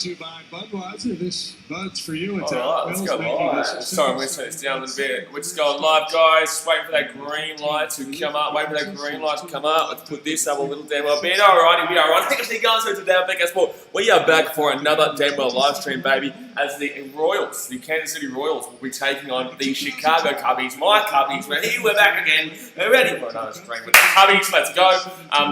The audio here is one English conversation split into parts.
to by Budweiser. This Bud's for you. It's Alright, let's go live. Sorry, I'm going to turn this down a little bit. We're just going live, guys. Just waiting for that green light to come up. Waiting for that green light to come up. Let's put this up a little Damwell bit. Alrighty, we are on. Actually, guys, so today on BKRmy Sport, we are back for another Damwell live stream, baby. As the Royals, the Kansas City Royals, will be taking on the Chicago Cubbies. My Cubbies, we're back again. We're ready for another stream with the Cubbies. Let's go.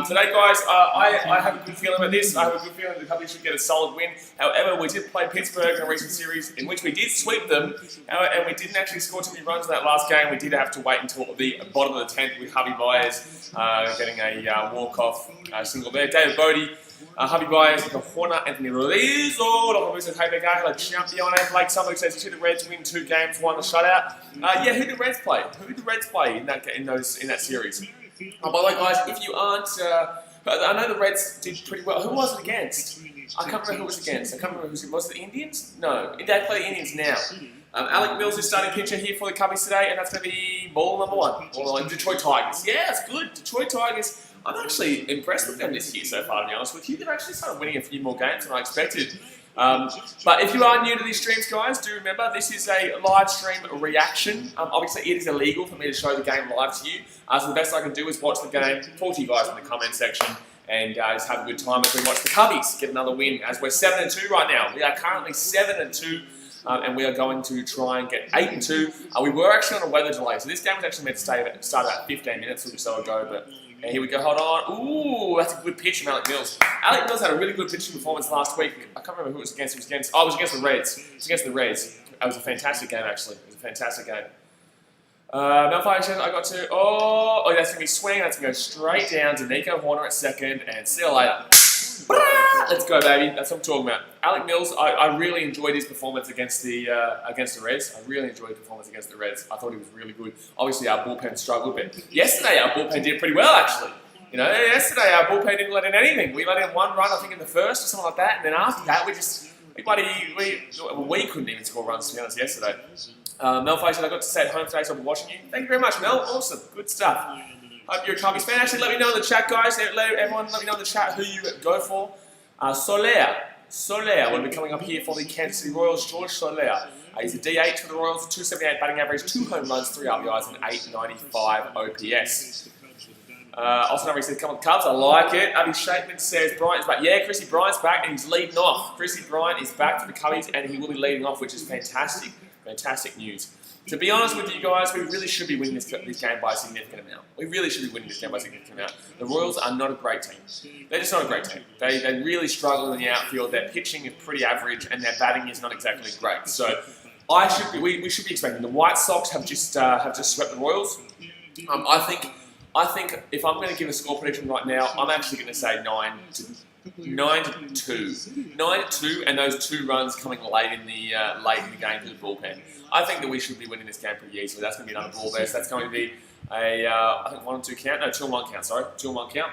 Today, guys, I have a good feeling about this. I have a good feeling the Cubbies should get a solid win. However, we did play Pittsburgh in a recent series in which we did sweep them, and we didn't actually score too many runs in that last game. We did have to wait until the bottom of the 10th with Javi Baez getting a walk-off single there. David Bodie, Javi Baez, the Horner, Anthony Rizzo, Loco says, hey, Begay, like Champione, Blake Summer says, you see the Reds win 2 games, 1 a shutout. Yeah, who did the Reds play? Who did the Reds play in that series? By the way, guys, if you aren't, I know the Reds did pretty well. Who was it against? I can't remember who it was against. I can't remember who it was. Was it the Indians? No, they play the Indians now. Alec Mills is starting pitcher here for the Cubbies today, and that's going to be ball number 1. Ball Detroit Tigers. Yeah, that's good. Detroit Tigers. I'm actually impressed with them this year so far, to be honest with you. They've actually started winning a few more games than I expected. But if you are new to these streams, guys, do remember this is a live stream reaction. Obviously, it is illegal for me to show the game live to you. So the best I can do is watch the game, talk to you guys in the comment section, and just have a good time as we watch the Cubbies get another win. As we're 7-2 right now, we are currently 7-2. And we are going to try and get 8-2. We were actually on a weather delay, so this game was actually meant to start about 15 minutes or so ago, but here we go, hold on. Ooh, that's a good pitch from Alec Mills. Alec Mills had a really good pitching performance last week. I can't remember who it was against. It was against the Reds. It was against the Reds. It was a fantastic game, actually. It was a fantastic game. Malfire says I got to, oh, that's going to be swing. That's going to go straight down to Nico Horner at second, and see you later. Let's go, baby. That's what I'm talking about. Alec Mills, I really enjoyed his performance against the Reds. I really enjoyed his performance against the Reds. I thought he was really good. Obviously, our bullpen struggled, but yesterday our bullpen did pretty well, actually. You know, yesterday our bullpen didn't let in anything. We let in 1 run, I think, in the first or something like that, and then after that, we couldn't even score runs, to be honest, yesterday. Mel Face said, I got to stay at home today, so I'll be watching you. Thank you very much, Mel. Awesome. Good stuff. Hope you're a Cubbies fan. Actually, let me know in the chat, guys. Everyone, let me know in the chat who you go for. Soler will be coming up here for the Kansas City Royals. George Soler. He's a DH for the Royals, 278 batting average, 2 home runs, 3 RBIs, and 895 OPS. Also, number says, come on, Cubs, I like it. Abby Shakeman says, Bryant is back. Yeah, Chrissy Bryant's back, and he's leading off. Chrissy Bryant is back for the Cubbies, and he will be leading off, which is fantastic. Fantastic news. To be honest with you guys, we really should be winning this game by a significant amount. We really should be winning this game by a significant amount. The Royals are not a great team. They're just not a great team. They really struggle in the outfield. Their pitching is pretty average, and their batting is not exactly great. So we should be expecting. The White Sox have just swept the Royals. I think if I'm going to give a score prediction right now, I'm actually going to say 9-2. 9-2, and those 2 runs coming late in the game to the bullpen. I think that we should be winning this game pretty easily. That's going to be another ball best. That's going to be a I think 1-2 count. No, 2-1 count. Sorry, 2-1 count.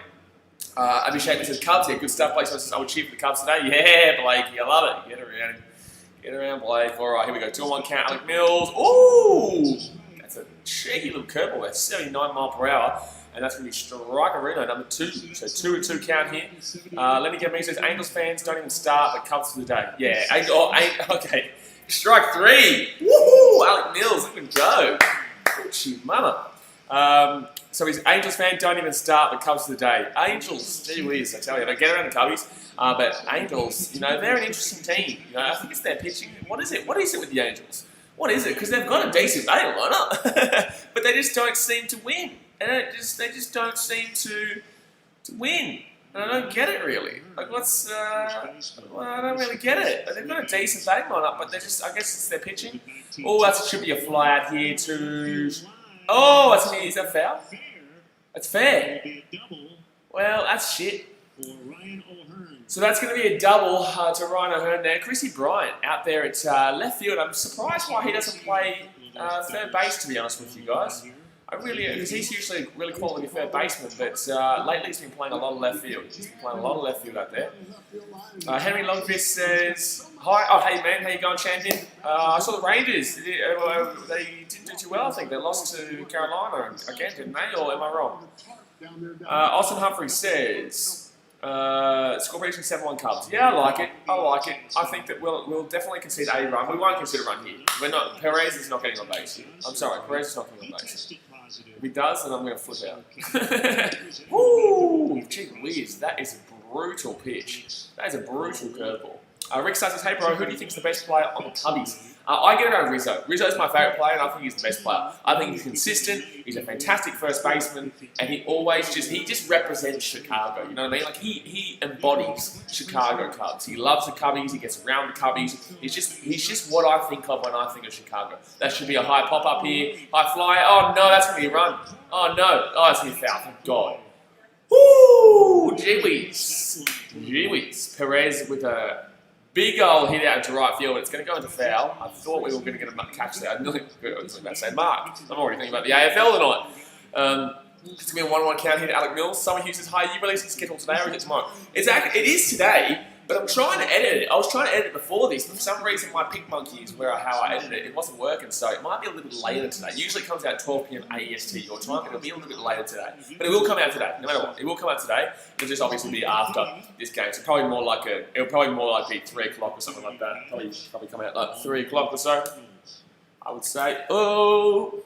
Abhishek says Cubs. Yeah, good stuff. Blake says I would cheer for the Cubs today. Yeah, Blake, I love it. Get around, Blake. All right, here we go. 2-1 count. Alec Mills. Ooh, that's a cheeky little curveball. That's 79 mile per hour. And that's going to be Strikerino, number 2. So 2-2 count here. Lenny Gabby says, Angels fans don't even start, but Cubs for the day. Yeah, okay. Strike 3. Woohoo! Alec Mills, look at him go. Gee, mama. So he's Angels fan, don't even start, but Cubs for the day. Angels, gee whiz, I tell you. They get around the Cubbies. But Angels, they're an interesting team. I think it's their pitching. What is it? What is it with the Angels? What is it? Because they've got a decent batting lineup, but they just don't seem to win. And they just don't seem to win. And I don't get it really. Like I don't really get it. They've got a decent batting lineup, but I guess it's their pitching. Oh, that should be a fly out here to. Oh, is that foul? That's fair. Well, that's shit. So that's going to be a double to Ryan O'Hearn there. Chrissy Bryant out there at left field. I'm surprised why he doesn't play third base, to be honest with you guys. Because he's usually a really quality third baseman, but lately he's been playing a lot of left field. He's been playing a lot of left field out there. Henry Longfist says, hi, hey man, how you going, champion? I saw the Rangers, they didn't do too well, I think. They lost to Carolina again, didn't they? Or am I wrong? Austin Humphrey says, Score prediction 7-1 Cubs. Yeah, I like it. I like it. I think that we'll definitely concede a run. We won't concede a run here. We're not. Perez is not getting on base here. I'm sorry, Perez is not getting on base. If he does, then I'm going to flip out. Woo! Gee whiz, that is a brutal pitch. That is a brutal curveball. Rick says, hey bro, who do you think is the best player on the Cubbies? I get around Rizzo. Rizzo is my favourite player, and I think he's the best player. I think he's consistent. He's a fantastic first baseman, and he just represents Chicago. You know what I mean? Like he embodies Chicago Cubs. He loves the Cubbies. He gets around the Cubbies. He's just what I think of when I think of Chicago. That should be a high pop up here, high flyer. Oh no, that's gonna be a run. Oh no, oh that's gonna be foul. Thank God. Woo! Gee whiz. Gee whiz. Perez with a big old hit out to right field. It's going to go into foul. I thought we were going to get a catch there. I was about to say mark. I'm already thinking about the AFL tonight. It's going to be a 1-1 count here to Alec Mills. Someone who says, hi, you releasing schedule today or is it tomorrow? It is today, but I'm trying to edit it. I was trying to edit it before this, but for some reason my pick monkey is how I edit it. It wasn't working, so it might be a little bit later today. It usually comes out 12 p.m. AEST your time, but it'll be a little bit later today. But it will come out today, no matter what. It will come out today. It'll just obviously be after this game. So it'll probably more like be 3 o'clock or something like that. Probably come out like 3 o'clock or so. I would say. Oh,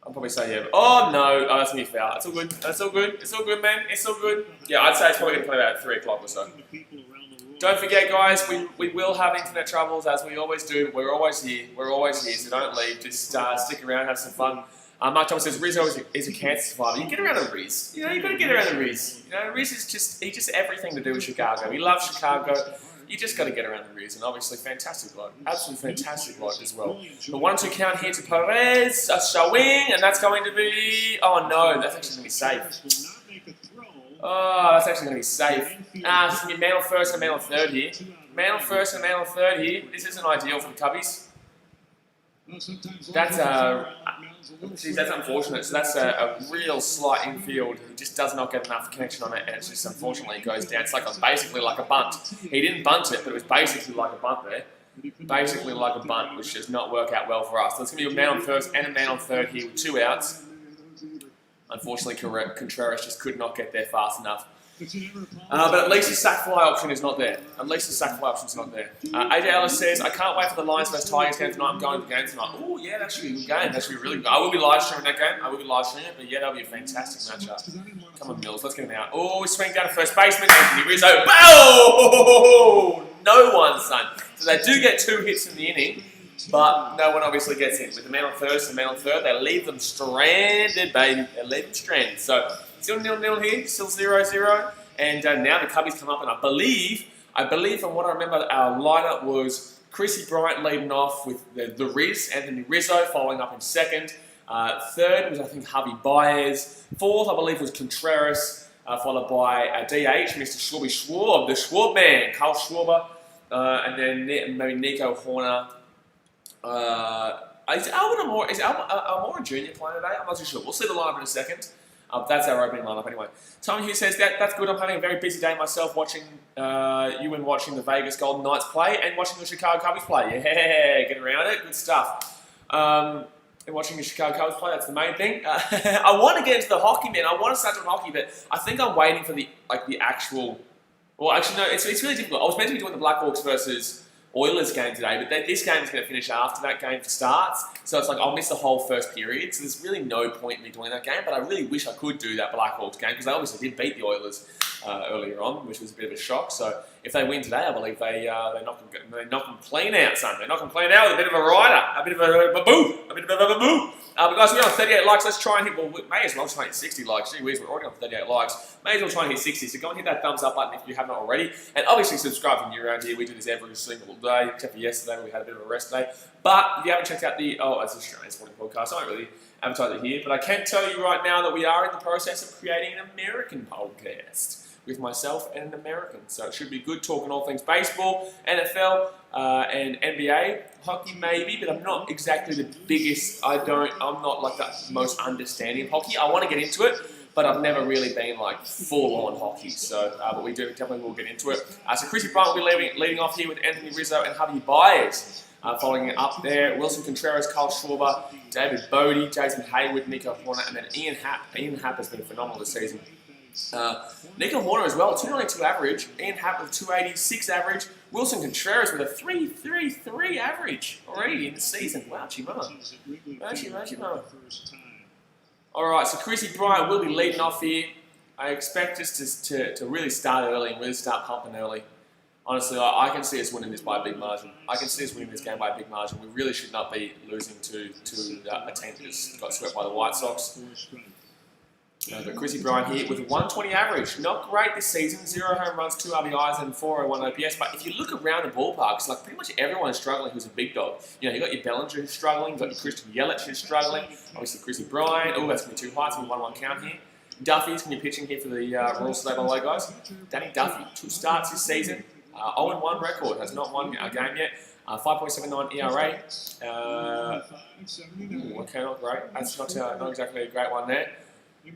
I'll probably say yeah. Oh no, that's gonna be foul. It's all good. That's all good. It's all good, man. It's all good. Yeah, I'd say it's probably gonna come out at 3 o'clock or so. Don't forget, guys, we will have internet troubles as we always do. We're always here. We're always here. So don't leave. Just stick around, have some fun. Mark Thomas says Rizzo is a cancer survivor. You get around the Riz. You know, you got to get around the Riz. You know, Riz is just everything to do with Chicago. He loves Chicago. You just got to get around the Riz, and obviously fantastic bloke, absolutely fantastic bloke as well. The 1-2 count here to Perez, a showing, and that's going to be. Oh no, that's actually going to be safe. Oh, that's actually going to be safe. It's going to be man on first and man on third here. Man on first and man on third here. This isn't ideal for the Cubbies. That's that's unfortunate. So that's a real slight infield. He just does not get enough connection on it, and it's just unfortunately it goes down. It's basically like a bunt. He didn't bunt it, but it was basically like a bunt there. Basically like a bunt, which does not work out well for us. So it's going to be a man on first and a man on third here with 2 outs. Unfortunately, Contreras just could not get there fast enough. But at least the sack fly option is not there. At least the sack fly option is not there. AJ Ellis says, I can't wait for the Lions vs Tigers game tonight. I'm going to the game tonight. Oh, yeah, that should be a good game. That should be really good. I will be live streaming that game. I will be live streaming it, but yeah, that'll be a fantastic matchup. Come on, Mills. Let's get him out. Oh, we swing down to first baseman. Anthony Rizzo. Bow! No one, son. So they do get 2 hits in the inning, but no one obviously gets in. With the man on first and the man on third, they leave them stranded, baby. They leave them stranded. So still 0-0 here, still 0-0. And now the Cubbies come up, and I believe from what I remember, our lineup was Chrissy Bryant leading off with the Riz, Anthony Rizzo following up in second. Third was, I think, Javi Baez. Fourth, I believe, was Contreras, followed by DH, Mr. Schwab, the Schwab man, Carl Schwarber. And then maybe Nico Horner. Is Almora Jr. playing today? I'm not too sure. We'll see the lineup in a second. That's our opening lineup anyway. Someone who says that's good. I'm having a very busy day myself watching watching the Vegas Golden Knights play and watching the Chicago Cubs play. Yeah, get around it. Good stuff. And watching the Chicago Cubs play, that's the main thing. I want to get into the hockey, man. I want to start doing hockey, but I think I'm waiting for the actual. Well, actually, no. It's really difficult. I was meant to be doing the Blackhawks versus Oilers game today, but this game is going to finish after that game starts, so it's like I'll miss the whole first period, so there's really no point in me doing that game, but I really wish I could do that Blackhawks game, because they obviously did beat the Oilers earlier on, which was a bit of a shock, so if they win today, I believe they knock them clean out, son. They knock them clean out with a bit of a rider, a bit of a baboo. But guys, we're on 38 likes. Let's try and hit, we may as well try and hit 60 likes. Gee whiz, we're already on 38 likes. May as well try and hit 60. So go and hit that thumbs up button if you haven't already. And obviously subscribe if you're new around here. We do this every single day, except for yesterday when we had a bit of a rest day. But if you haven't checked out it's an Australian sporting podcast. I don't really advertise it here. But I can tell you right now that we are in the process of creating an American podcast with myself and an American. So it should be good talking all things baseball, NFL, and NBA. Hockey maybe, but I'm not exactly the biggest. I'm not like the most understanding of hockey. I want to get into it, but I've never really been like full on hockey. So, but we definitely will get into it. So Chrissy Bryant will be leading off here with Anthony Rizzo and Javi Baez. Following it up there, Wilson Contreras, Carl Schwarber, David Bodie, Jason Hayward, Nico Horner, and then Ian Happ. Ian Happ has been phenomenal this season. Nico Horner as well, 292 average. Ian Happ with 286 average. Wilson Contreras with a 333 average already in the season. Wow, Chimama. Alright, so Chrissy Bryant will be leading off here. I expect us to really start early and really start pumping early. Honestly, I can see us winning this by a big margin. I can see us winning this game by a big margin. We really should not be losing to a team that just got swept by the White Sox. But Chrissy Bryant here with a 120 average. Not great this season. 0 home runs, 2 RBIs, and 401 OPS. But if you look around the ballpark, it's like pretty much everyone is struggling who's a big dog. You know, you got your Bellinger who's struggling, you got your Christian Yelich who's struggling. Obviously, Chrissy Bryant. Oh, that's going to be too high. It's going to be 1-1 count here. Duffy's going to be pitching here for the Royals today, by the way, guys. Danny Duffy, 2 starts this season. 0-1 record, has not won a game yet. 5.79 ERA. Okay, not great. That's not exactly a great one there.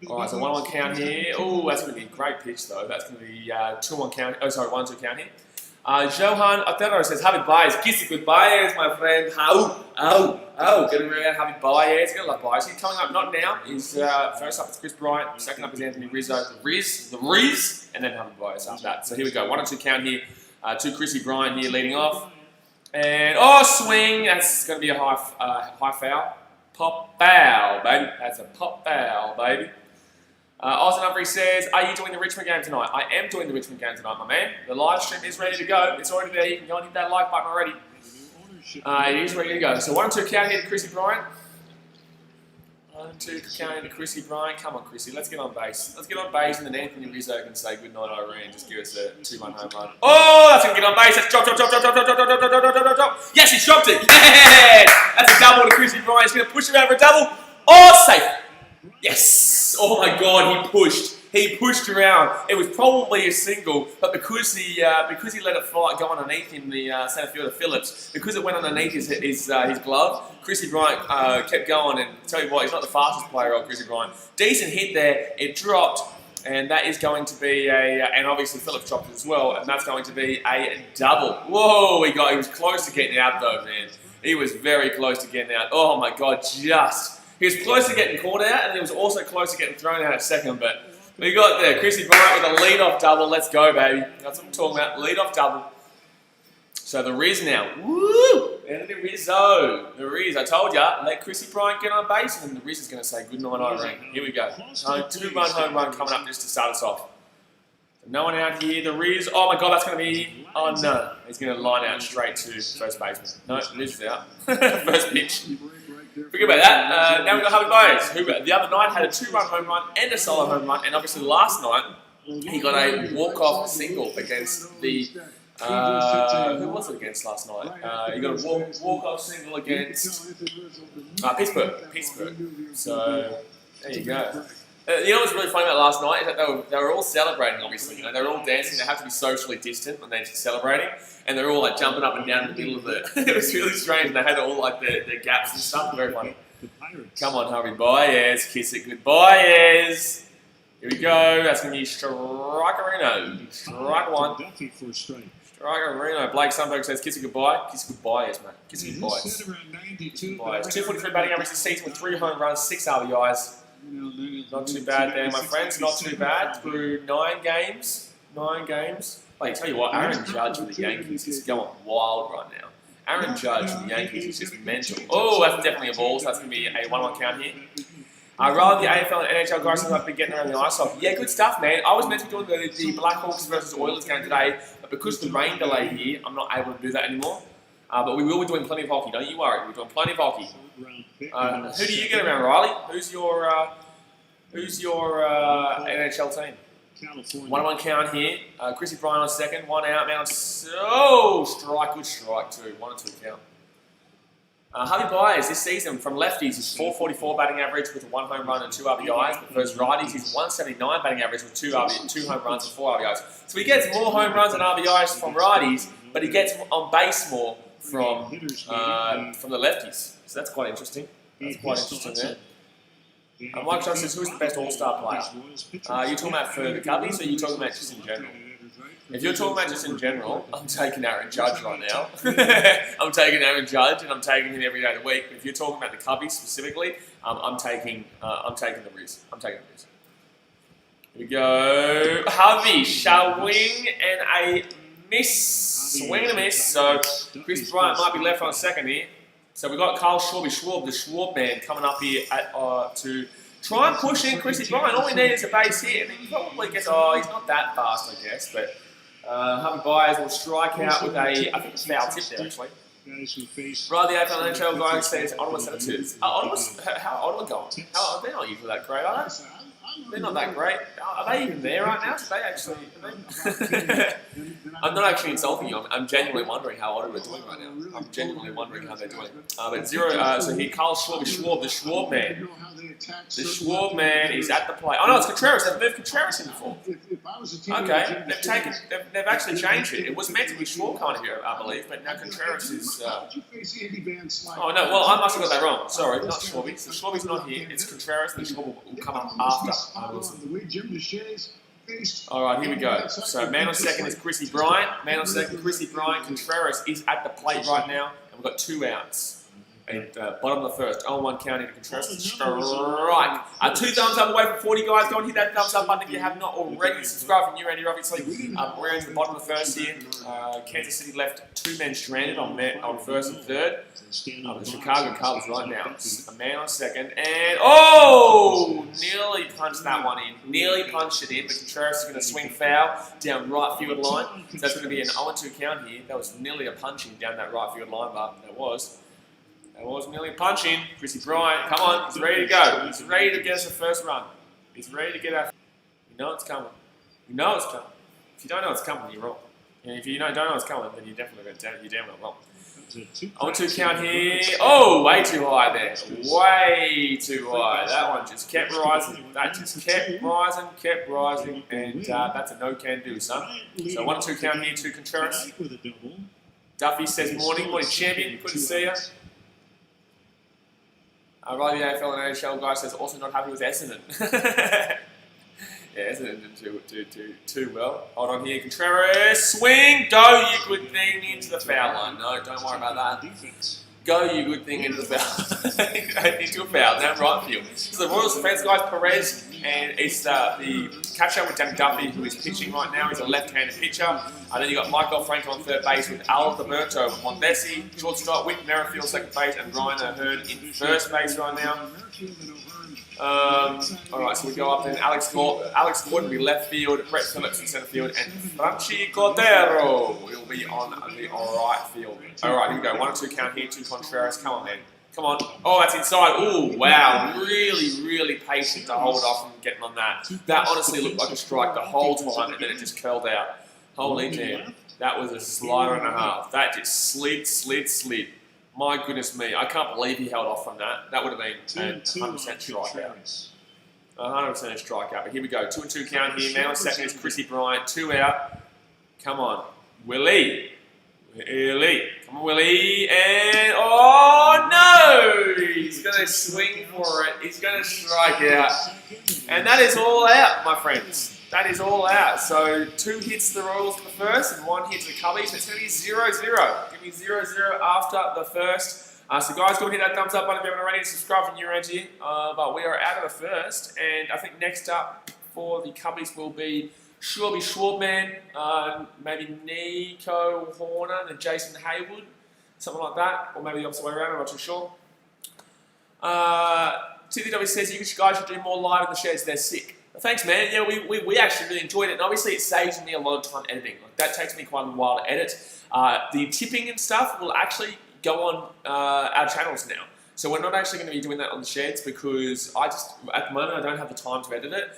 Alright, so 1-1 count here. Oh, that's going to be a great pitch though. That's going to be 2-1 count. Oh, sorry, 1-2 count here. Johan Otero says, Happy Baez. Kissy good Baez, my friend. Getting around Happy Baez. Got a lot of Baez. He's coming up, not now. He's first up is Chris Bryant. Second up is Anthony Rizzo. The Riz. And then Happy Baez after that. So here we go. 1-2 count here. To Chrissy Bryant here leading off. And, oh, swing. That's going to be a high foul. Pop foul, baby. That's a pop foul, baby. Austin Humphrey says, are you doing the Richmond game tonight? I am doing the Richmond game tonight, my man. The live stream is ready to go. It's already there. You can go and hit that like button already. It is ready to go. So 1-2 count here to Chrissy Bryant. 1-2 count here to Chrissy Bryant. Come on, Chrissy. Let's get on base. Let's get on base, and then Anthony Rizzo can say good night, Irene. Just give us a 2-1 home run. Oh, that's going to get on base. That's drop. Yes, he dropped it. Yeah! That's a double to Chrissy Bryant. He's going to push him out for a double. Oh, safe. Yes! Oh my God, he pushed. He pushed around. It was probably a single, but because he let it fly, go underneath him, the centre fielder Phillips, because it went underneath his glove, Chrissy Bryant kept going. And tell you what, he's not the fastest player, old Chrissy Bryant. Decent hit there. It dropped, and that is going to be and obviously Phillips dropped it as well, and that's going to be a double. Whoa, he was close to getting out though, man. He was very close to getting out. Oh my God, he was close to getting caught out, and he was also close to getting thrown out at second, but we got there. Chrissy Bryant with a lead-off double. Let's go, baby. That's what I'm talking about. Lead-off double. So the Riz now. Woo! Anthony Rizzo. The Riz. I told ya, let Chrissy Bryant get on base, and then the Riz is going to say good night, Irene. Here we go. 2-run home run coming up just to start us off. No one out here. The Riz. Oh my God, that's going to be. Oh no. He's going to line out straight to first baseman. No, Riz is out. First pitch. Forget about that. Now we've got Happy Baez, who the other night had a 2-run home run and a solo home run, and obviously last night he got a walk-off single against the. Who was it against last night? He got a walk-off single against Pittsburgh. So there you go. You know what's really funny about last night is that they were all celebrating. Obviously, you know, they were all dancing. They have to be socially distant when they're celebrating, and they're all like jumping up and down in the middle of it. It was really strange. They had all like their gaps and stuff. Very funny. Come on, Harvey Baez, kiss it goodbye, Ez. Here we go. That's gonna be Strikerino. Strike one. Strikerino. Blake Sunberg says, kiss it goodbye. Kiss it goodbye, Ez, mate. Kiss it goodbye. 243 batting average this season with 3 home runs, 6 RBIs. Not too bad there, my friends. Not too bad. Through 9 games. Wait, tell you what, Aaron Judge for the Yankees is going wild right now. Aaron Judge for the Yankees is just mental. Oh, that's definitely a ball, so that's going to be a 1-1 count here. Rather the AFL and NHL guys seem like been getting around the ice off. Yeah, good stuff, man. I was meant to be doing the Blackhawks versus Oilers game today, but because of the rain delay here, I'm not able to do that anymore. But we will be doing plenty of hockey, don't you worry. We're doing plenty of hockey. Who do you get around, Riley? Who's your NHL team? 1-1 count here. Chrissy Bryant on second. 1 out. Man, strike. Good strike too. 1-2 count. Javi Baez this season from lefties is 444 batting average with 1 home run and 2 RBIs. But versus righties, he's 179 batting average with 2 home runs and 4 RBIs. So he gets more home runs and RBIs from righties, but he gets on base more from the lefties. So that's quite interesting. That's quite interesting there. Mike Johnson says, who's the best all-star player? Are you talking about for the Cubbies, or are you talking about just in general? If you're talking about just in general, I'm taking Aaron Judge right now. I'm taking Aaron Judge, and I'm taking him every day of the week. But if you're talking about the Cubbies specifically, I'm taking the Riz. Here we go. Harvey, swing and a miss. Swing and a miss. So Chris Bryant might be left on second here. So we've got Carl Schwab, the Schwab man, coming up here to try and push in Chrissy Bryant. All we need is a base hit. And he probably gets, oh, he's not that fast, I guess. But Harvey Byers will strike out with a, I think, a foul tip there, actually. Right, the AFL NHL guy says Ottawa 7-2. How Ottawa going? They're not usually that great, are they? They're not that great. Are they even there right now? They actually. I'm not actually insulting you. I'm genuinely wondering how Ottawa are doing right now. I'm genuinely wondering how they're doing. But zero. So here, Carl Schwab, the Schwab man. The Schwab man is at the plate. Oh no, it's Contreras. They've moved Contreras in before. Okay, they've actually changed it. It was meant to be Schwab kind of here, I believe, but now Contreras is. Oh no, well I must have got that wrong. Sorry, not Schwabby. So Schwabby's not here. It's Contreras. The Schwab will come up after. Alright, here we go. So man on second is Chrissy Bryant. Man on second, Chrissy Bryant. Contreras is at the plate right now. And we've got 2 outs. And bottom of the first, 0-1 count into Contreras. Strike. 2 thumbs up away from 40 guys. Go and hit that thumbs up button if you have not already. Subscribe from you, Randy, obviously. We're into the bottom of the first here. Kansas City left 2 men stranded on first and third. The Chicago Cubs right now. A man on second. And, oh! Nearly punched that one in. Nearly punched it in. But Contreras is going to swing foul down right field line. So that's going to be an 0-2 count here. That was nearly a punching down that right field line, but that was. That was nearly a punch in. Chrissy Bryant, come on, he's ready to go. He's ready to get us a first run. He's ready to get our. You know it's coming. You know it's coming. If you don't know it's coming, you're wrong. And if you don't know it's coming, then you're definitely you're damn well wrong. 0-2 count here. Oh, way too high there. Way too high. That one just kept rising. That just kept rising, and that's a no can do, son. So 1-2 count here to Contreras. Duffy says morning champion. Good to see you. Riley, the AFL and NHL guy says also not happy with Essendon. Yeah, Essendon didn't do well. Hold on here, Contreras, swing, go you good thing into the foul line. No, don't worry about that. Go you good thing into the foul. Into a foul, down right field. So the Royals defense guys, Perez, and it's the catcher with Danny Duffy, who is pitching right now. He's a left-handed pitcher. And then you got Michael Franco on third base with Alberto Mondesi, shortstop with Merrifield second base, and Ryan Ahern in first base right now. Alright, so we go up then. Alex Gordon will be left field, Brett Phillips in centre field, and Franchi Cordero will be on the right field. Alright, here we go. 1-2 count here to Contreras. Come on, man. Come on. Oh, that's inside. Oh, wow. Really patient to hold off from getting on that. That honestly looked like a strike the whole time, and then it just curled out. Holy damn. That was a slider and a half. That just slid. My goodness me. I can't believe he held off from that. That would have been a 100% strikeout. 100% a strikeout. But here we go. 2-2 count here. Man on second is Chrissy Bryant. 2 out. Come on. Willie. Come on, Willie. And, oh, no! He's going to swing for it. He's going to strike out. And that is all out, my friends. That is all out. So 2 hits to the Royals for the first and 1 hit to the Cubbies. So it's going to be 0-0. Give me 0-0 after the first. So guys, go and hit that thumbs up button if you haven't already. Subscribe from Urangi. But we are out of the first. And I think next up for the Cubbies will be surely Schwabman, maybe Nico Horner and Jason Haywood. Something like that. Or maybe the opposite way around. I'm not too sure. TVW says you guys should do more live in the sheds. They're sick. Thanks, man. Yeah, we actually really enjoyed it, and obviously it saves me a lot of time editing. Like, that takes me quite a while to edit. The tipping and stuff will actually go on our channels now. So we're not actually going to be doing that on the sheds because at the moment, I don't have the time to edit it.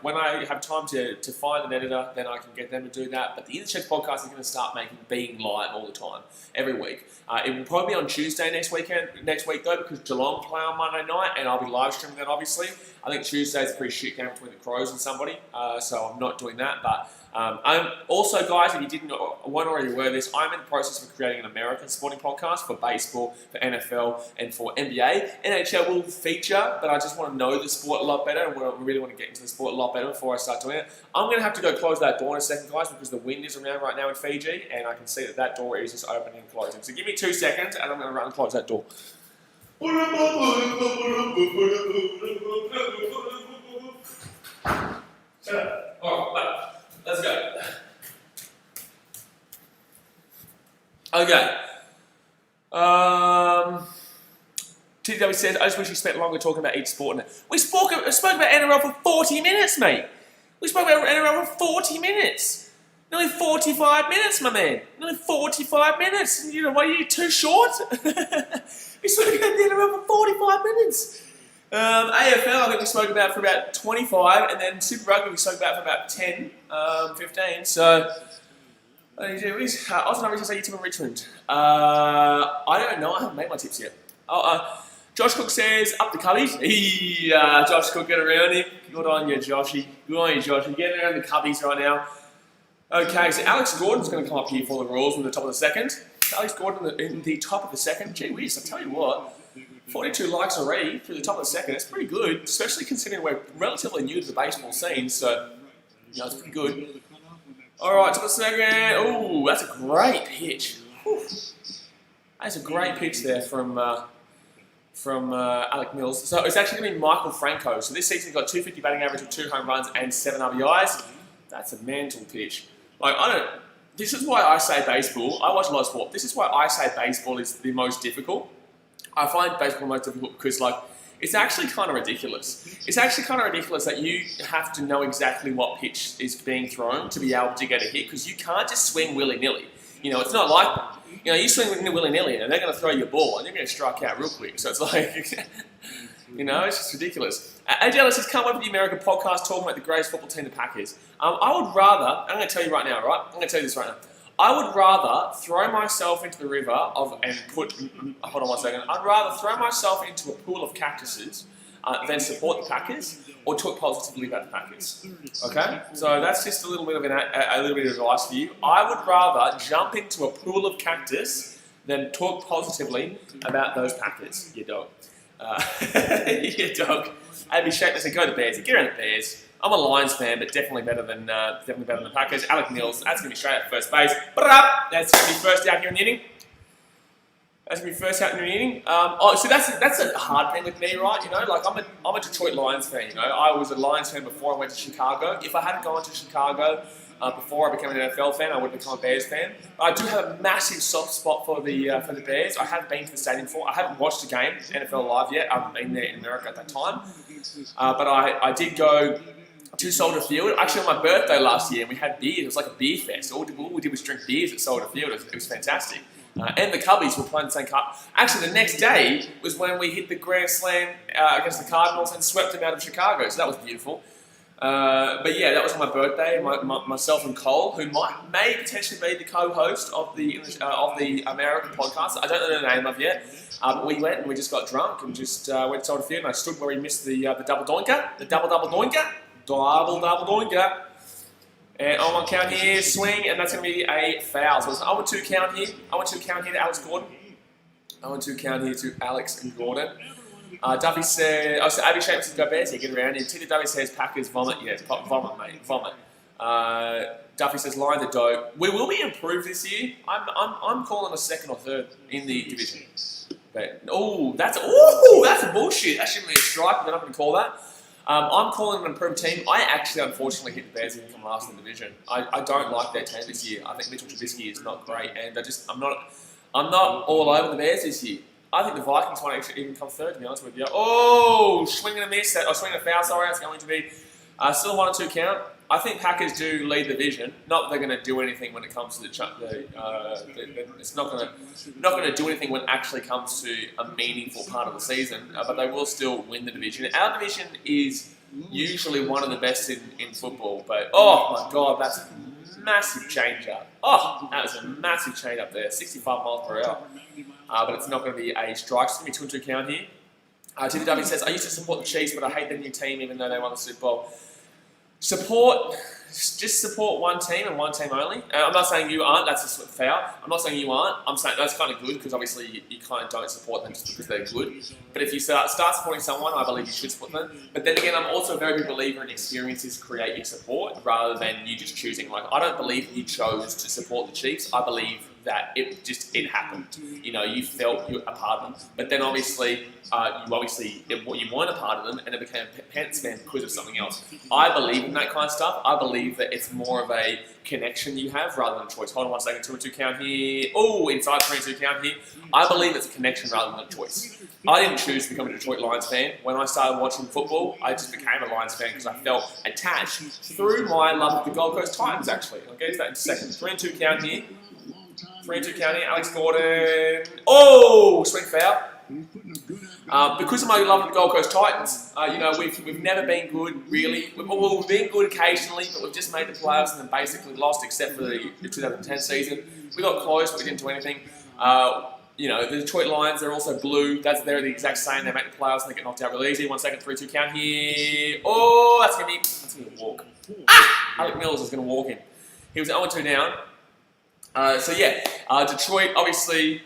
When I have time to find an editor, then I can get them to do that. But the In the Sheds podcast is going to start being live all the time, every week. It will probably be on Tuesday next week though, because Geelong play on Monday night, and I'll be live streaming that obviously. I think Tuesday's a pretty shit game between the Crows and somebody, so I'm not doing that. But I'm also, guys, if you weren't already aware of this, I'm in the process of creating an American sporting podcast for baseball, for NFL, and for NBA. NHL will feature, but I just want to know the sport a lot better, and I really want to get into the sport a lot better before I start doing it. I'm going to have to go close that door in a second, guys, because the wind is around right now in Fiji, and I can see that door is just opening and closing. So give me 2 seconds, and I'm going to run and close that door. Alright, let's go. Okay. TW says, I just wish we spent longer talking about each sport. We spoke about NRL for 40 minutes, mate. We spoke about NRL for 40 minutes. Nearly 45 minutes, my man. Nearly 45 minutes. You know, what, are you too short? We spoke about the NRL for 45 minutes. AFL, I think we spoke about for about 25, and then Super Rugby we spoke about for about 10, 15. So, Austin Rugby say your tip in Richmond. I don't know. I haven't made my tips yet. Josh Cook says, up the cubbies. Josh Cook, get around him. Good on you, Joshy. Good on you, Joshy. Getting around the cubbies right now. Okay, so Alex Gordon's going to come up here for the rules in the top of the second. Alex Gordon in the top of the second. Gee whiz, I tell you what. 42 likes already through the top of the second. It's pretty good, especially considering we're relatively new to the baseball scene. So, you know, it's pretty good. All right, top of the second. Oh, that's a great pitch. Whew. That's a great pitch there from Alec Mills. So it's actually going to be Michael Franco. So this season he's got 250 batting average with 2 home runs and 7 RBIs. That's a mental pitch. Like, this is why I say baseball. I watch a lot of sport. This is why I say baseball is the most difficult. I find baseball most difficult because, like, it's actually kind of ridiculous. It's actually kind of ridiculous that you have to know exactly what pitch is being thrown to be able to get a hit, because you can't just swing willy-nilly. You know, it's not like that. You know, you swing willy-nilly and they're going to throw you a ball and you're going to strike out real quick. So it's like, you know, it's just ridiculous. AJ Ellis says, can't wait for the American podcast talking about the greatest football team, the Packers. I would rather, I'm going to tell you right now, right? I'm going to tell you this right now. I would rather throw myself into the river and put, hold on one second, I'd rather throw myself into a pool of cactuses than support the Packers or talk positively about the Packers. Okay? So that's just a little bit of advice for you. I would rather jump into a pool of cactus than talk positively about those Packers, you dog. You dog. I'd be shaking and go to the Bears. Get around the Bears. I'm a Lions fan, but definitely better than the Packers. Alec Mills, that's going to be straight at first base. That's going to be first out here in the inning. That's going to be first out in the inning. So that's a hard thing with me, right? You know, like I'm a Detroit Lions fan. You know, I was a Lions fan before I went to Chicago. If I hadn't gone to Chicago before I became an NFL fan, I would have become a Bears fan. I do have a massive soft spot for the Bears. I haven't been to the stadium before. I haven't watched a game NFL live yet. I haven't been there in America at that time, but I did go to Soldier Field, actually on my birthday last year, and we had beers. It was like a beer fest. All we did was drink beers at Soldier Field. It was fantastic. And the Cubbies were playing the same cup. Actually, the next day was when we hit the Grand Slam against the Cardinals and swept them out of Chicago. So that was beautiful. But yeah, that was on my birthday. Myself and Cole, who may potentially be the co-host of the American podcast. I don't know the name of yet. But we went and we just got drunk and just went to Soldier Field. And I stood where we missed the double doinker, the double doinker. Double doinker. And on one count here, swing, and that's going to be a foul. So it's an 0-2 count here. 0-2 count here to Alex Gordon. 0-2 count here to Alex and Gordon. Duffy said, so Abby Shapes says go Bears. Yeah, get around here. Tita Duffy says Packers vomit. Yeah, vomit, mate. Vomit. Duffy says Lions are dope. We will be improved this year. I'm calling a second or third in the division. But, that's bullshit. That shouldn't be a strike. We're not going to call that. I'm calling an improved team. I actually, unfortunately, hit the Bears and come last in the division. I don't like their team this year. I think Mitchell Trubisky is not great, and I'm not all over the Bears this year. I think the Vikings might actually even come third, to be honest with you. Oh, swing and a miss. Swing and a foul, sorry. That's going to be still a 1-2 count. I think Packers do lead the division. Not that they're going to do anything when it comes to it's not going to do anything when it actually comes to a meaningful part of the season, but they will still win the division. Our division is usually one of the best in football, but oh my God, that's a massive change up. Oh, that was a massive change up there, 65 miles per hour. But it's not going to be a strike. It's going to be 2-2 count here. Timmy W says, I used to support the Chiefs, but I hate the new team even though they won the Super Bowl. Just support one team and one team only. I'm not saying you aren't, that's a foul. I'm not saying you aren't. I'm saying that's kind of good because obviously you kind of don't support them just because they're good. But if you start supporting someone, I believe you should support them. But then again, I'm also a very big believer in experiences create your support rather than you just choosing. Like, I don't believe you chose to support the Chiefs. I believe that it happened. You know, you felt you were a part of them, but then obviously you weren't a part of them, and it became a Panthers fan because of something else. I believe in that kind of stuff. I believe that it's more of a connection you have rather than a choice. Hold on 1 second, 2 and 2 count here. Oh, inside 3 and 2 count here. I believe it's a connection rather than a choice. I didn't choose to become a Detroit Lions fan. When I started watching football, I just became a Lions fan because I felt attached through my love of the Gold Coast Titans, actually. I'll get to that in a second. 3 and 2 count here. 3 and 2 count here. Alex Gordon. Oh, swing foul. Because of my love of the Gold Coast Titans, you know, we've never been good, really. We've been good occasionally, but we've just made the playoffs and then basically lost, except for the 2010 season. We got close, but we didn't do anything. You know, the Detroit Lions, they're also blue. They're the exact same. They make the playoffs and they get knocked out really easy. 1 second, 3 2 count here. Oh, that's gonna be a walk. Alec Mills is gonna walk him. He was 0-2 down. So yeah, Detroit obviously,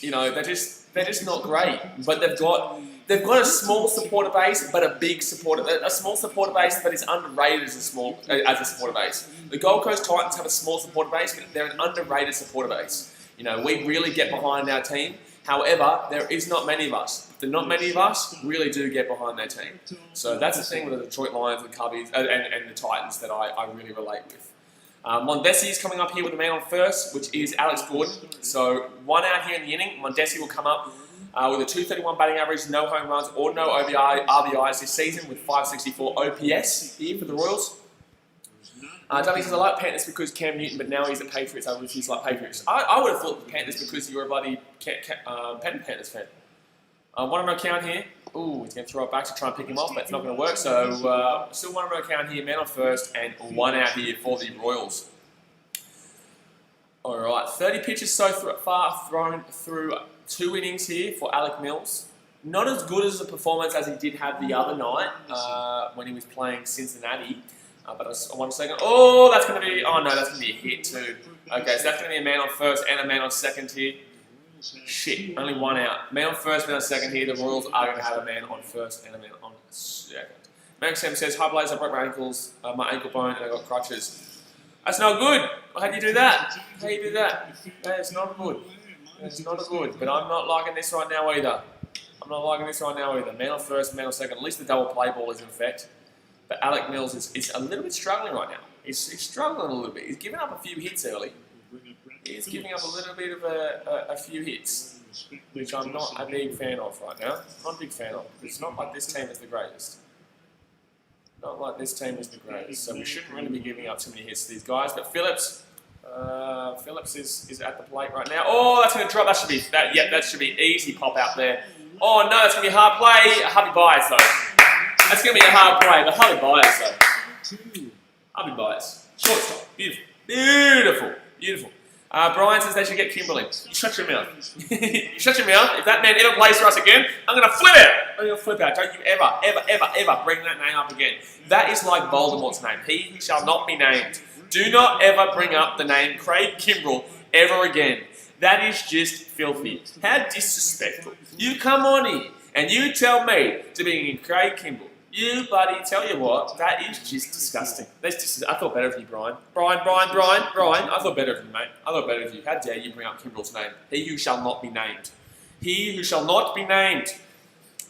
you know, they're just not great. But they've got a small supporter base, but a big supporter, a small supporter base, but it's underrated as a supporter base. The Gold Coast Titans have a small supporter base, but they're an underrated supporter base. You know, we really get behind our team. However, there is not many of us. The not many of us really do get behind their team. So that's the thing with the Detroit Lions and Cubbies and the Titans that I really relate with. Mondesi is coming up here with a man on first, which is Alex Gordon. So 1 out here in the inning. Mondesi will come up with a 231 batting average, no home runs or no RBIs this season with 564 OPS here for the Royals. W says, I like Panthers because Cam Newton, but now he's at Patriots. I refuse to like Patriots. I would have thought the Panthers because you were a bloody Panthers fan. 1-0 count here. Ooh, he's going to throw it back to try and pick him off, but it's not going to work. So still 1-0 count here, man on first, and 1 out here for the Royals. All right, 30 pitches so far thrown through 2 innings here for Alec Mills. Not as good as a performance as he did have the other night when he was playing Cincinnati. But 1 second. Oh, that's going to be. Oh no, that's going to be a hit too. Okay, so that's going to be a man on first and a man on second here. Shit, only 1 out. Man on first, man on second here. The Royals are going to have a man on first and a man on second. Max Sam says, "Hi Blaze, I broke my ankles, my ankle bone, and I got crutches." That's not good. How do you do that? How do you do that? It's not good. It's not good. But I'm not liking this right now either. I'm not liking this right now either. Man on first, man on second. At least the double play ball is in effect. But Alec Mills is a little bit struggling right now. He's struggling a little bit. He's giving up a few hits early. He's giving up a little bit of a few hits, which I'm not a big fan of right now. Not a big fan of. It's not like this team is the greatest. Not like this team is the greatest. So we shouldn't really be giving up too many hits to these guys. But Phillips is at the plate right now. Oh, that's going to drop. That should be easy pop out there. Oh no, that's going to be a hard play. Harvey Byers though. That's going to be a hard play, but Harvey Byers though. Harvey Byers. Shortstop. Beautiful. Beautiful. Beautiful. Brian says they should get Kimberly. You shut your mouth. You shut your mouth. If that man ever plays for us again, I'm going to flip out. I'm going to flip out. Don't you ever bring that name up again. That is like Voldemort's name. He who shall not be named. Do not ever bring up the name Craig Kimbrell ever again. That is just filthy. How disrespectful. You come on here and you tell me to be Craig Kimbrell. You bloody, tell you what, that is just disgusting. That's just, I thought better of you, Brian. Brian, I thought better of you, mate. I thought better of you. How dare you bring up Kimbrell's name? He who shall not be named. He who shall not be named.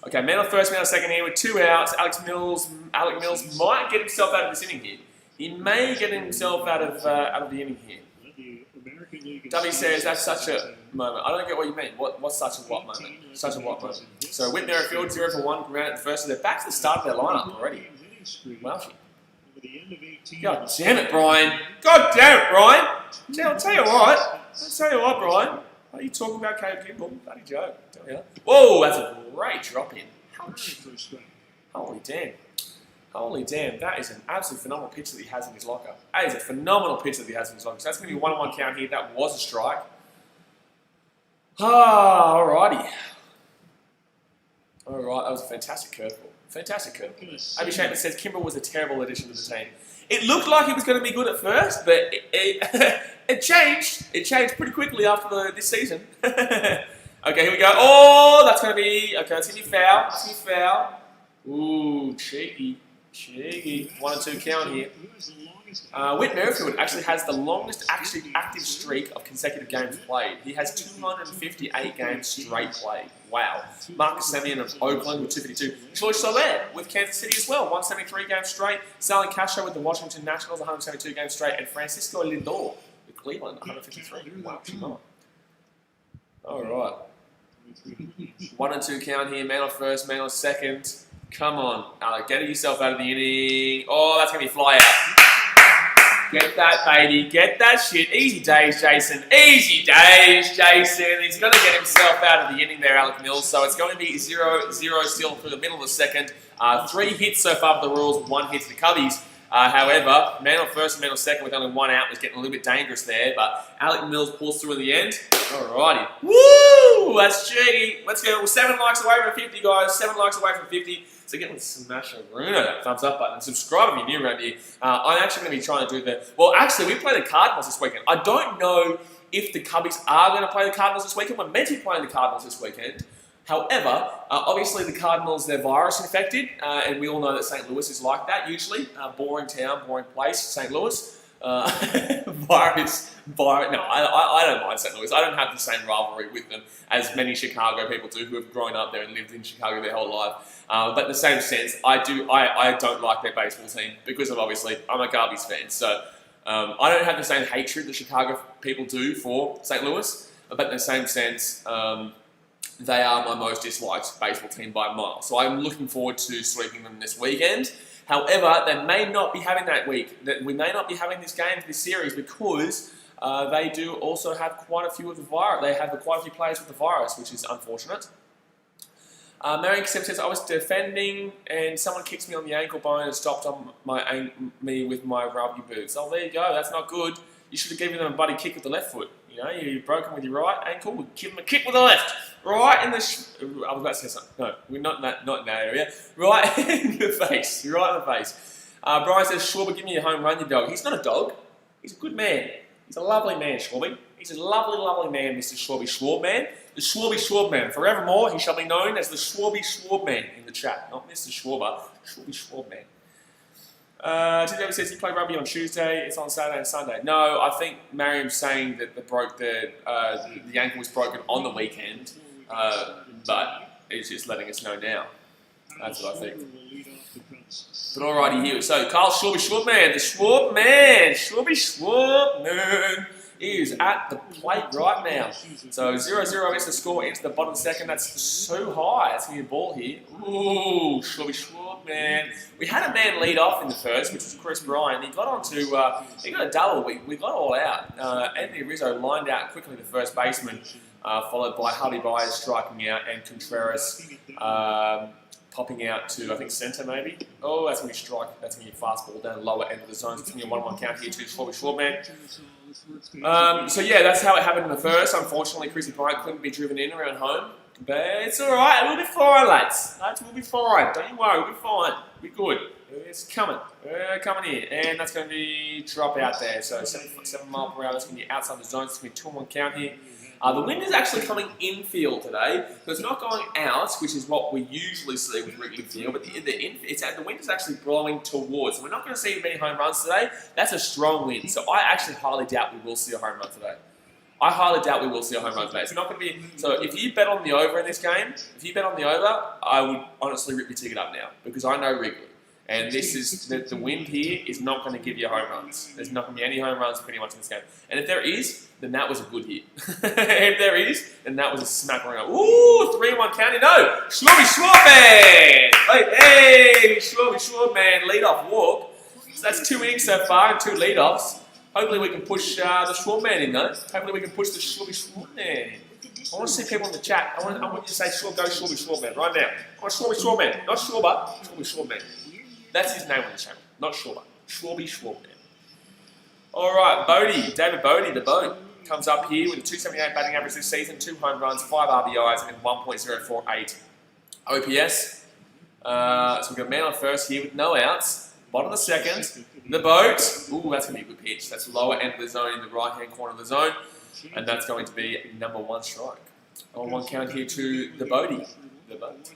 Okay, man on first, man on second here with 2 outs. Alec Mills might get himself out of this inning here. He may get himself out of the inning here. W says that's such a moment. I don't get what you mean. What's such a what moment? Such a what moment? So with Merrifield 0 for 1, ground at first. So they're back to the start of their lineup already. Wow. God damn it, Brian. God damn it, Brian. I'll tell you what, Brian. Are you talking about Caleb Kimbrell? Bloody joke. Whoa, that's a great drop in. Ouch. Holy damn. Holy damn, that is an absolutely phenomenal pitch that he has in his locker. That is a phenomenal pitch that he has in his locker. So that's going to be a 1-1 count here. That was a strike. Alrighty. Alright, that was a fantastic curveball. Fantastic curveball. Abby Shankman says Kimbrell was a terrible addition to the team. It looked like he was going to be good at first, but it changed. It changed pretty quickly after this season. Okay, here we go. Oh, that's going to be... Okay, that's going to be foul. That's going to be foul. Ooh, cheeky. Cheeky. 1 and 2 count here. Whit Merrifield actually has the longest active streak of consecutive games played. He has 258 games straight played. Wow. Marcus Semien of Oakland with 252. George Soler with Kansas City as well, 173 games straight. Sally Castro with the Washington Nationals, 172 games straight. And Francisco Lindor with Cleveland, 153. Wow, come on. All right. 1 and 2 count here. Man on first, man on second. Come on, Alec, get yourself out of the inning. Oh, that's going to be fly out. Get that, baby. Get that shit. Easy days, Jason. Easy days, Jason. He's going to get himself out of the inning there, Alec Mills. So it's going to be 0-0 still through the middle of the second. 3 hits so far for the Royals, 1 hit to the Cubbies. However, man on first and man on second with only 1 out was getting a little bit dangerous there, but Alec Mills pulls through in the end. Alrighty. Woo! That's cheeky. Let's go. We're 7 likes away from 50, guys. 7 likes away from 50. So get with smash that thumbs up button and subscribe if you're new around here. I'm actually going to be trying to do the... Well, actually, we play the Cardinals this weekend. I don't know if the Cubbies are going to play the Cardinals this weekend. We're meant to be playing the Cardinals this weekend. However, obviously the Cardinals, they're virus infected, and we all know that St. Louis is like that usually. Boring town, boring place, St. Louis. Virus. No, I don't mind St. Louis. I don't have the same rivalry with them as many Chicago people do who have grown up there and lived in Chicago their whole life. But in the same sense, I don't like their baseball team because of, obviously, I'm a Cubbies fan. So I don't have the same hatred that Chicago people do for St. Louis. But in the same sense, they are my most disliked baseball team by a mile. So I'm looking forward to sweeping them this weekend. However, they may not be having that week. We may not be having this game, this series, because they do also have quite a few of the virus. They have quite a few players with the virus, which is unfortunate. Marion Kissem says, I was defending and someone kicks me on the ankle bone and stopped on me with my rugby boots. Oh, there you go. That's not good. You should have given them a bloody kick with the left foot. You know, you're broken with your right ankle. We'll give them a kick with the left. Right in the... I was about to say something. No, we're not in that area. Right in the face. You're right in the face. Brian says, Schwarber, give me a home run, you dog. He's not a dog. He's a good man. He's a lovely man, Schwarby. He's a lovely, lovely man, Mr. Schwarby Schwab-man. The Schwarby Schwab-man. Forevermore, he shall be known as the Schwarby Schwab-man in the chat. Not Mr. Schwarber. Schwarby Schwab-man. TJ says he played rugby on Tuesday. It's on Saturday and Sunday. No, I think Mariam's saying that the ankle was broken on the weekend, but it's just letting us know now. That's what I think. But alrighty here. So Carl Schwarby Schwabman, the Schwarby Schwabman is at the plate right now. So 0-0 is the score into the bottom second. That's so high. It's going to be a ball here. Ooh, Schwarby Schwabman. We had a man lead off in the first, which was Chris Bryan. He got onto, he got a double. We got all out. Anthony Rizzo lined out quickly the first baseman, followed by Harvey Byers striking out and Contreras popping out to, I think, centre maybe. Oh, that's going to be strike. That's going to be a fast ball down the lower end of the zone. So it's going to be a 1-1 count here to Schwarby Schwabman. So yeah, that's how it happened in the first. Unfortunately, Chrissy Bryant couldn't be driven in around home. But it's alright, we'll be fine, lads. We'll be fine. Don't you worry, we'll be fine. We're good. It's coming. Coming in. And that's going to be drop out there. So 7 mile per hour, that's going to be outside the zone. It's going to be 2-1 count here. The wind is actually coming infield today, so it's not going out, which is what we usually see with Wrigley Field, but the wind is actually blowing towards. So we're not going to see many home runs today. That's a strong wind, so I actually highly doubt we will see a home run today. I highly doubt we will see a home run today. It's not going to be... So if you bet on the over in this game, I would honestly rip your ticket up now, because I know Wrigley. And this is the wind here is not going to give you home runs. There's not going to be any home runs pretty much in this game. And if there is, then that was a good hit. If there is, then that was a smack around. Ooh, 3-1 county. No, Schwarby Schwabman. Hey, Schwarby Schwabman, lead-off walk. So that's 2 innings so far and 2 lead-offs. Hopefully we can push the Schwabman in though. Hopefully we can push the Schwarby Schwabman. I want to see people in the chat. I want you to say go Schwarby Schwabman right now. I want Schwarby Schwabman, not Schwarber, Schwarby Schwabman. That's his name on the channel, not Schwarber. Schwarby Schwabman. Alright, Bodie, David Bodie, the boat, comes up here with a 278 batting average this season, 2 home runs, 5 RBIs, and 1.048 OPS. So we've got a man on first here with no outs. Bottom of the second, the boat. Ooh, that's going to be a good pitch. That's lower end of the zone in the right-hand corner of the zone. And that's going to be number 1 strike. On 1 count here to the Bodie. The boat.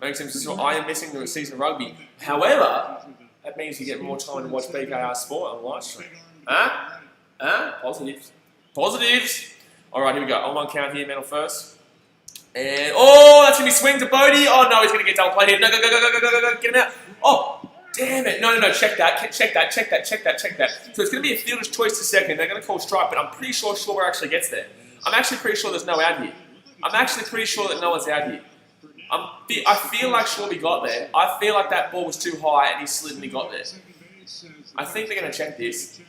Makes sense. So I am missing the season of rugby. However, That means you get more time to watch BKR Sport on live stream. Huh? Huh? Positives. Positives. All right, here we go. On one count here, mental first. And, oh, that's going to be swing to Bodie. Oh, no, he's going to get double play here. No, go, go, go, go, go, go, go, get him out. Oh, damn it. No, no, no, check that. Check that, check that, check that, check that. So it's going to be a fielder's choice to second. They're going to call strike, but I'm pretty sure Schwarber actually gets there. I'm actually pretty sure there's no out here. I'm actually pretty sure that no one's out here. I feel like Schwarber got there. I feel like that ball was too high and he slid and he got there. I think they're going to check this.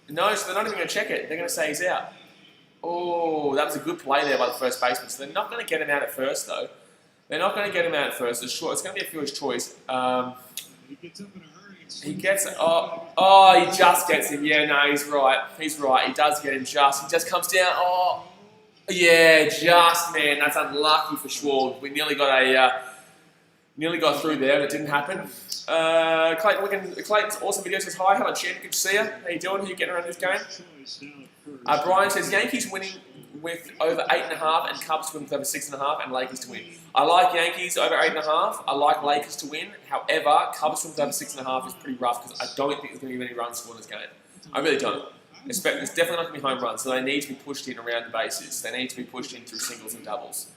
No, so they're not even going to check it. They're going to say he's out. Oh, that was a good play there by the first baseman. So they're not going to get him out at first, though. They're not going to get him out at first. It's going to be a fielder's choice. He gets it. Oh, he just gets him. Yeah, no, he's right. He's right. He does get him just. He just comes down. Oh, yeah, just, man. That's unlucky for Schwarber. We nearly got through there, but it didn't happen. Clayton's awesome video says, hi, hello, champ, good to see you. How you doing? How you getting around this game? Brian says, Yankees winning with over 8.5 and Cubs winning with over 6.5 and Lakers to win. I like Yankees over 8.5. I like Lakers to win. However, Cubs winning with over 6.5 is pretty rough because I don't think there's going to be many runs scored in this game. I really don't. It's definitely not going to be home runs, so they need to be pushed in around the bases. They need to be pushed in through singles and doubles.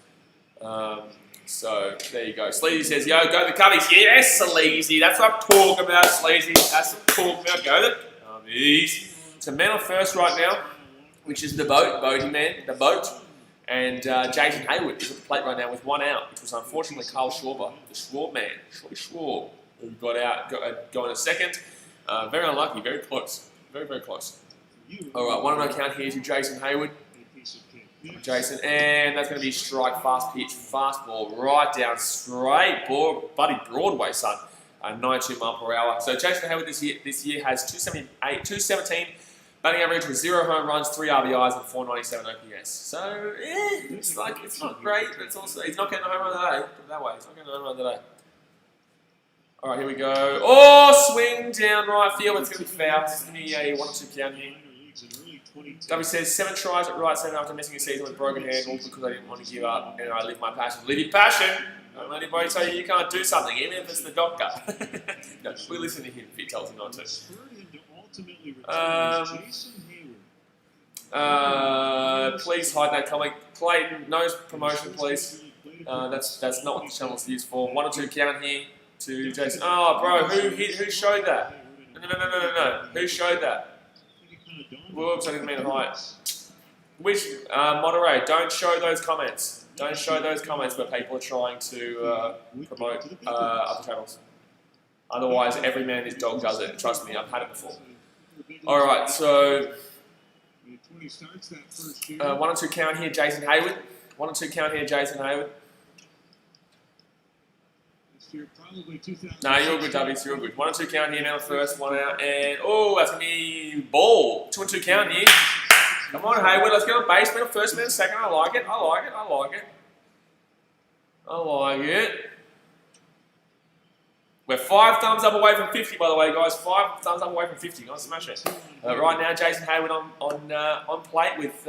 So, there you go. Sleazy says, yo, go the Cubbies. Yes, Sleazy. That's what I'm talking about, Sleazy. That's what I'm talking about. Go the Cubbies. So, man on first right now, which is the boat, Bodie man, the boat. And Jason Hayward is at the plate right now with 1 out, which was unfortunately Carl Schwarber, the Schwarb man, Schwarb, who got out, going a second. Very unlucky, very close. Very, very close. All right, 1-0 count here to Jason Hayward. Jason, and that's going to be strike, fast pitch, fastball, right down straight, buddy Broadway, son. 92 mile per hour. So Jason Hayward this year has 217 batting average with 0 home runs, 3 RBIs, and 497 OPS. So it's not great, but it's also he's not getting a home run today. Put it that way, he's not getting a home run today. All right, here we go. Oh, swing down right field. It's going to be foul. It's going to be a 1-2 count here. W says 7 tries at right centre after missing a season with broken hand, all because I didn't want to give up and I live my passion. Live your passion. Don't let anybody tell you you can't do something, even if it's the doctor. No, we listen to him if he tells him not to. Please hide that comment. Clayton, no promotion, please. That's not what the channel's used for. 1-2 count here to Jason. Oh, bro, who showed that? No. Who showed that? Whoops, I didn't mean to hide. Which, moderator, don't show those comments. Don't show those comments where people are trying to promote other channels. Otherwise, every man his dog does it. Trust me, I've had it before. Alright, so 1-2 count here, Jason Hayward. 1-2 count here, Jason Hayward. No, you're good, Dubbies, you're good. 1-2 count here, now first, 1 out, and oh, that's going to be ball. 2-2 count here. Come on, Hayward, let's get on base, middle first, middle second. I like it, I like it, I like it. I like it. We're 5 thumbs up away from 50, by the way, guys. 5 thumbs up away from 50. Go on, smash it. Right now, Jason Hayward on plate with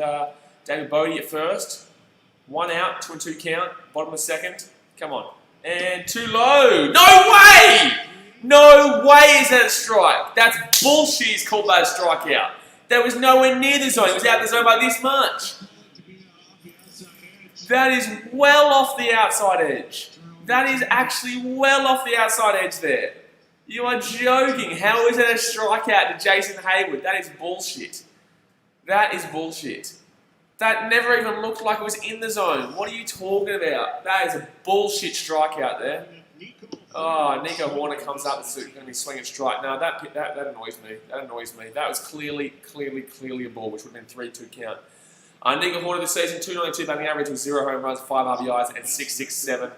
David Bodie at first. 1 out, 2-2 count, bottom of second. Come on. And too low. No way! No way is that a strike. That's bullshit. He's called that a strikeout. That was nowhere near the zone. It was out the zone by this much. That is well off the outside edge. That is actually well off the outside edge there. You are joking. How is that a strikeout to Jason Hayward? That is bullshit. That is bullshit. That never even looked like it was in the zone. What are you talking about? That is a bullshit strikeout there. Oh, Nico Warner comes up and going to be swinging strike. No, that annoys me. That annoys me. That was clearly a ball, which would have been 3-2 count. Nico Warner this season, 292 batting average with 0 home runs, 5 RBIs, and 667.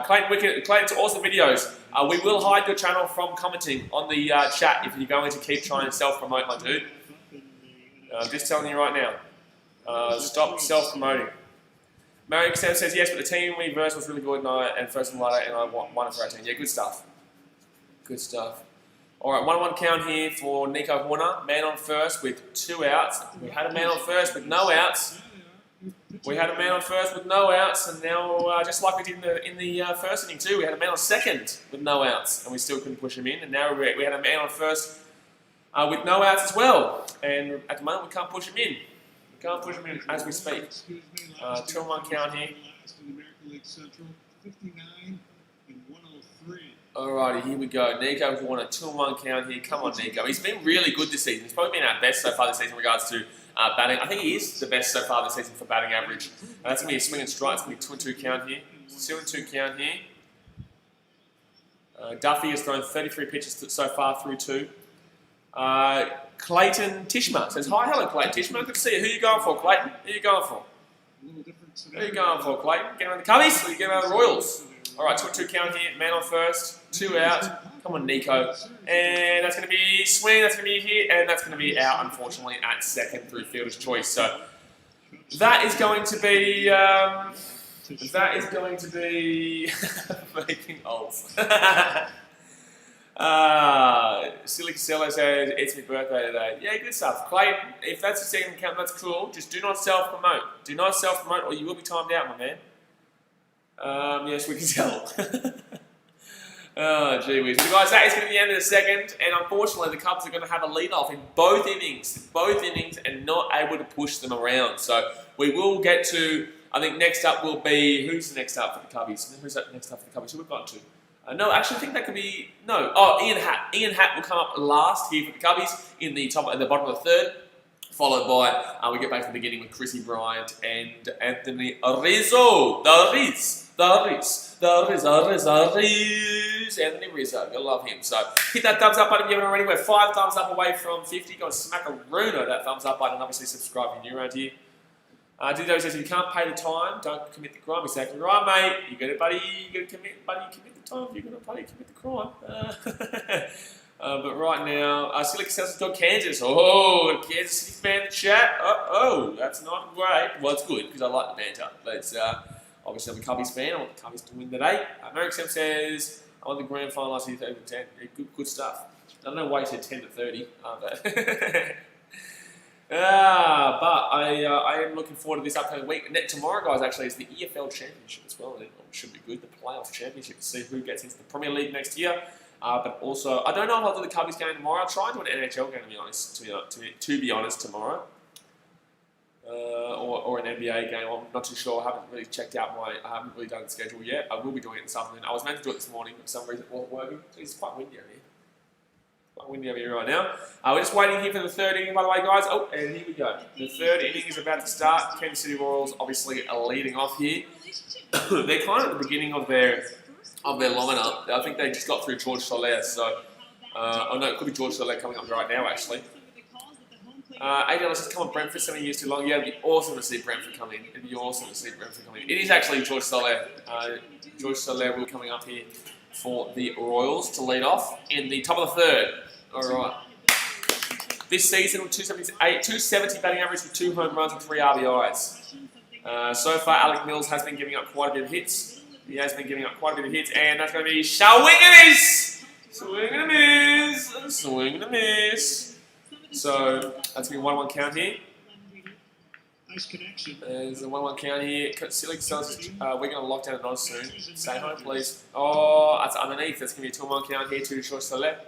Clayton's awesome videos. We will hide your channel from commenting on the chat if you're going to keep trying to self-promote, my dude. Just telling you right now. Stop self-promoting. Mario Sam says yes, but the team we versed was really good and first and lighter, and I won it for our team. Yeah, good stuff. Good stuff. All right, 1-1 count here for Nico Horner. Man on first with 2 outs. We had a man on first with no outs. We had a man on first with no outs, and now, just like we did in the first inning too, we had a man on second with no outs, and we still couldn't push him in. And now we had a man on first with no outs as well, and at the moment we can't push him in. We can't push him in as we speak. 2-1 count here. Alrighty, here we go. Nico won a 2-1 count here. Come on, Nico. He's been really good this season. He's probably been our best so far this season in regards to batting. I think he is the best so far this season for batting average. That's going to be a swing and strike. It's going to be 2-2 count here. 2-2 count here. Duffy has thrown 33 pitches so far through 2. Clayton Tishma says, hi, hello, Clayton Tishma. Good to see you. Who are you going for, Clayton? Who are you going for? Who are you going for, Clayton? Get around the Cubbies or you get around the Royals? Alright, 2-2 count here. Man on first. 2 out. Come on, Nico. And that's going to be swing, that's going to be a hit, and that's going to be out, unfortunately, at second through fielder's choice. So that is going to be making olds. Silly Casello says, it's my birthday today. Yeah, good stuff. Clayton, if that's the second count, that's cool. Just do not self-promote. Do not self-promote or you will be timed out, my man. Yes, we can tell. Oh, gee whiz. But guys, that is going to be the end of the second, and unfortunately the Cubs are going to have a lead-off in both innings, and not able to push them around. So we will get to, I think next up will be, who's the next up for the Cubbies? Who's that next up for the Cubbies? Who we've got to? No, actually I think that could be, no. Oh, Ian Happ. Ian Happ will come up last here for the Cubbies in the bottom of the third. Followed by, we get back to the beginning with Chrissy Bryant and Anthony Rizzo. Anthony Rizzo. You'll love him. So hit that thumbs up button if you haven't already. We're 5 thumbs up away from 50. Go and smack a roono that thumbs up button. Obviously subscribe if you're new around here. Diddo says, if you can't pay the time, don't commit the crime. Exactly right, mate. You got it, buddy. You got to commit, buddy. Commit the time. If you're going to play, commit the crime. But right now, Silly Casello's got Kansas. Oh, Kansas City fan in the chat. Oh, that's not great. Well, it's good because I like the banter. But obviously, I'm a Cubbies fan. I want the Cubbies to win today. Merrick Sam says, I won the grand final last year, 30%. Good stuff. I don't know why he said 10 to 30. But I am looking forward to this upcoming week. And tomorrow, guys, actually, is the EFL Championship as well. It should be good. The playoff championship to see who gets into the Premier League next year. But also, I don't know if I'll do the Cubbies game tomorrow. I'll try and do an NHL game, to be honest. To be honest, tomorrow, or an NBA game. I'm not too sure. I haven't really checked out I haven't really done the schedule yet. I will be doing it this afternoon. I was meant to do it this morning, but for some reason it wasn't working. It's quite windy over here. Quite windy over here right now. We're just waiting here for the third inning, by the way, guys. Oh, and here we go. The third inning is about to start. Kansas City Royals obviously are leading off here. They're kind of at the beginning of their lineup. I think they just got through George Soler, so oh no, it could be George Soler coming up right now actually. ADL says, come on Brentford, 7 years too long. Yeah, it'd be awesome to see Brentford come in. It'd be awesome to see Brentford come in. It is actually George Soler. George Soler will be coming up here for the Royals to lead off in the top of the third. Alright. This season with 270 batting average with 2 home runs and 3 RBIs. So far Alec Mills has been giving up quite a bit of hits. He has been giving up quite a bit of hits, and that's going to be swing and miss! Swing and a miss! Swing and a miss! So, that's going to be 1-1 count here. Nice connection. There's a 1-1 count here. Silly Casello, we're going to lock down a nod soon. Stay home, please. Oh, that's underneath. That's going to be a 2-1 count here to George Soler.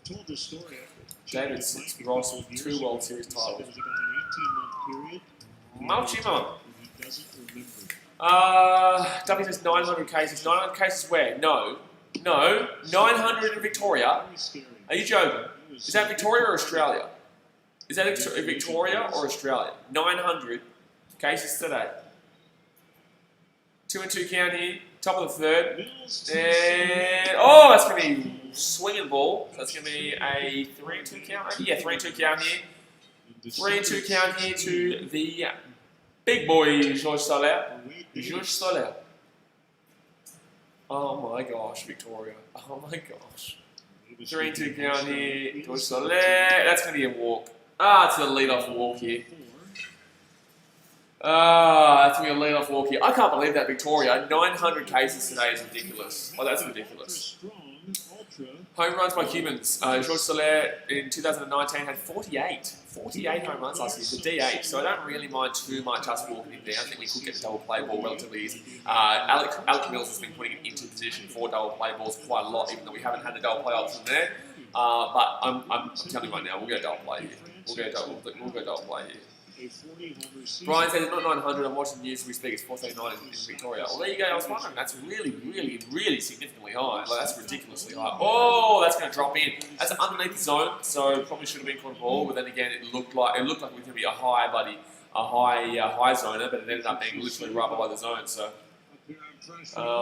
Told the story. David Ross with 2 World Series titles. Malchimon. Duffy says 900 cases. 900 cases where? No. 900 in Victoria. Are you joking? Is that Victoria or Australia? Is that Victoria or Australia? 900 cases today. 2-2 count here. Top of the third. And oh, that's going to be swinging ball. So that's going to be a 3-2 count. Yeah, 3-2 count here. 3-2 count here to the big boy, George Soler. George Soler. Oh my gosh, Victoria. Oh my gosh. 3-2 count here. George Soler. That's going to be a walk. It's a lead-off walk here. That's going to be a lead-off walk here. I can't believe that, Victoria. 900 cases today is ridiculous. Oh, that's ridiculous. Home runs by Cubans. George Soler in 2019 had 48. 48 home runs last year, the DH, so I don't really mind too much us walking in there. I think we could get the double play ball relatively easy. Alec Mills has been putting it into position for double play balls quite a lot, even though we haven't had the double play option there. But I'm telling you right now, we'll get a double play here. We'll go double play here. Brian says it's not 900. I'm watching the news as we speak. It's 439 in Victoria. Well, there you go. I was wondering. That's really significantly high. Like, that's ridiculously high. Oh, that's going to drop in. That's underneath the zone, so probably should have been caught a ball. But then again, it looked like it was going to be a high, buddy, a high zoner, but it ended up being literally right below the zone. So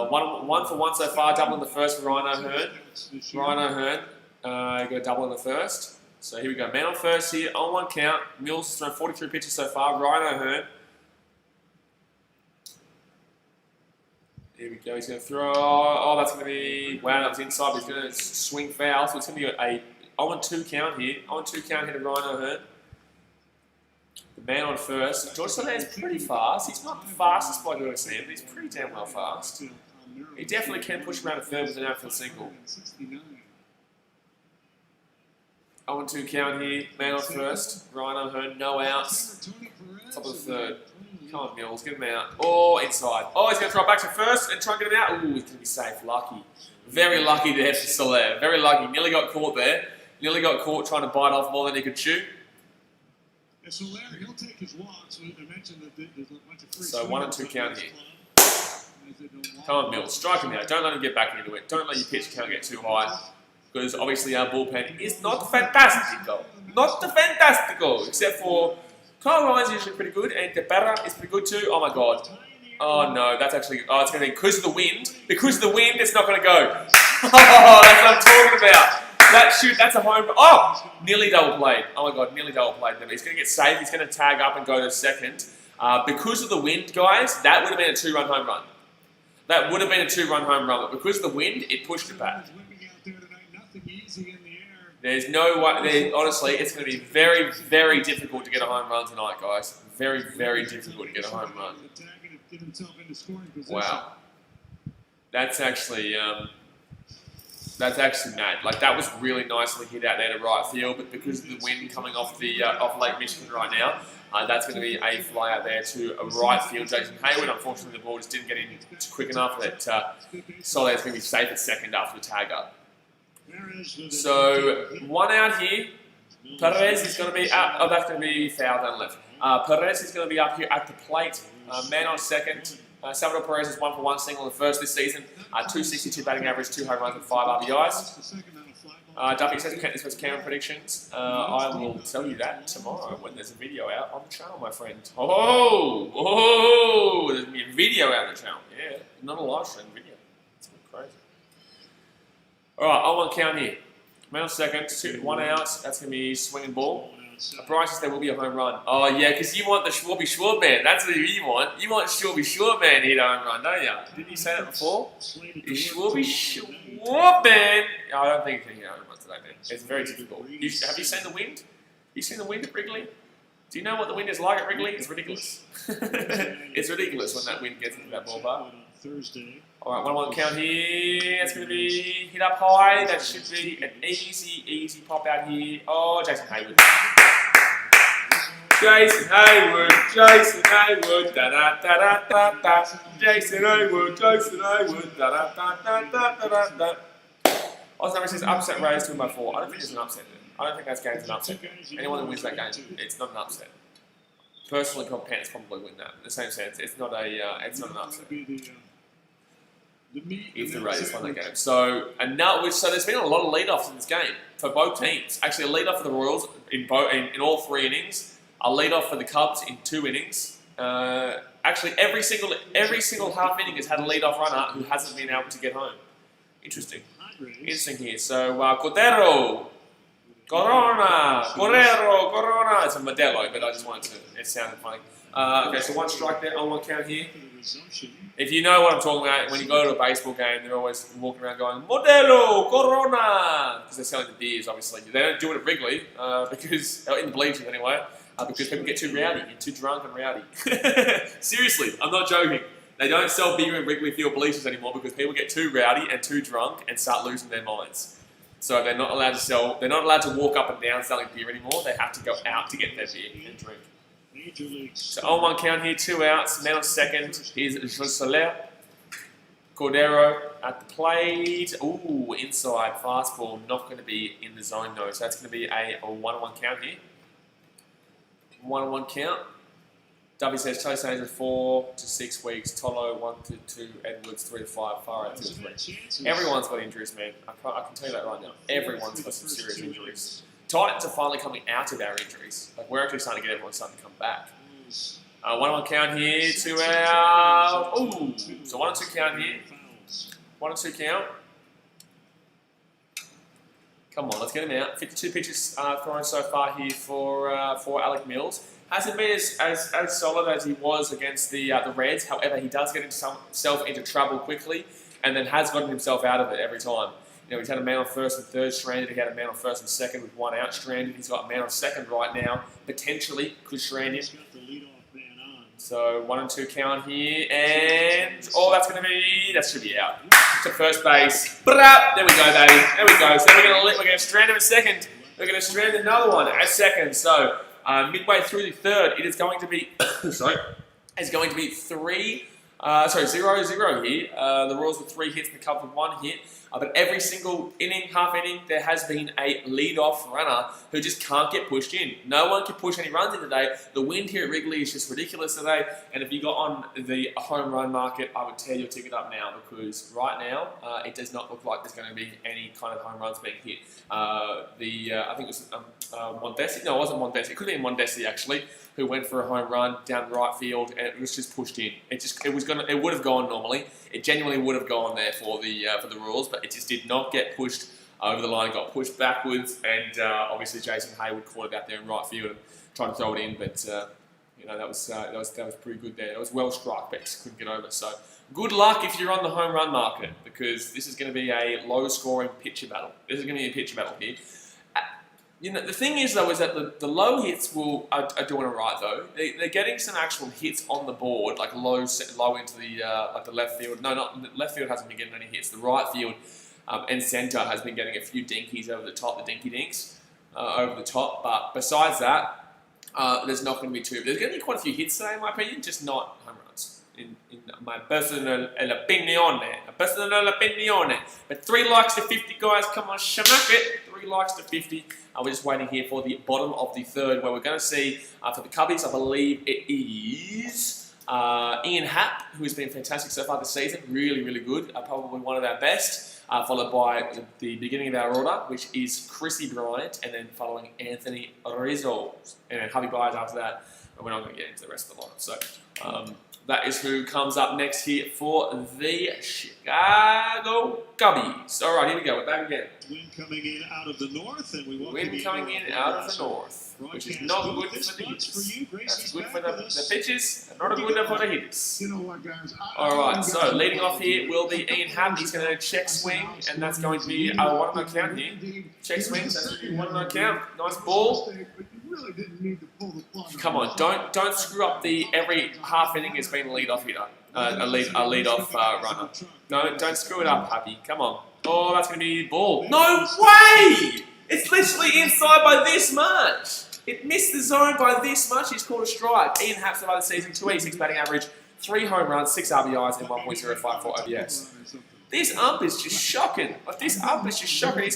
one for one so far. Double in the first for Rhino Hearn. Rhino Hearn got a double in the first. So here we go, man on first here, on one count. Mills has thrown 43 pitches so far. Rhino Hearn. Here we go, he's going to throw. Oh, that's going to be, wow, that was inside. He's going to swing foul. So it's going to be a 0-2 count here. 0-2 count here to Rhino Hearn. The man on first. George Soler is pretty fast. He's not the fastest by doing Sam, but he's pretty damn well fast. He definitely can push around a third with an outfield single. 0-2 count here, man on first, Rhino Hearn, no outs, top of the third. Come on, Mills, get him out. Oh, inside. Oh, he's going to throw it back to first and try and get him out. Ooh, he's going to be safe, lucky. Very lucky there for Soler, very lucky. Nearly got caught there. Nearly got caught trying to bite off more than he could chew. Soler, he'll take his walks. I mentioned that there's a bunch of free. So 1-2 count here. Come on, Mills, strike him out. Don't let him get back into it. Don't let your pitch count get too high. Because obviously our bullpen is not fantastical. Not fantastical, except for Kyle Ryan's usually pretty good, and Tepera is pretty good too. Oh my god. Oh no, that's actually, oh, it's going to be because of the wind. Because of the wind, it's not going to go. Oh, that's what I'm talking about. That's a home, oh, nearly double played. Oh my god, nearly double played them. He's going to get safe, he's going to tag up and go to second. Because of the wind, guys, that would have been a 2-run home run. That would have been a 2-run home run, but because of the wind, it pushed it back. There's no way, honestly, it's going to be very difficult to get a home run tonight, guys. Very difficult to get a home run. Wow. That's actually mad. Like, that was really nicely hit out there to right field, but because of the wind coming off the off Lake Michigan right now, that's going to be a fly out there to a right field. Jason Hayward, unfortunately, the ball just didn't get in quick enough that Soler's going to be safe at second after the tag up. So, one out here. Perez is going to be up. Oh, that's going to be foul down left. Perez is going to be up here at the plate. Man on second. Salvador Perez is 1-for-1 single in the first this season. 262 batting average, 2 home runs and 5 RBIs. Duffy says we can't discuss Cameron predictions. I will tell you that tomorrow when there's a video out on the channel, my friend. Oh, there's going to be a video out on the channel. Yeah, not a live stream video. It's crazy. Alright, on one count here. Man on second, 1 out. That's going to be swinging ball. Bryce says there will be a home run. Oh, yeah, because you want the Schwarby Schwab man. That's what you want. You want Schwarby Schwab man to hit a home run, don't you? Didn't you say that before? Schwarby Schwab man. Oh, I don't think he can hit a home run today, man. It's very difficult. Have you seen the wind? You seen the wind at Wrigley? Do you know what the wind is like at Wrigley? It's ridiculous. It's ridiculous when that wind gets into that ballpark. Alright, 1-1 count here. It's going to be hit up high. That should be an easy pop out here. Oh, Jason Hayward. Jason Hayward, da-da-da-da-da. Jason Hayward, da-da-da-da-da-da. Austin says upset Rays 2-4. I don't think it's an upset. I don't think that game's an upset. Anyone who wins that game, it's not an upset. Personally, Panthers probably win that. In the same sense, it's not an upset. If the Raiders won that game. So there's been a lot of lead-offs in this game for both teams. Actually, a lead-off for the Royals in all 3 innings. A lead-off for the Cubs in 2 innings. Actually, every single half inning has had a lead-off runner who hasn't been able to get home. Interesting here. So Cordero, Corona. It's a Modelo, but I just wanted to. It sounded funny. Okay, so 1 strike there on 1 count here. If you know what I'm talking about, when you go to a baseball game, they're always walking around going, Modelo, Corona, because they're selling the beers, obviously. They don't do it at Wrigley, because, in the bleachers anyway, because people get too rowdy and too drunk and rowdy. Seriously, I'm not joking. They don't sell beer in Wrigley Field bleachers anymore because people get too rowdy and too drunk and start losing their minds. So they're not allowed to sell. They're not allowed to walk up and down selling beer anymore. They have to go out to get their beer and drink. So 0-1 count here, 2 outs. Man on second. Here's Jose Soler. Cordero at the plate. Ooh, inside fastball. Not going to be in the zone though. So that's going to be a 1-1 count here. 1-1 count. Dubby says Tosanes are 4 to 6 weeks. Tolo 1 to 2. Edwards 3 to 5. Far out 2 to 3. Everyone's got injuries, man. I can tell you that right now. Everyone's got some serious injuries. Titans are finally coming out of our injuries. Like we're actually starting to get everyone starting to come back. 1-1 count here. 2 out. Ooh. So 1-2 count here. 1-2 count. Come on, let's get him out. 52 pitches thrown so far here for Alec Mills. Hasn't been as solid as he was against the Reds. However, he does get himself into trouble quickly, and then has gotten himself out of it every time. You know, he's had a man on first and third stranded. He had a man on first and second with 1 out stranded. He's got a man on second right now. Potentially could strand him. So 1-2 count here, and that should be out. To first base. There we go, baby. There we go. So we're gonna strand him at second. We're gonna strand another one at second. So midway through the third, it is going to be it's going to be 0-0 here. The Royals with 3 hits and the Cubs with 1 hit. But every single inning, half inning, there has been a lead-off runner who just can't get pushed in. No one can push any runs in today. The wind here at Wrigley is just ridiculous today. And if you got on the home run market, I would tear your ticket up now, because right now it does not look like there's going to be any kind of home runs being hit. I think it was Mondesi. No, it wasn't Mondesi. It could have been Mondesi actually, who went for a home run down the right field, and it was just pushed in. It would have gone normally. It genuinely would have gone there for the Royals, but it just did not get pushed over the line. It got pushed backwards, and obviously Jason Hayward caught it out there in right field and tried to throw it in, but you know that was pretty good there. It was well struck, but just couldn't get over. So good luck if you're on the home run market, because this is going to be a low-scoring pitcher battle. This is going to be a pitcher battle here. You know, the thing is though, is that the low hits are doing alright though. They're getting some actual hits on the board, like low into the like the left field. No, not the left field hasn't been getting any hits. The right field and centre has been getting a few dinkies over the top, the dinky dinks over the top. But besides that, there's not going to be too. There's going to be quite a few hits today, in my opinion, just not home runs. In my personal opinione. But 3 likes to 50, guys. Come on, shamak it. 3 likes to 50. We're just waiting here for the bottom of the third, where we're going to see, for the Cubbies, I believe it is Ian Happ, who has been fantastic so far this season. Really, really good. Probably one of our best. Followed by the beginning of our order, which is Chrissy Bryant, and then following Anthony Rizzo. And then Javi Baez after that. But we're not going to get into the rest of the lineup. So that is who comes up next here for the Chicago Cubbies. All right, here we go. We're back again. Wind coming in out of the north, and we wind coming in out of the north, which is not good for the hitters. That's good for the pitchers, and not good for the hitters. You know what, guys? All right, so leading off here will be Ian Happ. He's going to check swing, and that's going to be a 1-0 count here. Check swing, that's going to be 1-0 count. Nice ball. Come on, don't screw up the every half inning has been a lead off hitter, a lead off runner. Don't screw it up, Happy. Come on. Oh, that's going to be ball. No way! It's literally inside by this much. It missed the zone by this much. He's called a strike. Ian Happ so far this season, 286 batting average, 3 home runs, 6 RBIs, and 1.054 OPS. This ump is just shocking. He's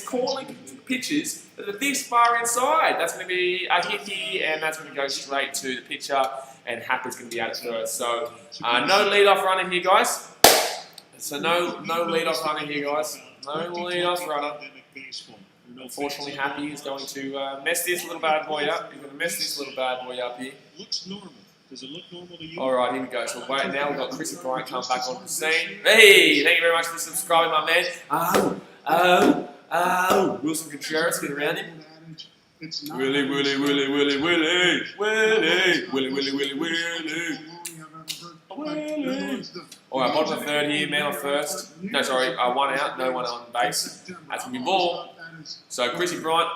calling pitches that are this far inside. That's going to be a hit here, and that's going to go straight to the pitcher, and Happ is going to be out at first. So no lead-off runner here, guys. No lead-off runner here, guys. No lead-off runner. Unfortunately, Happy is going to mess this little bad boy up. He's going to mess this little bad boy up here. Looks normal. Does it look normal to you? All right, here we go. So wait, now we've got Chrissy Bryant come back on the scene. Hey, thank you very much for subscribing, my man. Oh. Wilson Contreras, get around him. Willie. All right, bottom of the third here, man on first. No, sorry, 1 out, no one on base. That's going to be ball. So Chrissy Bryant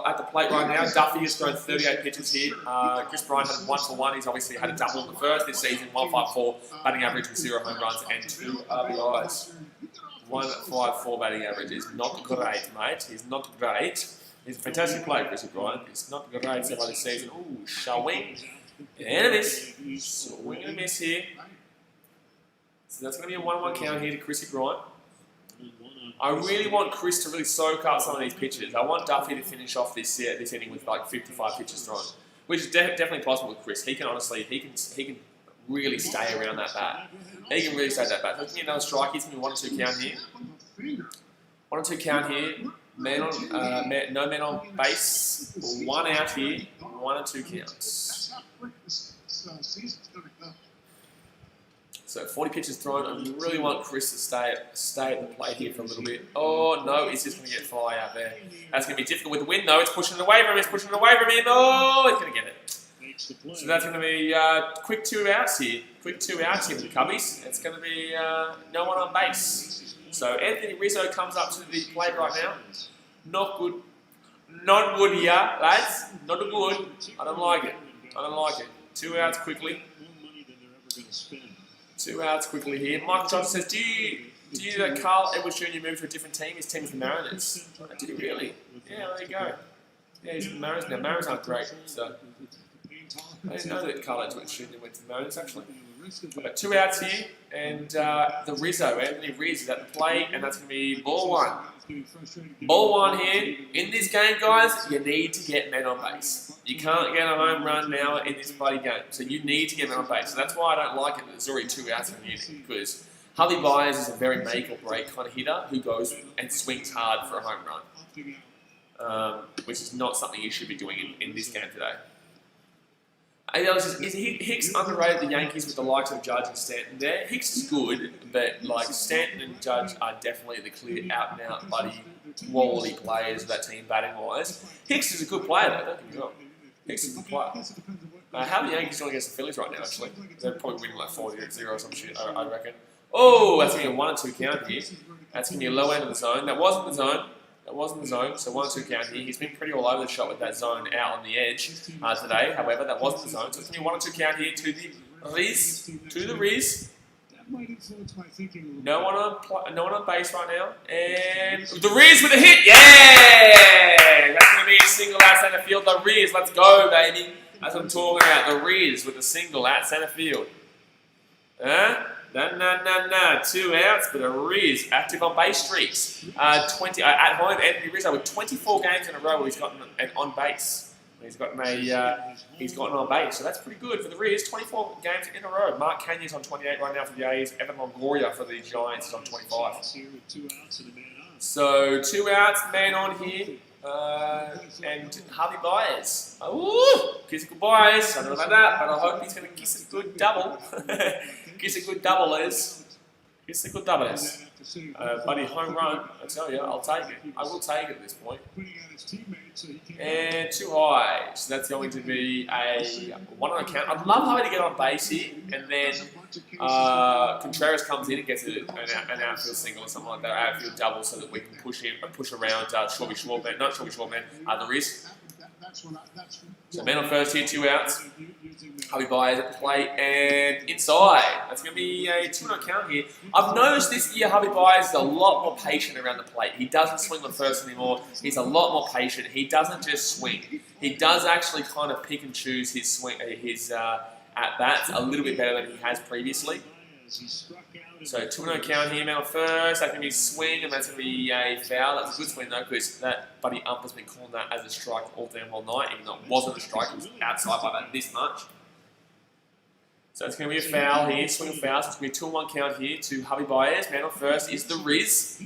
at the plate right now. Duffy has thrown 38 pitches here. Chris Bryant had 1 for 1. He's obviously had a double in the first this season, 154, batting average with 0 home runs and 2 RBIs. 1.54 batting average. He's not great, mate. He's not great. He's a fantastic player, Chrissy Bryant. He's not great so far this season. Ooh, swing. And a miss. Swing and a miss here. So that's going to be a 1-1 count here to Chrissy Bryant. I really want Chris to really soak up some of these pitches. I want Duffy to finish off this inning with like 55 pitches thrown, which is definitely possible with Chris. He can honestly, he can really stay around that bat. He can really stay at that bat. Looking at another strike, he's going to be 1-2 count here. 1-2 count here. No man on base. 1 out here. 1-2 counts. So 40 pitches thrown. I really want Chris to stay at the plate here for a little bit. Oh no, he's just going to get fly out there. That's going to be difficult with the wind though. It's pushing it away from him. It's pushing it away from him. Oh, he's going to get it. So that's going to be quick 2 outs here. Quick 2 outs here for the Cubbies. It's going to be no one on base. So Anthony Rizzo comes up to the plate right now. Not good. Not good here, lads. Not good. I don't like it. I don't like it. 2 outs quickly. 2 outs quickly here. Michael Johnson says, do you that Carl Edwards Jr. move to a different team? His team is the Mariners. Did he really? Yeah, there you go. Yeah, he's the Mariners now. Mariners aren't great, so I didn't know that Carl Edwards Jr. went to the Mariners actually. But 2 outs here, and the Rizzo, Anthony Rizzo is at the plate, and that's going to be ball 1. Ball 1 here. In this game, guys, you need to get men on base. You can't get a home run now in this bloody game, so you need to get men on base. So that's why I don't like it that there's already 2 outs in the unit, because Harvey Byers is a very make or break kind of hitter who goes and swings hard for a home run, which is not something you should be doing in this game today. Is Hicks underrated the Yankees with the likes of Judge and Stanton there? Hicks is good, but like Stanton and Judge are definitely the clear out-and-out bloody quality players of that team batting-wise. Hicks is a good player though, don't get me wrong. Hicks is a good player. How are the Yankees doing against the Phillies right now actually? They're probably winning like 40-0 or some shit, I reckon. Oh, that's going to be a 1-2 count here. That's going to be a low end of the zone. That wasn't the zone. That wasn't the zone, so 1-2 count here. He's been pretty all over the shot with that zone out on the edge today. However, that wasn't the zone, so it's going to be 1-2 count here to the Riz. To the Riz. No one on base right now. And the Riz with a hit. Yeah! That's going to be a single out center field. The Riz, let's go, baby. That's what I'm talking about. The Riz with a single out center field. Huh? No. 2 outs, but a Riz active on base streaks. 20 at home. Anthony Rizzo with 24 games in a row where he's gotten an on base. He's gotten on base, so that's pretty good for the Riz. 24 games in a row. Mark Canion's on 28 right now for the A's. Evan Longoria for the Giants is on 25. So 2 outs, man on here. And Harvey Byers. Oh, kiss a good Byers. I don't know about that, but I hope he's going to kiss a good double. Kiss a good double is. Kiss a good double is. Buddy, home run. I tell you, I'll take it. I will take it at this point. And 2 high. So that's going to be a 1 on a count. I'd love Harvey to get on base here, and then Contreras comes in and gets an outfield single or something like that, outfield double, so that we can push around Shorby Shortman, not Shorby Shortman, the Riz. So man on first here, 2 outs. Harvey Byers at the plate and inside. That's going to be a 2-0 count here. I've noticed this year Harvey Byers is a lot more patient around the plate. He doesn't swing on first anymore. He's a lot more patient. He doesn't just swing. He does actually kind of pick and choose his swing, his at-bats a little bit better than he has previously. So 2-0 count here, man on first. That's going to be a swing, and that's going to be a foul. That's a good swing though, because that buddy ump has been calling that as a strike all damn well night, even though it wasn't a strike. It was outside by about this much. So it's going to be a foul here, swing and foul. So it's going to be a 2-1 count here to Harvey Byers. Man on first is the Riz.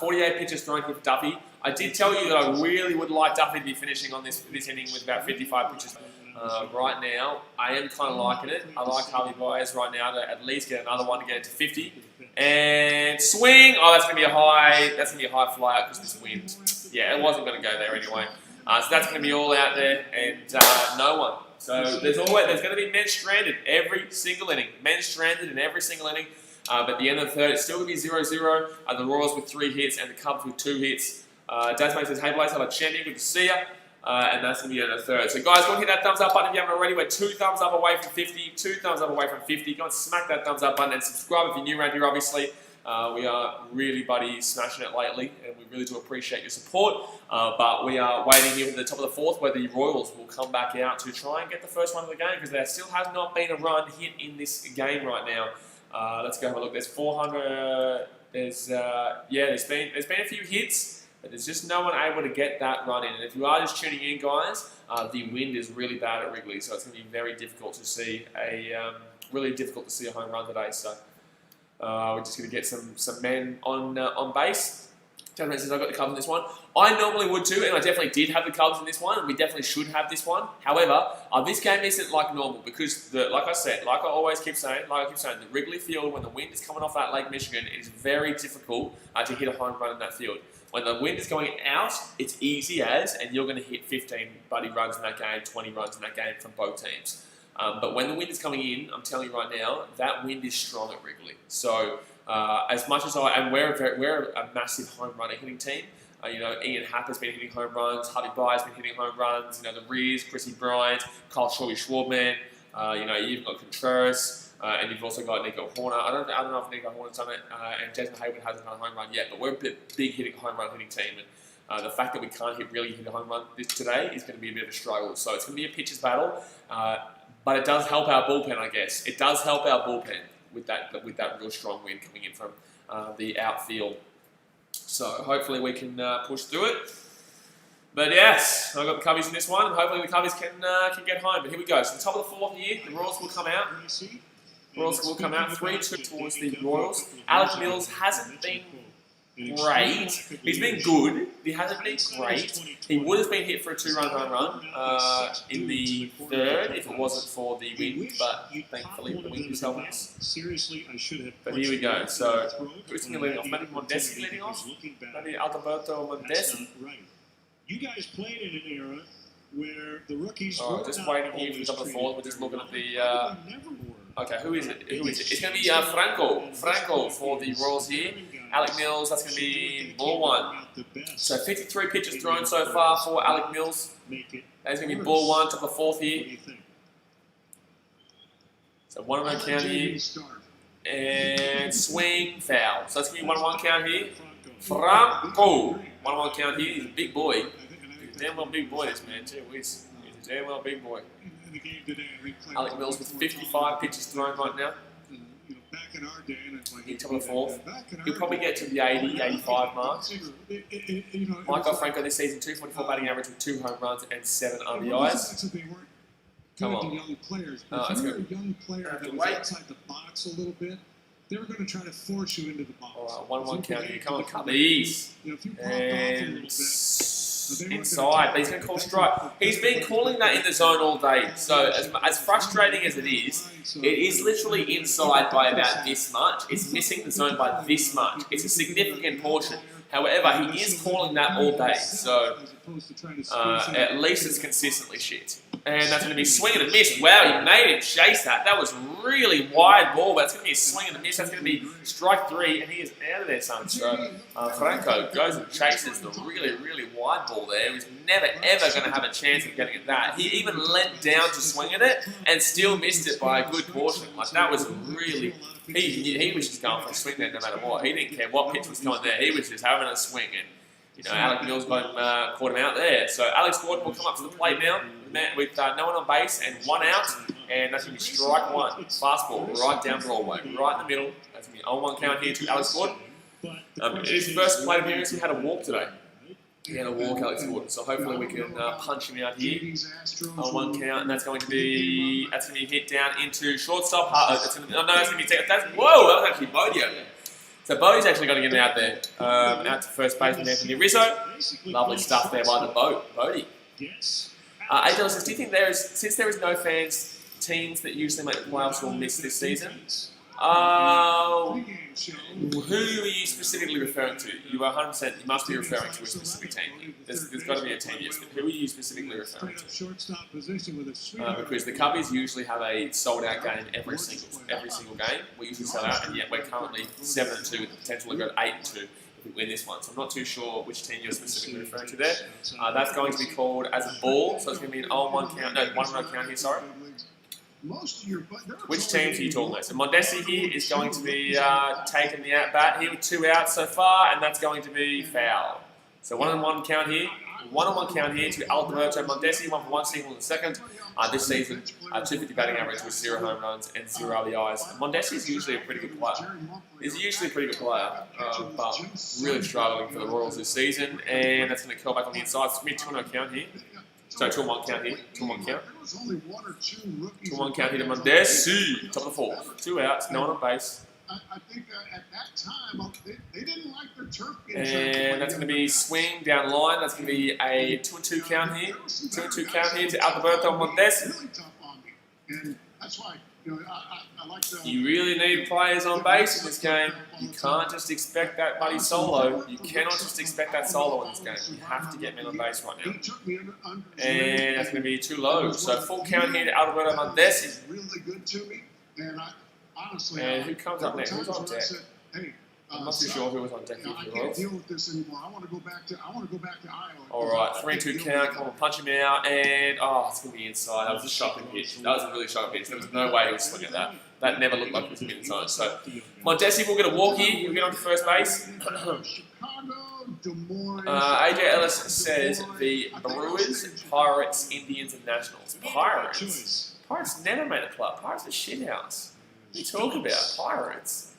48 pitches thrown here for Duffy. I did tell you that I really would like Duffy to be finishing on this inning with about 55 pitches. Right now, I am kind of liking it. I like Harvey Byers right now to at least get another one to get it to 50. And swing. Oh, that's going to be a high. That's going to be a high flyout because this wind. Yeah, it wasn't going to go there anyway. So that's going to be all out there and no one. So there's going to be men stranded every single inning. Men stranded in every single inning. But at the end of the third, it's still going to be 0-0. The Royals with 3 hits and the Cubs with 2 hits. Dasmate says, hey Blaze, hello champion, good to see ya. and that's going to be in the third. So guys, go and hit that thumbs up button if you haven't already. We're 2 thumbs up away from 50, 2 thumbs up away from 50. Go and smack that thumbs up button and subscribe if you're new around here, obviously. We are really, buddy, smashing it lately, and we really do appreciate your support. But we are waiting here at the top of the fourth where the Royals will come back out to try and get the first one of the game, because there still has not been a run hit in this game right now. Let's go have a look. There's 400. There's been a few hits, but there's just no one able to get that run in. And if you are just tuning in, guys, the wind is really bad at Wrigley, so it's going to be very difficult to see a home run today. So we're just going to get some men on base. Gentlemen says I got the Cubs in this one. I normally would too, and I definitely did have the Cubs in this one, and we definitely should have this one. However, this game isn't like normal because, like I always keep saying, the Wrigley Field, when the wind is coming off that Lake Michigan, it is very difficult to hit a home run in that field. When the wind is going out, it's easy as, and you're going to hit 15 buddy runs in that game, 20 runs in that game from both teams. But when the wind is coming in, I'm telling you right now, that wind is strong at Wrigley. So as much as we're a massive home runner hitting team. Ian Happ has been hitting home runs. Harvey Byers has been hitting home runs. The Rears, Chrissy Bryant, Kyle Schwarber. You've got Contreras, and you've also got Nico Horner. I don't know if Nico Horner's done it, and Jason Hayward hasn't done a home run yet. But we're a big home run hitting team, and the fact that we can't hit a home run today is going to be a bit of a struggle. So it's going to be a pitcher's battle, but it does help our bullpen, I guess. It does help our bullpen with that real strong wind coming in from the outfield. So hopefully we can push through it. But yes, I've got the Cubbies in this one, and hopefully the Cubbies can get home. But here we go. So the top of the fourth here, the Royals will come out. Royals will come out 3-2 towards the Royals. Alec Mills hasn't been great. He's been good. He hasn't been great. He would have been hit for a 2-run home run in the third if it wasn't for the wind, but thankfully the wind was helping us. But here we go. So who's going to lead off? Maybe Mondesi leading off? Maybe Alberto Mondesi? You guys played in an era where the rookies just waiting here for the top of the fourth. We're just looking at the... Okay, who is it? It's going to be Franco. Franco for the Royals here. Alec Mills, that's going to be ball one. So 53 pitches thrown so far for Alec Mills. That's going to be ball one, top of the fourth here. So 1-1 count here. And swing, foul. So that's going to be 1-1 count here. Franco. 1-1 count here. He's a big boy. He's a damn well big boy, this man, too. He's a damn well big boy. Alec Mills with 55 pitches thrown right now. He's top of the fourth. He'll probably get to the 80, 85 mark. Michael Franco this season, 244 batting average with 2 home runs and 7 RBIs. Come on. It's good. Wait. They were going to try to force you into the box. All right, 1-1 count here. Come on, Cubbies. And inside, but he's going to call strike. He's been calling that in the zone all day. So as frustrating as it is literally inside by about this much. It's missing the zone by this much. It's a significant portion. However, he is calling that all day. So at least it's consistently shit. And that's going to be swing and a miss. Wow, he made him chase that. That was really wide ball, but it's going to be a swing and a miss. That's going to be strike 3, and he is out of there, son. So Franco goes and chases the really, really wide ball there. He was never, ever going to have a chance of getting at that. He even leant down to swing at it and still missed it by a good portion. Like, that was really... He was just going for a swing there no matter what. He didn't care what pitch was going there. He was just having a swing. And, Alec Mills caught him out there. So Alex Gordon will come up to the plate now with no one on base and 1 out. And that's going to be strike 1. Fastball right down Broadway, right in the middle. That's going to be 0-1 count here to Alex Gordon. In his first plate appearance, he had a walk today. He had a walk, Alex Gordon. So hopefully we can punch him out here. 0-1 count, and that's going to be hit down into shortstop. That's going to be taken. Whoa, that was actually Bodie out there. So Bodie's actually going to get out there, out to first baseman Anthony Rizzo. Lovely stuff there by the Bodie. AJ says, do you think since there is no fans, teams that usually make the playoffs will miss this season? Who are you specifically referring to? You are 100%, you must be referring to a specific team. There's got to be a team, yes, but who are you specifically referring to? Because the Cubbies usually have a sold-out game every single game. We usually sell out, and yet we're currently 7-2 with the potential to go to 8-2 if could win this one. So I'm not too sure which team you're specifically referring to there. That's going to be called as a ball, so it's going to be an 0-1 count, no, 1-0 count here, sorry. Which teams are you talking about? So Mondesi here is going to be taking the at-bat here with 2 outs so far, and that's going to be foul. So 1-1 count here. 1-1 count here to Alberto Mondesi, 1 for 1 single in the second. This season, 250 batting average with 0 home runs and 0 RBIs. Mondesi is usually a pretty good player. He's usually a pretty good player, but really struggling for the Royals this season. And that's going to curl back on the inside. It's going to be a 2-0 count here. So 2-1 count here. 2-1 count. 2-1 count here to Mondesi. Top of the 4th. 2 outs, no one on base. I think at that time, they didn't like their turf being and that's going to be swing down line. That's going to be a 2-2 count here. 2-2 count here to Alberto Mondesi. Really tough on me. And that's why, I like the... You really need players on base in this game. You can't just expect that buddy solo. You cannot just expect that solo in this game. You have to get men on base right now. And that's going to be too low. So full count here to Alberto Mondesi. Really good to me. And honestly, and who comes up next? Who's on deck? I'm not too sure who was on deck here for the Royals. I can't deal with this anymore. I want to go back to Iowa. All right, 3-2 count. Come on, punch him out, and it's gonna be inside. That was a shocking pitch. That was a really shocking pitch. There was no way he was swinging at that. That never looked like it was in zone. So Mondesi will get a walk here. He'll get onto first base. AJ Ellis says the Brewers, Pirates, Indians, and Nationals. Pirates. Pirates never made a club. Pirates are shithouse. What are you talking about? Pirates?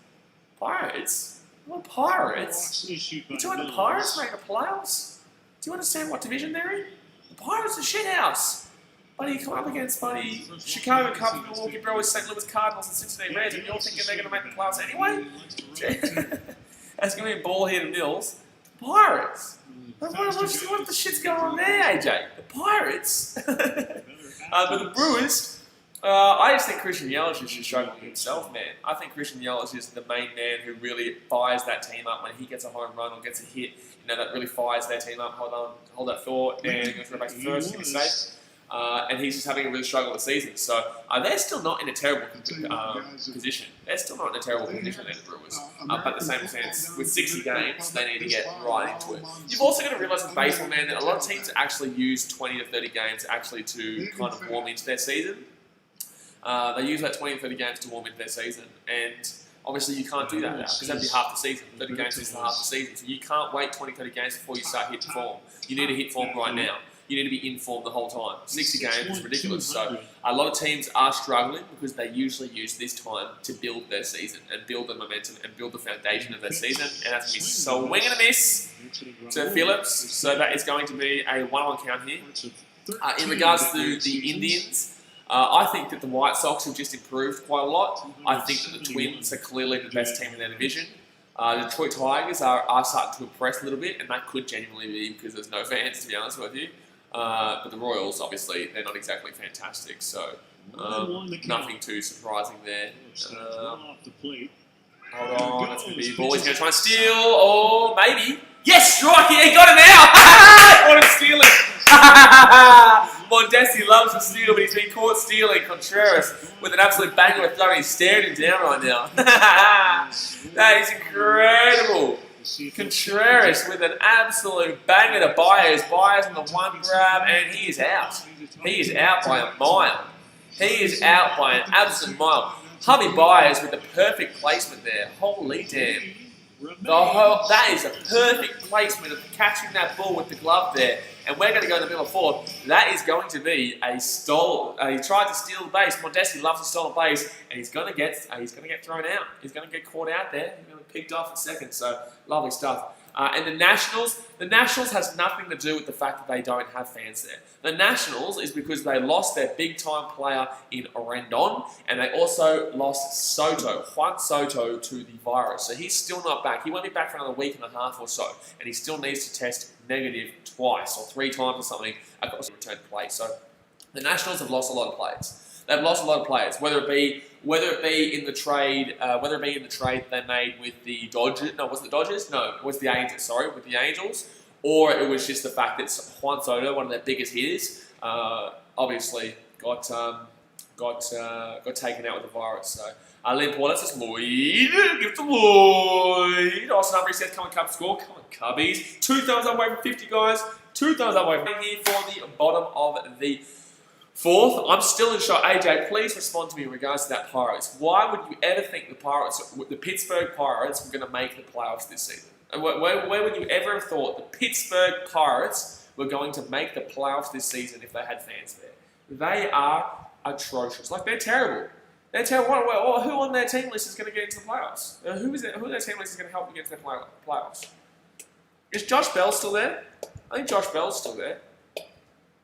Pirates? What Pirates? You talking the Pirates make the playoffs? Do you understand what division they're in? The Pirates are shithouse. Buddy, you come up against Chicago Cubs, Milwaukee Brewers, St. Louis Cardinals, and Cincinnati Reds, and you're thinking they're going to make the playoffs anyway? That's going to be a ball here to Mills. Pirates. What the shit's going on there, AJ? The Pirates. But the Brewers. I just think Christian Yelich is just struggling himself, man. I think Christian Yelich is the main man who really fires that team up when he gets a home run or gets a hit. That really fires their team up. Hold that thought, and goes back to first, keep it safe. And he's just having a really struggle this season. So they're still not in a terrible position. They're still not in a terrible position, the Brewers. But at the same sense, with 60 games, they need to get right into it. You've also got to realise in baseball, man, that a lot of teams actually use 20 to 30 games actually to kind of warm into their season. They use that 20 to 30 games to warm into their season, and obviously you can't do that now because that'd be half the season. 30 games is half the season, so you can't wait 20, 30 games before you start hitting form. You need to hit form right now. You need to be in form the whole time. 60 games is ridiculous. So a lot of teams are struggling because they usually use this time to build their season and build the momentum and build the foundation of their season, and that's going to be swing and a miss to Phillips. So that is going to be a 1-1 count here. In regards to the Indians, I think that the White Sox have just improved quite a lot. I think that the Twins are clearly the best team in their division. The Detroit Tigers are starting to impress a little bit, and that could genuinely be because there's no fans, to be honest with you. But the Royals, obviously, they're not exactly fantastic, so nothing too surprising there. Hold on, that's going to be ball. He's going to try and steal, or maybe. Yes, strike! He got it now! I want to steal it! Mondesi loves to steal, but he's been caught stealing. Contreras with an absolute banger of throw. He's staring him down right now. That is incredible. Contreras with an absolute banger to Baez. Baez on the one grab, and he is out. He is out by a mile. He is out by an absolute mile. Javi Baez with the perfect placement there. Holy damn. That is a perfect placement of catching that ball with the glove there. And we're going to go in the middle of fourth. That is going to be a stole. He tried to steal the base. Mondesi loves to steal the base, and he's going to get thrown out. He's going to get caught out there. He's going to be picked off in second. So lovely stuff. And the Nationals has nothing to do with the fact that they don't have fans there. The Nationals is because they lost their big-time player in Rendon, and they also lost Juan Soto, to the virus. So he's still not back. He won't be back for another week and a half or so, and he still needs to test negative twice or 3 times or something across the return play. So the Nationals have lost a lot of players. They've lost a lot of players, whether it be in the trade they made with the Dodgers. No, was it the Dodgers? No, it was the Angels. Sorry, with the Angels, or it was just the fact that Juan Soto, one of their biggest hitters, obviously got got taken out with the virus. So Liam Paul, that's just Lloyd. Give it to Lloyd. Austin Humphrey says, come on, Cubs score. Come on, Cubbies. 2 thumbs up away from 50, guys. 2 thumbs up away from here for the bottom of the 4th. I'm still in shock. AJ, please respond to me in regards to that Pirates. Why would you ever think the Pittsburgh Pirates were going to make the playoffs this season? And where would you ever have thought the Pittsburgh Pirates were going to make the playoffs this season if they had fans there? They are atrocious. Like, they're terrible. They're terrible. Who on their team list is going to get into the playoffs? Who on their team list is going to help them get into the playoffs? Is Josh Bell still there? I think Josh Bell's still there.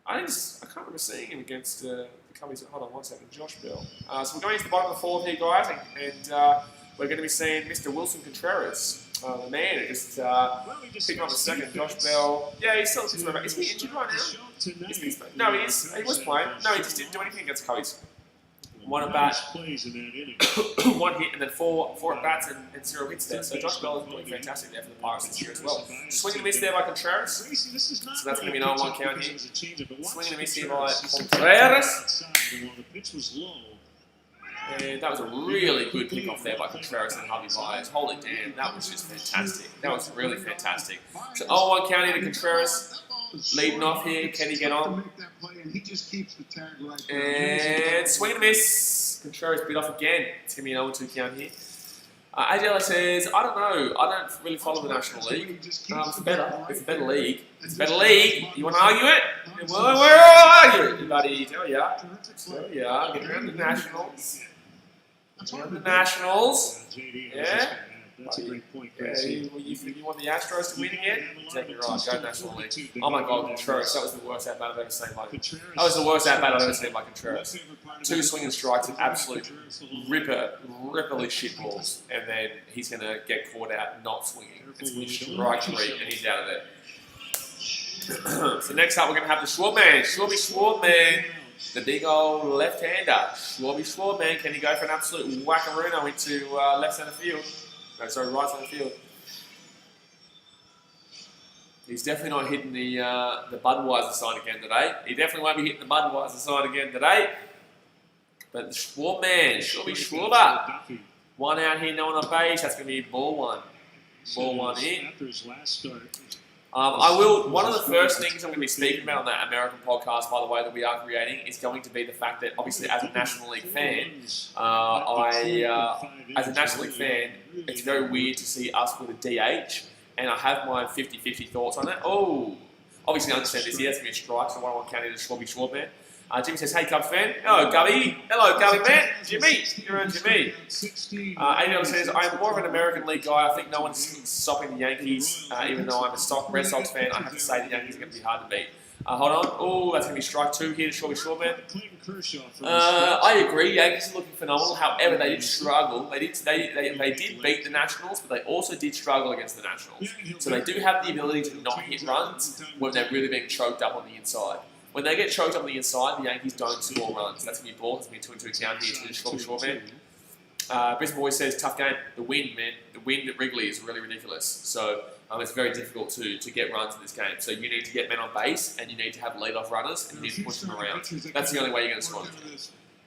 I can't remember seeing him against the Cubbies. Hold on one second. Josh Bell. So we're going into the bottom of the 4th here, guys, and we're going to be seeing Mr. Wilson Contreras. The man who just picked up a second. Josh Bell. Yeah, he's still sitting around. Is he injured right now? No, he is. He was playing. No, he just didn't do anything against Cubbies. 1 at bat, 1 hit, and then 4 at bats and 0 hits there. So Josh Bell is doing fantastic there for the Pirates this year as well. Swing and miss there by Contreras. So that's going to be an 0-1 count here. Swing and miss here by Contreras. And that was a really good pick-off there by Contreras and Harvey Myers. Holy damn, that was just fantastic. That was really fantastic. So 0-1 count here to Contreras. Leading off here, can he get on? And swing and miss. Contreras beat off again. It's going to be an 0-2 count here. AJ says, I don't know. I don't really follow the National League. It's better. It's a better league. It's a better league. You want to argue it? Well, we'll argue it, buddy. There you are. There you are. Get around the Nationals. Around the Nationals. Yeah. That's a great point, you want the Astros to win again? Exactly right. Go National League. Oh my God, Contreras. That was the worst at bat I've ever seen. That was the worst at bat I've ever seen by Contreras. 2 swinging strikes and absolute ripperly shit balls, and then he's going to get caught out not swinging. It's going to be strike 3, and he's out of there. So next up, we're going to have the Schwartman. Schwartman. The big old left-hander. Schwartman. Can he go for an absolute whackaroono into left centre field? No, sorry, right centre field. He's definitely not hitting the Budweiser sign again today. He definitely won't be hitting the Budweiser sign again today. But the Schwartman, Schwarber. 1 out here, no one on base. That's going to be ball 1. Ball 1 in. One of the first things I'm going to be speaking about on that American podcast, by the way, that we are creating, is going to be the fact that, obviously, as a National League fan, it's very weird to see us with a DH, and I have my 50-50 thoughts on it. Oh, obviously, I understand this here. That's going to be a strike, so 1-1 county to Schwartman. Jimmy says, hey, Cubs fan. Hello, Gubby. Hello, Gubby, man. Jimmy. You're on Jimmy. Adrian says, I'm more of an American League guy. I think no one's stopping the Yankees. Even though I'm a Red Sox fan, I have to say the Yankees are going to be hard to beat. Hold on. Oh, that's going to be strike 2 here to Schwartman. I agree. Yankees are looking phenomenal. However, they did struggle. They did beat the Nationals, but they also did struggle against the Nationals. So they do have the ability to not hit runs when they're really being choked up on the inside. When they get choked up on the inside, the Yankees don't score runs. That's going to be ball. That's going to be 2-2 count here to Schwartman. Brisbane Boys says, tough game. The wind, man. The wind at Wrigley is really ridiculous. So it's very difficult to get runs in this game. So you need to get men on base, and you need to have lead-off runners, and you need to push them around. That's the only way you're going to score.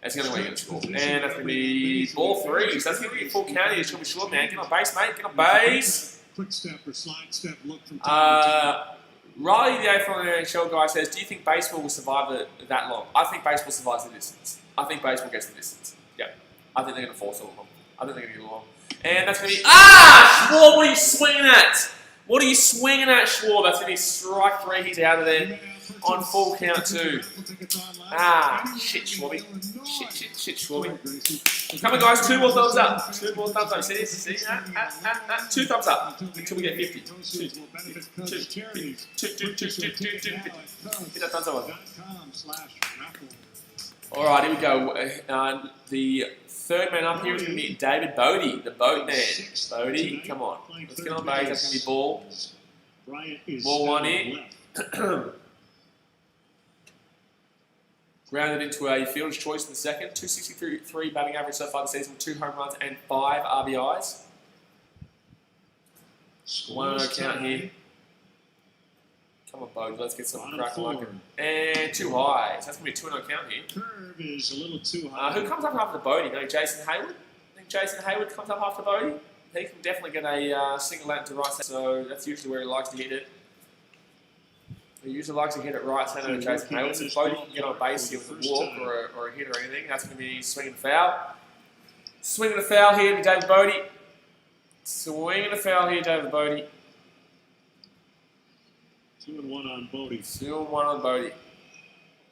That's the only way you're going to score. And that's going to be ball 3. So that's going to be a full count here. It's going to be Schwartman. Get on base, mate. Get on base. Quick step or slide step look from time to time. Riley, the from the NHL guy, says, do you think baseball will survive that long? I think baseball survives the distance. I think baseball gets the distance. Yeah. I think they're going to force it along. I think they're going to get along. And that's going to be... Schwab, what are you swinging at? What are you swinging at, Schwab? That's going to be strike 3. He's out of there on full count 2. Shit, Schwabby. Shit, Schwabby. Come on, guys. 2 more thumbs up. 2 more thumbs up. See this? See? 2 thumbs up until we get 50. 2. Hit that thumbs up. All right, here we go. The third man up here is going to be David Bodie, the boat man. Bodie, come on. Let's get on base. That's going to be ball. Ball 1 in. Grounded into a fielder's choice in the second. 263 batting average so far this season with 2 home runs and 5 RBIs. 1-0 count here. Come on, Bodie, let's get some Bottom crack four. luck. And too high. So that's going to be a 2-0 count here. Curve is a little too high. Who comes up after Bodie? No, Jason Hayward? I think Jason Hayward comes up after Bodie. He can definitely get a single out to right centre, so that's usually where he likes to hit it. He usually likes to hit it right centre to Jason Hayward. So if Bodie can get on base here with a walk or a hit or anything, that's going to be swinging the foul. Swinging the foul here to David Bodie. Swinging the foul here, David Bodie. 2-1 on Bodie. 2-1 on Bodie.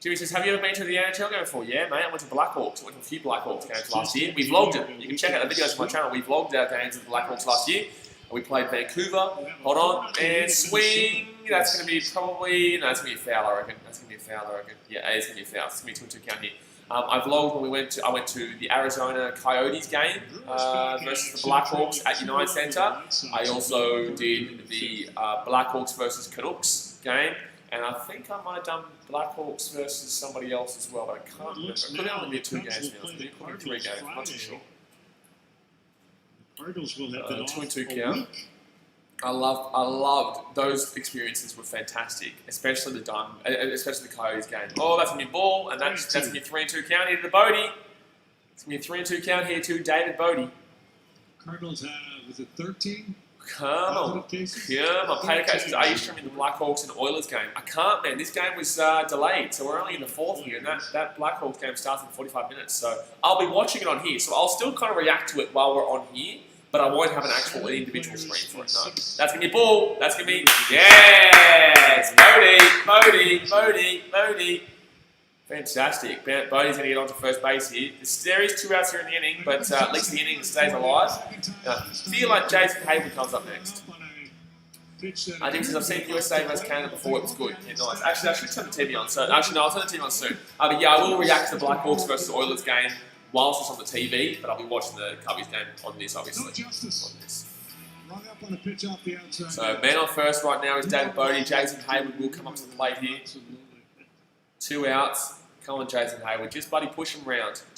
Jimmy says, have you ever been to the NHL game before? Yeah, mate, I went to Blackhawks. I went to a few Blackhawks games last year. We vlogged it. You can check out the videos on my channel. We vlogged our games with the Blackhawks last year. We played Vancouver. Hold on. And swing. That's going to be probably... No, that's going to be a foul, I reckon. That's going to be a foul, I reckon. Yeah, it's going to be a foul. It's going to be 2-2 count here. I vlogged when I went to the Arizona Coyotes game versus the Blackhawks at United Center. I also did the Blackhawks versus Canucks game. And I think I might have done Blackhawks versus somebody else as well, but I can't remember. It could only be 2 games now. It could be 3 games, I'm not too sure. Cardinals will have been 2-2 count. I loved those experiences. Were fantastic, especially the Coyotes game. Oh, that's gonna be ball, and that's gonna be 3-2 count here to the Bodie. It's gonna be a 3-2 count here to David Bodie. Cardinals have, was it 13? Come on. Paycase, are you streaming the Blackhawks and Oilers game? I can't, man. This game was delayed, so we're only in the 4th here, and that Blackhawks game starts in 45 minutes. So I'll be watching it on here. So I'll still kind of react to it while we're on here, but I won't have an actual individual screen for it. No. That's going to be ball. That's going to be... Yes! Bodie. Fantastic. Bodie's going to get onto first base here. There is 2 outs here in the inning, but at least the inning stays alive. I feel like Jason Hayward comes up next. I think since I've seen USA vs Canada before, it was good. Yeah, nice. Actually, I should turn the TV on. So, actually, no, I'll turn the TV on soon. But yeah, I will react to the Blackhawks versus Oilers game whilst it's on the TV, but I'll be watching the Cubbies game on this, obviously. So, man on first right now is David Bodie. Jason Hayward will come up to the plate here. 2 outs. Come on, Jason Hayward. Just buddy push him round. And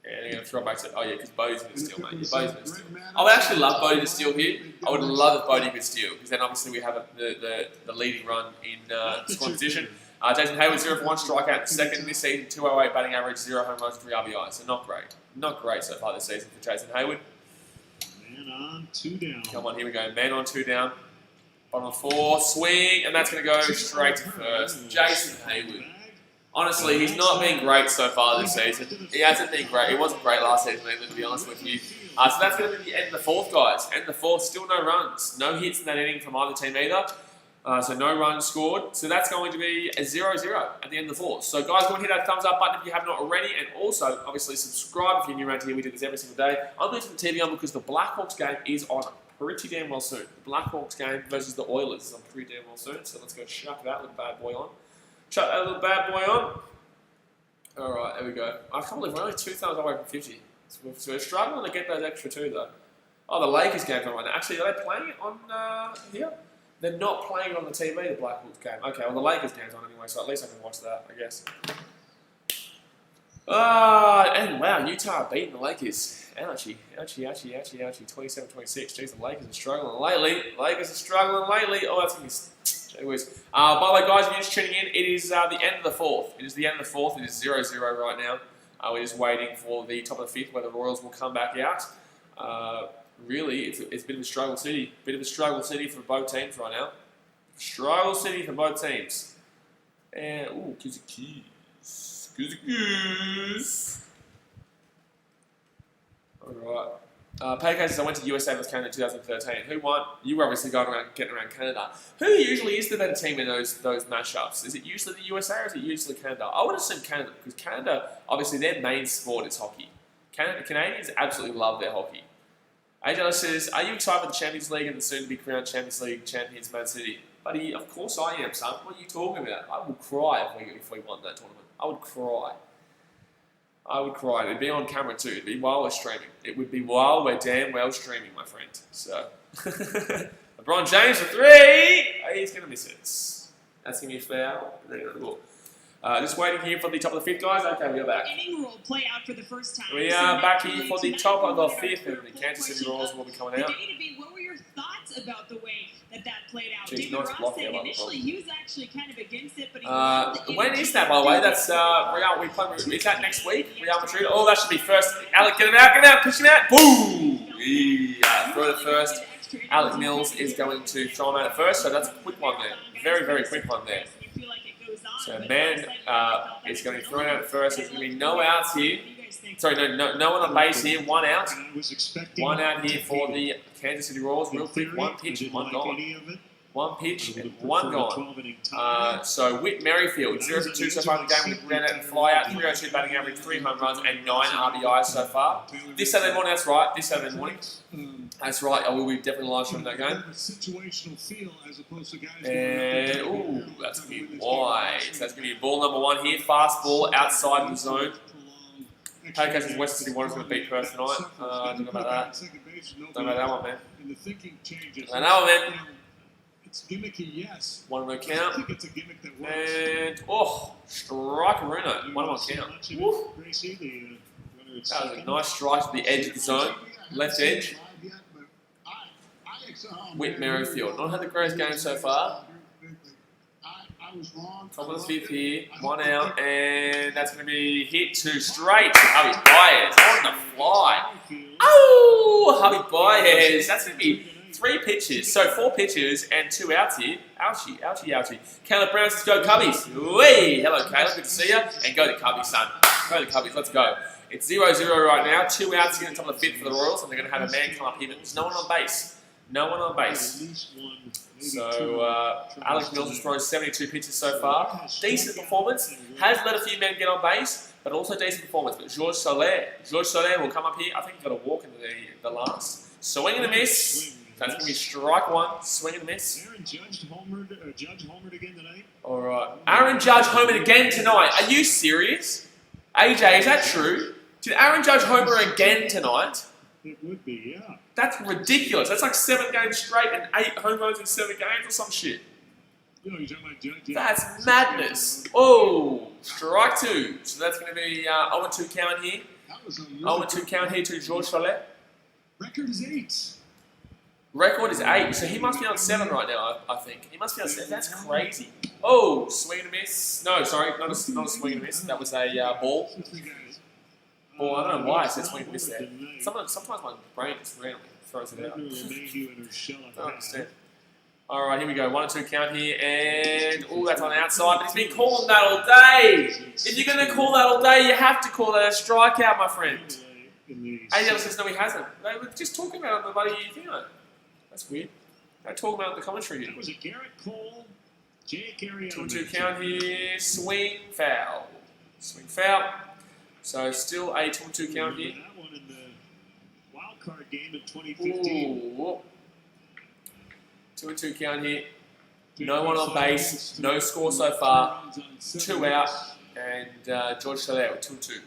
they're going to throw back to... Oh, yeah, because Bodie's going to steal, mate. Yeah, Bodie's going to steal. I would actually love Bodie to steal here. I would love if Bodie could steal, because then obviously we have the leading run in scoring position. Jason Hayward, 0 for 1 strikeout in the second this season, 208 batting average, 0 home runs, 3 RBIs. So not great. Not great so far this season for Jason Hayward. Man on 2 down. Come on, here we go. Man on 2 down. Bottom of 4, swing, and that's going to go straight to first. Jason Hayward. Honestly, he's not been great so far this season. He hasn't been great. He wasn't great last season either, to be honest with you. So that's going to be the end of the 4th, guys. End of the 4th, still no runs. No hits in that inning from either team either. So no runs scored. So that's going to be a 0-0 at the end of the 4th. So guys, go and hit that thumbs up button if you have not already. And also, obviously, subscribe if you're new around here. We do this every single day. I'm leaving the TV on because the Blackhawks game is on pretty damn well soon. The Blackhawks game versus the Oilers is on pretty damn well soon. So let's go chuck that little bad boy on. Chuck that little bad boy on. Alright, there we go. I can't believe we're only 2 thumbs away from 50. So we're struggling to get those extra 2 though. Oh, the Lakers game's on right now. Actually, are they playing it on here? They're not playing it on the TV, the Blackhawks game. Okay, well the Lakers game's on anyway, so at least I can watch that, I guess. And wow, Utah are beating the Lakers. Ouchie. 27-26. Jeez, the Lakers are struggling lately. Oh, that's going to be... Anyways, by the way, guys, if you're just tuning in, it is the end of the 4th. It is 0-0 right now. We're just waiting for the top of the 5th where the Royals will come back out. Really, it's a bit of a struggle city. For both teams right now. Struggle city for both teams. And, ooh, Goose. Alright. Paycases, I went to USA vs Canada in 2013. Who won? You were obviously getting around Canada. Who usually is the better team in those matchups? Is it usually the USA or is it usually Canada? I would assume Canada, because Canada, obviously their main sport is hockey. Canadians absolutely love their hockey. AJ says, are you excited for the Champions League and the soon-to-be crowned Champions League champions Man City? Buddy, of course I am, son. What are you talking about? I would cry if we won that tournament. I would cry. It'd be on camera too. It'd be while we're streaming. It would be while we're damn well streaming, my friend. So, LeBron James for 3. He's going to miss it. That's going to be a foul. Just waiting here for the top of the fifth, guys. Okay, we are back. Inning rule play out for the first time. We are back here for the top of the fifth, and the Kansas City Royals will be coming out. What were your thoughts about the way that played out? Jeez, David nice Ross block saying there, initially he was actually kind of against it, but he when is that, by the way? That's Real. We play. Is that next week? Real Madrid. Oh, that should be first. Alec, get him out, push him out. Boom! Yeah, throw the first. Alec Mills is going to throw him out at first, so that's a quick one there. Very, very quick one there. So Man is going to throw it out at first. There's going to be no outs here. Sorry, no one on base here. One out. One out here for the Kansas City Royals. Real quick, one pitch and one gone. One pitch and one gone. So Whit Merrifield, 0-2 so far in the game with a ground out and fly out. 302 batting average, 3 home runs and 9 RBIs so far. This Saturday morning, that's right. This Saturday morning. That's right. I will be definitely live streaming that game. And, ooh, that's going to be wide. So that's going to be ball number 1 here. Fast ball outside the zone. Okay, says Western City Warriors going to beat Perth tonight. Don't know about that. Don't know about that one, man. I know, man. It's gimmicky, yes. One on the count. I think it's a gimmick that works. And, oh, strike Bruno. One on the count. Woo. That was a nice strike to the edge of the zone. Left edge. Whit Merrifield. Not had the greatest game so far. Top of the fifth here. One out. And that's going to be hit to straight to Javi Baez. On the fly. Oh, Javi Baez. That's going to be 3 pitches. So 4 pitches and 2 outs here. Ouchie, ouchie, ouchie. Caleb Brown says, go Cubbies. Whee! Hello, Caleb. Good to see you. And go the Cubbies, son. Go the Cubbies. Let's go. It's 0-0 right now. 2 outs here on top of the fifth for the Royals. And they're going to have a man come up here. But there's no one on base. No one on base. So, Alex Mills has thrown 72 pitches so far. Decent performance. Has let a few men get on base, but also decent performance. But Georges Soler will come up here. I think he got a walk in the last. Swing and a miss. That's going to be strike 1. Swing and a miss. Aaron Judge homered again tonight. All right. Aaron Judge homered again tonight. Are you serious? AJ, is that true? Did Aaron Judge homer again tonight? It would be, yeah. That's ridiculous. That's like 7 games straight and 8 home runs in 7 games or some shit. You're talking about Judge, yeah. That's madness. Oh, strike 2. So that's going to be 0-2 count here. 0-2 count here to Georges Soler. Record is 8. Record is 8. So he must be on 7 right now, I think. He must be on 7. That's crazy. Oh, swing and a miss. No, sorry, not a swing and a miss. That was a ball. Well, I don't know why I said swing and miss there. Sometimes my brain just randomly throws it out. I don't understand. Alright, here we go. 1-2 count here. And, oh, that's on the outside. But he's been calling that all day. If you're going to call that all day, you have to call that a strikeout, my friend. AJ says, no, he hasn't. They were just talking about it on the bloody thing. That's weird. They're talking about the commentary here. That was a Garrett Cole, Jake Arrieta. 2-2 count here. Swing, foul. Swing, foul. So still a 2-2 count here. That one in the wild card game in 2015. Ooh. 2-2 count here. No one on base. No score so far. 2 out. And Georges Soler with 2-2.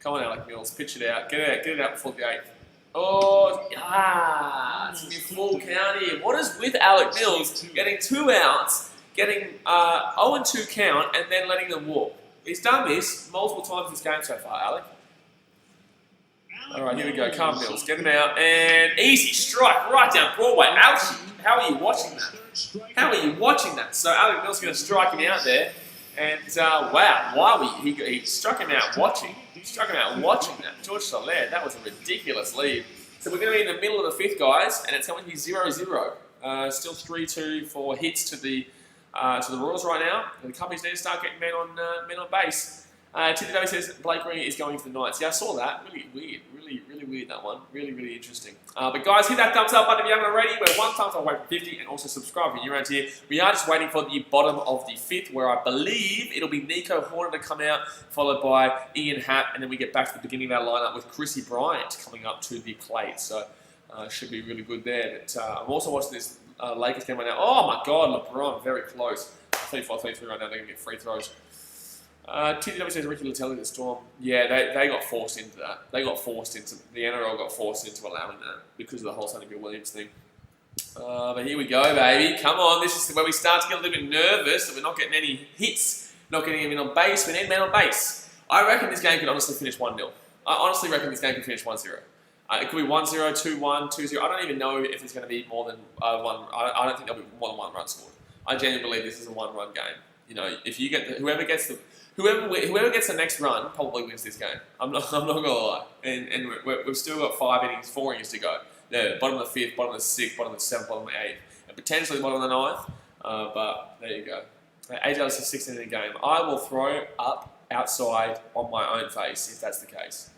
Come on, Alec Mills. Pitch it out. Get it out before the 8th. Oh, it's going to be full count here. What is with Alec Mills getting 2 outs, getting 0-2 count, and then letting them walk? He's done this multiple times this game so far, Alec. All right, here we go. Calm Mills. Get him out. And easy strike right down Broadway. Ouchie. How are you watching that? How are you watching that? So Alec Mills is going to strike him out there. And wow, why were you? He struck him out watching. Struck him out watching that. Georges Soler, that was a ridiculous lead. So we're going to be in the middle of the 5th, guys, and it's going to be 0-0. Still 3-2 for hits to the Royals right now. And the companies need to start getting men on base. Timothy Davis says BKRmy is going to the Knights. Yeah, I saw that. Really weird. Really weird, that one. Really interesting. But guys, hit that thumbs up button if you haven't already. We're 1 thumbs away from 50, and also subscribe if you're around here. We are just waiting for the bottom of the 5th, where I believe it'll be Nico Horner to come out, followed by Ian Happ, and then we get back to the beginning of our lineup with Chrissy Bryant coming up to the plate. So should be really good there. But I'm also watching this Lakers game right now. Oh my God, LeBron, very close. 34-33 right now. They're going to get free throws. TW says Ricky Latelli the Storm. Yeah, they got forced into that. The NRL got forced into allowing that because of the whole Sonny Bill Williams thing. But here we go, baby. Come on. This is where we start to get a little bit nervous that we're not getting any hits, not getting anything on base. We need men on base. I reckon this game could honestly finish 1-0. I honestly reckon this game could finish 1-0. It could be 1-0, 2-1, 2-0. I don't even know if it's going to be more than one. I don't think there'll be more than 1 run scored. I genuinely believe this is a 1-run game. You know, if you get whoever gets the next run probably wins this game. I'm not gonna lie. And we've still got 4 innings to go. There, bottom of the 5th, bottom of the 6th, bottom of the 7th, bottom of the 8th, and potentially bottom of the 9th. But there you go. 8 out of 16 in the game. I will throw up outside on my own face if that's the case.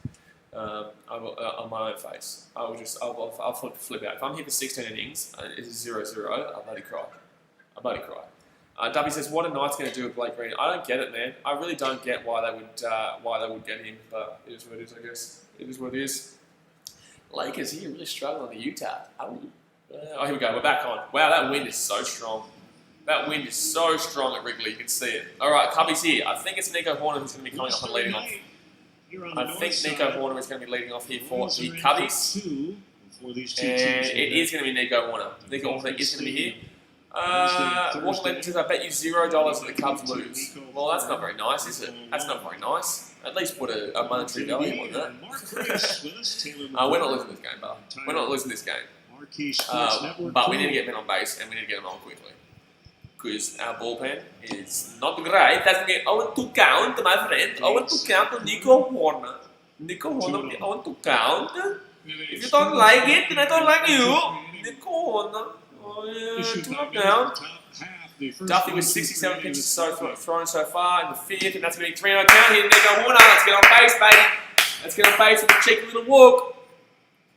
I will, on my own face. I'll flip out. If I'm here for 16 innings, it's 0-0. I'll bloody cry. Dubby says, "What are Knights going to do with Blake Green?" I don't get it, man. I really don't get why they would get him. But it is what it is, I guess. It is what it is. Lakers here really struggling on the Utah. Oh, here we go. We're back on. Wow, that wind is so strong. That wind is so strong at Wrigley. You can see it. All right, Cubby's here. I think it's Nico Horner who's going to be coming off and leading off. I think Nico Horner is going to be leading off here for the Cubbies. And it is going to be Nico Horner. Nico Horner is going to be here. Walker Legend says, "I bet you $0 that the Cubs lose." Well, that's not very nice, is it? That's not very nice. At least put a monetary value on that. We're not losing this game, but we're not losing this game. But we need to get men on base, and we need to get them on quickly. Because our bullpen is not great. That's going to be 0-2 count, my friend. 0-2 count to Nico Horner. Nico Horner, 0-2 count. If you don't like it, then I don't like you. Nico Horner. 2 down. Duffy with 67 pitches thrown so far in the 5th, and that's going to be 3-0 count here. Nico Horner, let's get on base, baby. Let's get on base with a cheeky little walk.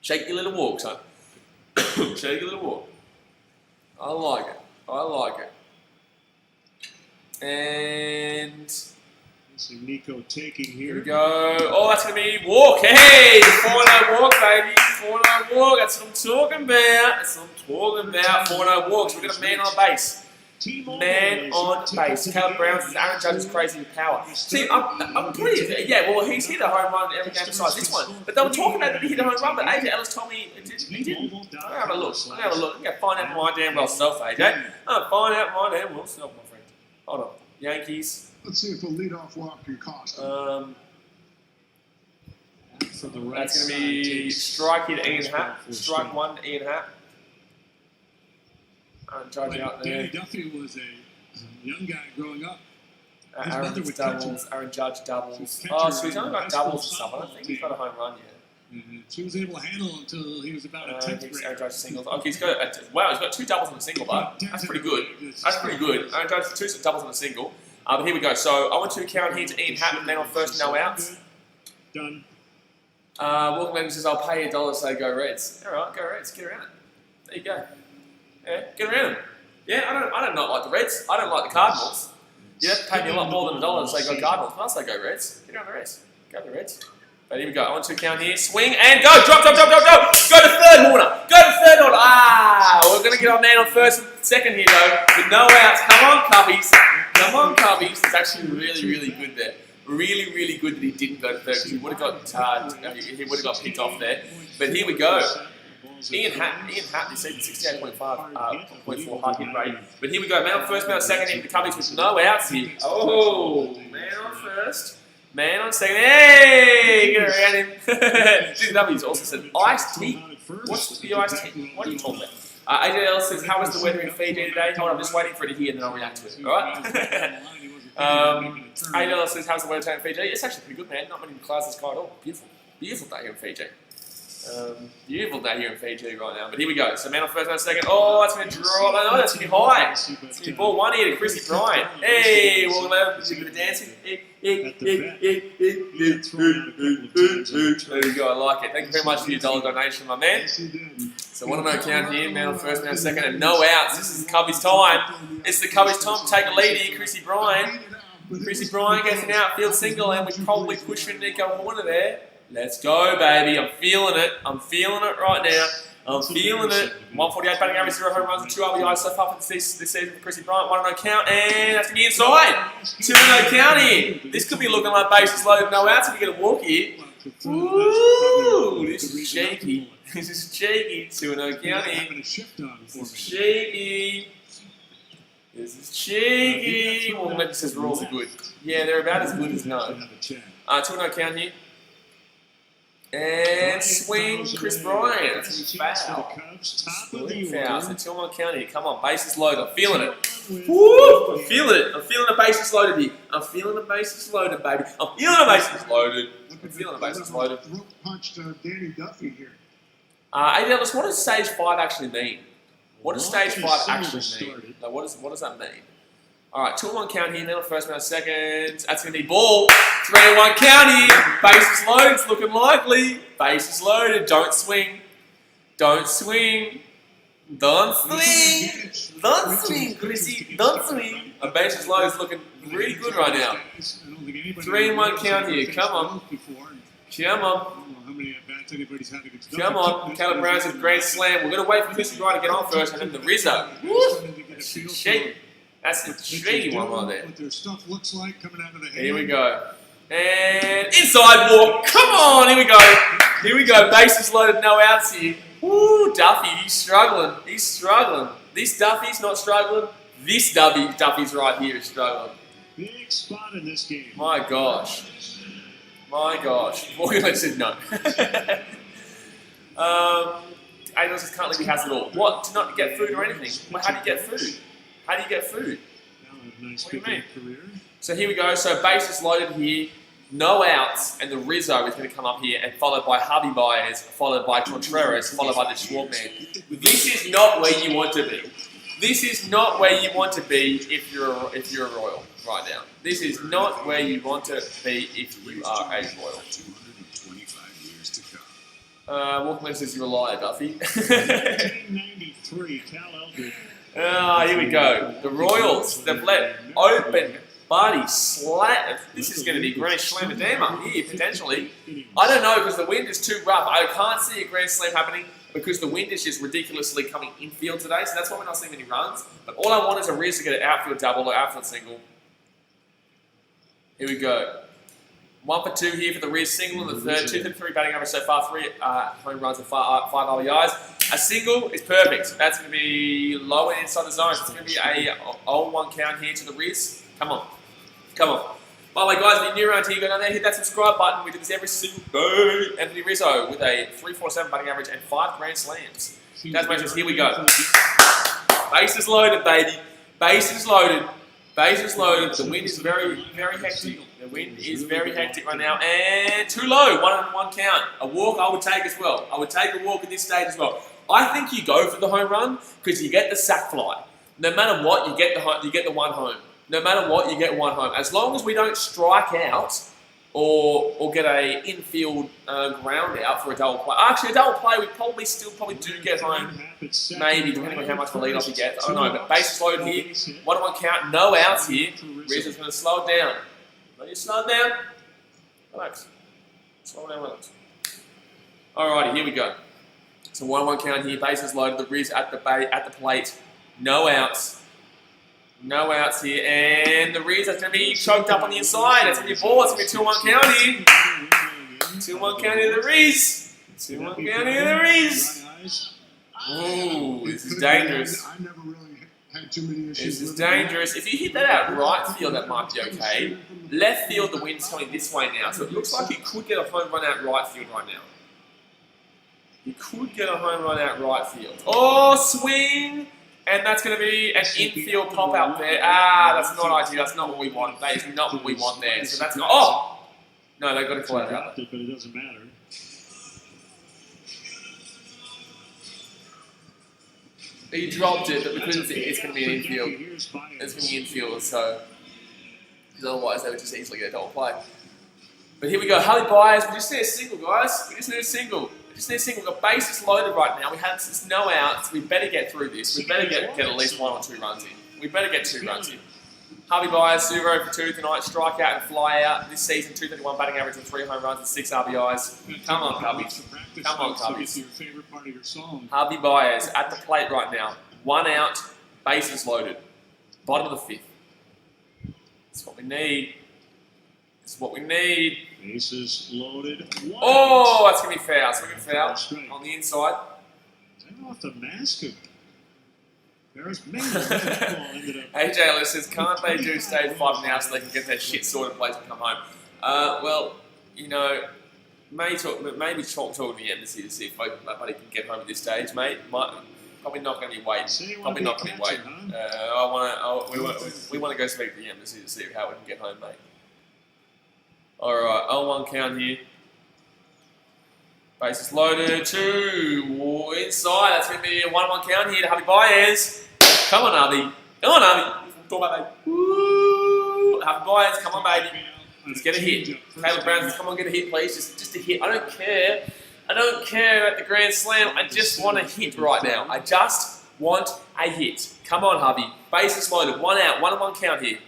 Shake your little walk, son. Shake your little walk. I like it. I like it. And Nico taking here we go. Oh, that's going to be walk. Hey, 4-0 walk, baby. 4-0 walk. That's what I'm talking about. That's what I'm talking about. 4-0 walks. We've got a man on base. Man on base. Caleb Brown says Aaron Judge is crazy with power. See, I'm pretty. Yeah, well, he's hit a home run every game besides this one. But they were talking about that he hit a home run, but AJ Ellis told me he didn't. I'm going to have a look. I'm going to find out my damn well self, AJ. I'm going to find out my damn well self, my friend. Hold on. Yankees. Let's see if a leadoff walk can cost them. That's going to be strike here to Ian Happ. Strike 1 to Ian Happ. Judge out there. Danny Duffy was a young guy growing up. Aaron doubles. Aaron Judge doubles. Oh, so he's only got doubles and stuff. I don't think he's got a home run yet. She was able to handle him until he was about a 10th grade. Aaron Judge singles. Okay, he's got 2 doubles and a single, but that's pretty good. That's pretty good. Aaron Judge 2 doubles and a single. But here we go. So I want to count here to Ian Happ, man on first, no outs. Done. Walker Legend says, "I'll pay you $1, so go Reds." All right, go Reds. Get around it. There you go. Yeah, get around them. Yeah, I don't not like the Reds. I don't like the Cardinals. You have to pay me a lot more than $1 to say go Cardinals. But I'll say go Reds. Get around the Reds. Go the Reds. But here we go. I want to count here. Swing and go. Drop. Go to third, Horner. Go to third, Horner. We're going to get our man on first and second here, though, with no outs. Come on, Cubbies. Come on, Cubbies. It's actually really good there. Really good that he didn't go to third because he would have got picked off there. But here we go. Ian Happ this season, 68.4 hard hit rate. But here we go, man on first, man on second, here the Cubbies with no outs here. Oh, man on first, man on second. Hey, get around him. W's also said iced tea. What's the iced tea? What are you talking about? AJL says, how was the weather in Fiji today? Hold on, I'm just waiting for it to hear and then I'll react to it. Alright? AJL says, how's the weather today in Fiji? It's actually pretty good, man. Not many clouds in the sky at all. Beautiful day here in Fiji. Beautiful day here in Fiji right now. But here we go. So man on first, man on second. Oh, that's going to drop. No, that's going to be high. It's going to be ball 1 here to Chrissy Bryant. Hey, walking over. A bit of dancing. There you go. I like it. Thank you very much for your $1 donation, my man. So what am I count here? Man on first, man on second, and no outs. This is Cubbies time. It's the Cubbies time to take a lead here. Chrissy Bryant. Chrissy Bryant gets an outfield single, and we're probably pushing Nico Horner there. Let's go, baby. I'm feeling it. I'm feeling it right now. I'm feeling it. 148 batting average, 0 home runs, and 2 RBIs so far for this season for Chrissy Bryant. 1-0 count, and that's going to be inside. 2-0 count here. This could be looking like bases loaded, no outs if you get a walk here. Ooh, this is shaky. This is cheeky. 2-0 County. Having a shift on for This is me. cheeky. This is cheeky. Well, maybe says rules are good. Yeah, they're about as good as no. 2-0 count here. And swing, Chris Bryant. That's a foul. Swing foul. So 2-1 count here. Come on, bases loaded. I'm feeling it. Woo! I'm feeling it. I'm feeling the bases loaded here. I'm feeling the bases loaded, baby. I'm feeling the bases loaded. I'm feeling the bases loaded. Rope punched Danny Duffy here. Ellis, what does stage 5 actually mean? What does stage 5 actually mean? Like, what does that mean? Alright, 2-1 count here, now first round seconds. That's going to be ball. 3-1 count here. Bases loaded, it's looking likely. Bases loaded, don't swing. Don't swing. Don't swing. Don't swing, Chrissy. Don't swing. A bases loaded is looking really good right now. 3-1 count here, come on. Come on. Come on, Caleb Brown says grand slam. We're going to wait for Chrissy Bryant to get on first and then the Rizzo. Shaky. That's a shady one right there. Here we go. And inside walk. Come on, here we go. Here we go. Bases loaded, no outs here. Woo, Duffy, he's struggling. He's struggling. This Duffy's not struggling. This Duffy's right here is struggling. Big spot in this game. My gosh. My gosh. Morgan said no. Angels just can't leave your house at all. What? To not get food or anything? Well, how do you get food? How do you get food? What do you mean? So here we go. So bases loaded here. No outs. And the Rizzo is going to come up here and followed by Harvey Baez, followed by Contreras, followed by the Schwartman. This is not where you want to be. This is not where you want to be if you're a Royal right now. This is not where you want to be if you are a Royal. Walkman says you're a liar, Duffy. 1993, Cal Eldred. Here we go. The Royals, they've let open Buddy slap. This is going to be Grand Slam of Dama here, potentially. I don't know, because the wind is too rough. I can't see a Grand Slam happening because the wind is just ridiculously coming infield today, so that's why we're not seeing many runs. But all I want is a Riz to get an outfield double or outfield single. Here we go. 1 for 2 here for the Riz single in the third. 2 for 3 batting average so far. 3 home runs and 5 RBIs. A single is perfect. That's going to be low and inside the zone. It's going to be a 0-1 count here to the Riz. Come on. Come on. By the way, guys, if you're new around here, go down there, hit that subscribe button. We do this every single day. Anthony Rizzo with a 347 batting average and 5 Grand Slams. Guys, matches, here we go. Bases loaded, baby. Bases loaded. Bases loaded. The wind is very, very hectic. The wind is very hectic right now. And too low. 1-1 count. A walk I would take as well. I would take a walk at this stage as well. I think you go for the home run because you get the sack fly. No matter what, you get the one home. No matter what, you get one home. As long as we don't strike out or get a infield ground out for a double play. Actually, a double play, we probably do get home. Maybe, depending on how much of a lead off he gets. I don't know, but bases loaded here. 1-1 count, no outs here. Rizzo's going to slow it down. Will you slow it down? Relax. Slow down, relax. Alrighty, here we go. So 1-1 count here, bases loaded. The Riz at the plate. No outs. No outs here, and the Riz is going to be choked up on the inside. It's going to be a ball. It's going to be 2-1 count here. 2-1 count here to the Riz. 2-1 count here to the Riz. Ooh, this is dangerous. This is dangerous. If you hit that out right field, that might be okay. Left field, the wind's coming this way now, so it looks like you could get a home run out right field right now. You could get a home run out right field. Oh, swing! And that's going to be an infield pop out there. That's not ideal. That's not what we want. That is not what we want there. So that's not. Oh! No, they've got to call it out. But it doesn't matter. He dropped it, but because it's going to be an infield. It's going to be infield, so. Because otherwise they would just easily get a double play. But here we go. Harley Baez. We just need a single, guys. We just need a single. Just need a single. We've got bases loaded right now. We have no outs. We better get through this. We better get at least 1 or 2 runs in. We better get 2 runs in. Harvey Baez, 0 for 2 tonight. Strike out and fly out. This season, 231 batting average and 3 home runs and 6 RBIs. Come on, Cubbies. Come on, Cubbies. Harvey Baez at the plate right now. 1 out. Bases loaded. Bottom of the 5th. That's what we need. This is what we need. Bases loaded. Oh, that's going to be foul. It's going to be foul on the inside. Turn off the mask of Paris. Maybe that ball ended up. AJ says, can't they do stage 5 now so they can get their shit sorted place and come home? Well, you know, maybe talk to the embassy to see if buddy can get home at this stage, mate. Probably not going to be waiting. Probably not going to be waiting. We want to go speak to the embassy to see how we can get home, mate. Alright, 0-1 count here. Bases loaded, 2 inside. That's going to be a 1-1 count here to Javi Baez. Come on, Javi. Come on, Javi. Talk about baby. Woo! Javi Baez, come on, baby. Let's get a hit. Caleb Brown says, come on, get a hit, please. Just a hit. I don't care. I don't care at the Grand Slam. I just want a hit right now. I just want a hit. Come on, Javi. Bases loaded. 1 out. 1-1 count here.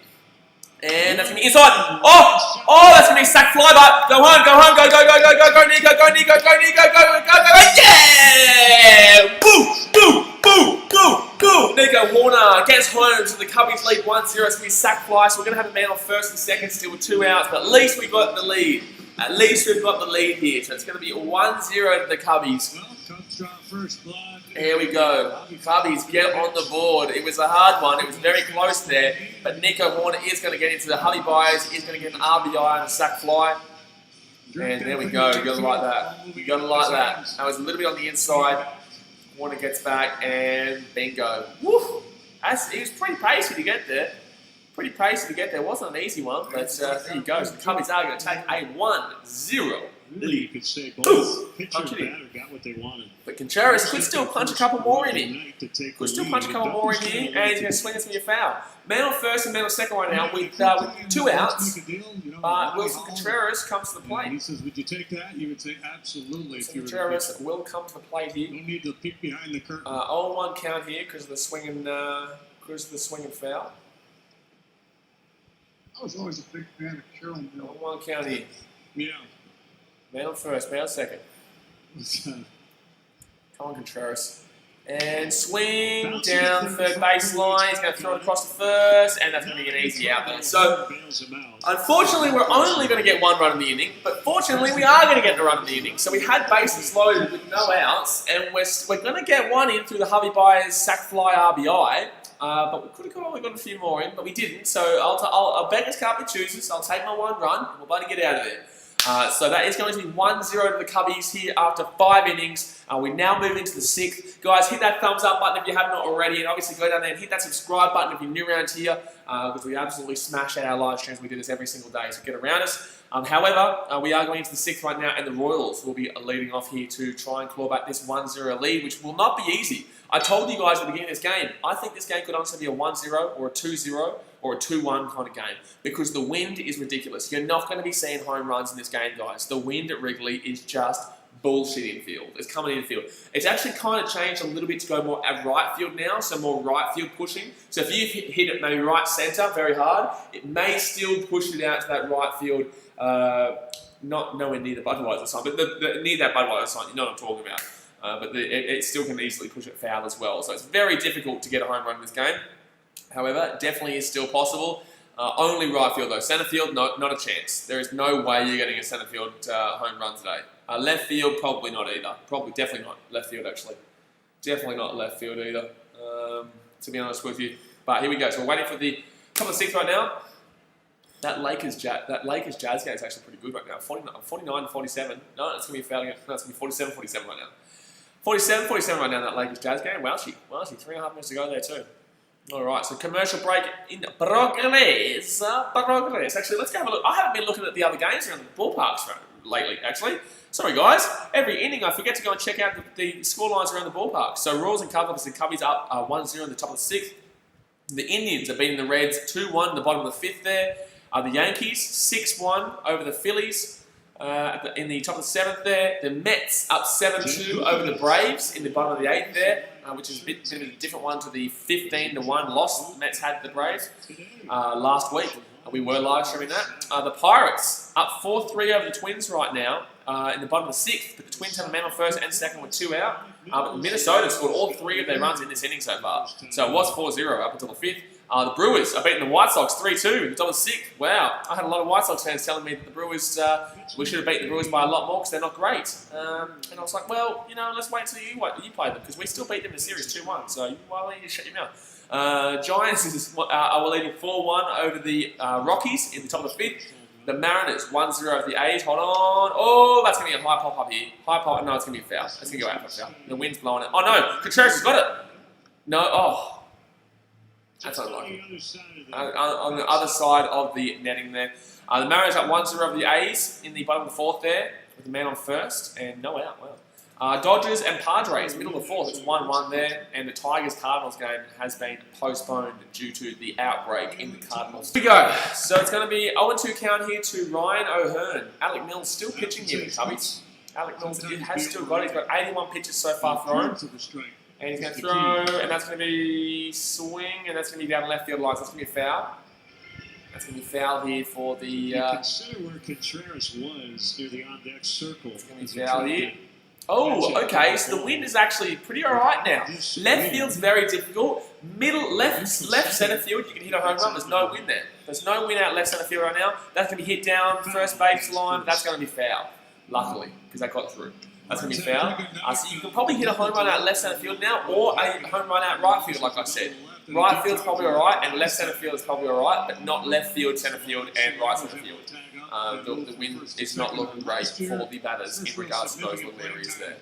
And that's going to be inside. Oh, that's going to be a sack fly, but go home, go, Nico, go, yeah! Boo! Nico Warner gets home, so the Cubbies lead 1-0. It's going to be sack fly, so we're going to have a man on first and second still with 2 outs, but at least we got the lead. At least we've got the lead here, so it's going to be 1-0 to the Cubbies. Well, Cubs draw first blood. Here we go. Cubbies get on the board. It was a hard one. It was very close there. But Nico Warner is going to get into the Javi Baez. Is going to get an RBI and a sack fly. And there we go. You got to like that. You got to like that. That was a little bit on the inside. Warner gets back and bingo. Woo! It was pretty pacey to get there. Pretty pacey to get there. It wasn't an easy one, but there you go. So the Cubbies are going to take a 1-0 Really, you could say both pitcher and batter got what they wanted. But Contreras could still punch a couple more in here. Could still punch a couple more in here, and he's going to swing us a foul. Man on first and man on second right now with 2 outs. But Wilson Contreras comes to the plate. He says, would you take that? You would say, absolutely. So Contreras will come to the plate here. No need to peek behind the curtain. 0-1 count here because of the swinging foul. I was always a big fan of Carroll Mill. 0-1 count here. Yeah. Man on first, man on second. Come on, Contreras. And swing down the third baseline. He's going to throw it across the first, and that's going to be an easy out there. So, unfortunately, we're only going to get 1 run in the inning, but fortunately, we are going to get the run in the inning. So we had bases loaded with no outs, and we're going to get 1 in through the Javi Baez sack fly RBI. But we could have only got a few more in, but we didn't. So I'll beggars can't be choosers. I'll take my 1 run, and we'll bloody get out of there. So that is going to be 1-0 to the Cubbies here after 5 innings. We now move into the 6th. Guys, hit that thumbs up button if you haven't already, and obviously go down there and hit that subscribe button if you're new around here, because we absolutely smash out our live streams. We do this every single day, so get around us. However, we are going into the 6th right now, and the Royals will be leading off here to try and claw back this 1-0 lead, which will not be easy. I told you guys at the beginning of this game, I think this game could honestly be a 1-0 or a 2-0 or a 2-1 kind of game because the wind is ridiculous. You're not going to be seeing home runs in this game, guys. The wind at Wrigley is just bullshit infield. It's coming infield. It's actually kind of changed a little bit to go more at right field now, so more right field pushing. So if you hit it maybe right centre very hard, it may still push it out to that right field, not nowhere near the Budweiser sign, but near that Budweiser sign, you know what I'm talking about. But it still can easily push it foul as well. So it's very difficult to get a home run in this game. However, definitely is still possible. Only right field though. Centre field, not a chance. There is no way you're getting a centre field home run today. Left field, probably not either. Definitely not left field actually. Definitely not left field either, to be honest with you. But here we go. So we're waiting for the couple of 6 right now. That Lakers Jazz game is actually pretty good right now. 49-47. No, it's going to be a foul again. No, it's going to be 47-47 right now. 47-47 right now in that Lakers Jazz game. Wowsy, 3.5 minutes to go there too. Alright, so commercial break in progress. Actually, let's go have a look. I haven't been looking at the other games around the ballparks lately, actually. Sorry guys, every inning I forget to go and check out the scorelines around the ballpark. So Royals and Cubs, obviously Cubbies up 1-0 in the top of the 6th. The Indians are beating the Reds 2-1 in the bottom of the 5th there. The Yankees 6-1 over the Phillies. In the top of the 7th there, the Mets up 7-2 over the Braves in the bottom of the 8th there, which is a bit of a different one to the 15-1 loss the Mets had to the Braves last week. We were live streaming that. The Pirates up 4-3 over the Twins right now in the bottom of the 6th, but the Twins have a man on first and second with 2 out. But Minnesota scored all 3 of their runs in this inning so far. So it was 4-0 up until the 5th. The Brewers are beating the White Sox 3-2. That was sick. Wow. I had a lot of White Sox fans telling me that the Brewers, we should have beaten the Brewers by a lot more because they're not great. And I was like, well, you know, let's wait until you play them because we still beat them in the series 2-1. So why don't you shut your mouth? Giants are leading 4-1 over the Rockies in the top of the 5th. The Mariners 1-0 over the A's. Hold on. Oh, that's going to be a high pop up here. High pop. No, it's going to be a foul. It's going to go out for a foul. The wind's blowing it. Oh, no. Contreras has got it. No. Oh. That's unlucky. On the other side of the netting there. The Mariners up 1-0 over the A's in the bottom of the 4th there with the man on first and no out. Wow. Dodgers and Padres, middle of the 4th. It's 1-1 there. And the Tigers-Cardinals game has been postponed due to the outbreak in the Cardinals. Here we go. So it's going to be 0-2 count here to Ryan O'Hearn. Alec Mills still pitching here with Cubbies. Alec Mills has still got it. He's got 81 pitches so far thrown. And he's going to throw, and that's going to be swing, and that's going to be down left field line. So that's going to be a foul. That's going to be foul here for the... consider where Contreras was near the on-deck circle. It's going to be foul here. Oh, okay, so the wind is actually pretty alright now. Left field's very difficult. Left centre field, you can hit a home run. There's no wind there. There's no wind out left centre field right now. That's going to be hit down first base line. That's going to be foul, luckily, because that got through. That's going to be foul. So you can probably hit a home run out left centre field now, or a home run out right field, like I said. Right field's probably alright, and left centre field is probably alright, but not left field, centre field, and right centre field. The wind is not looking great for the batters in regards to those little areas there.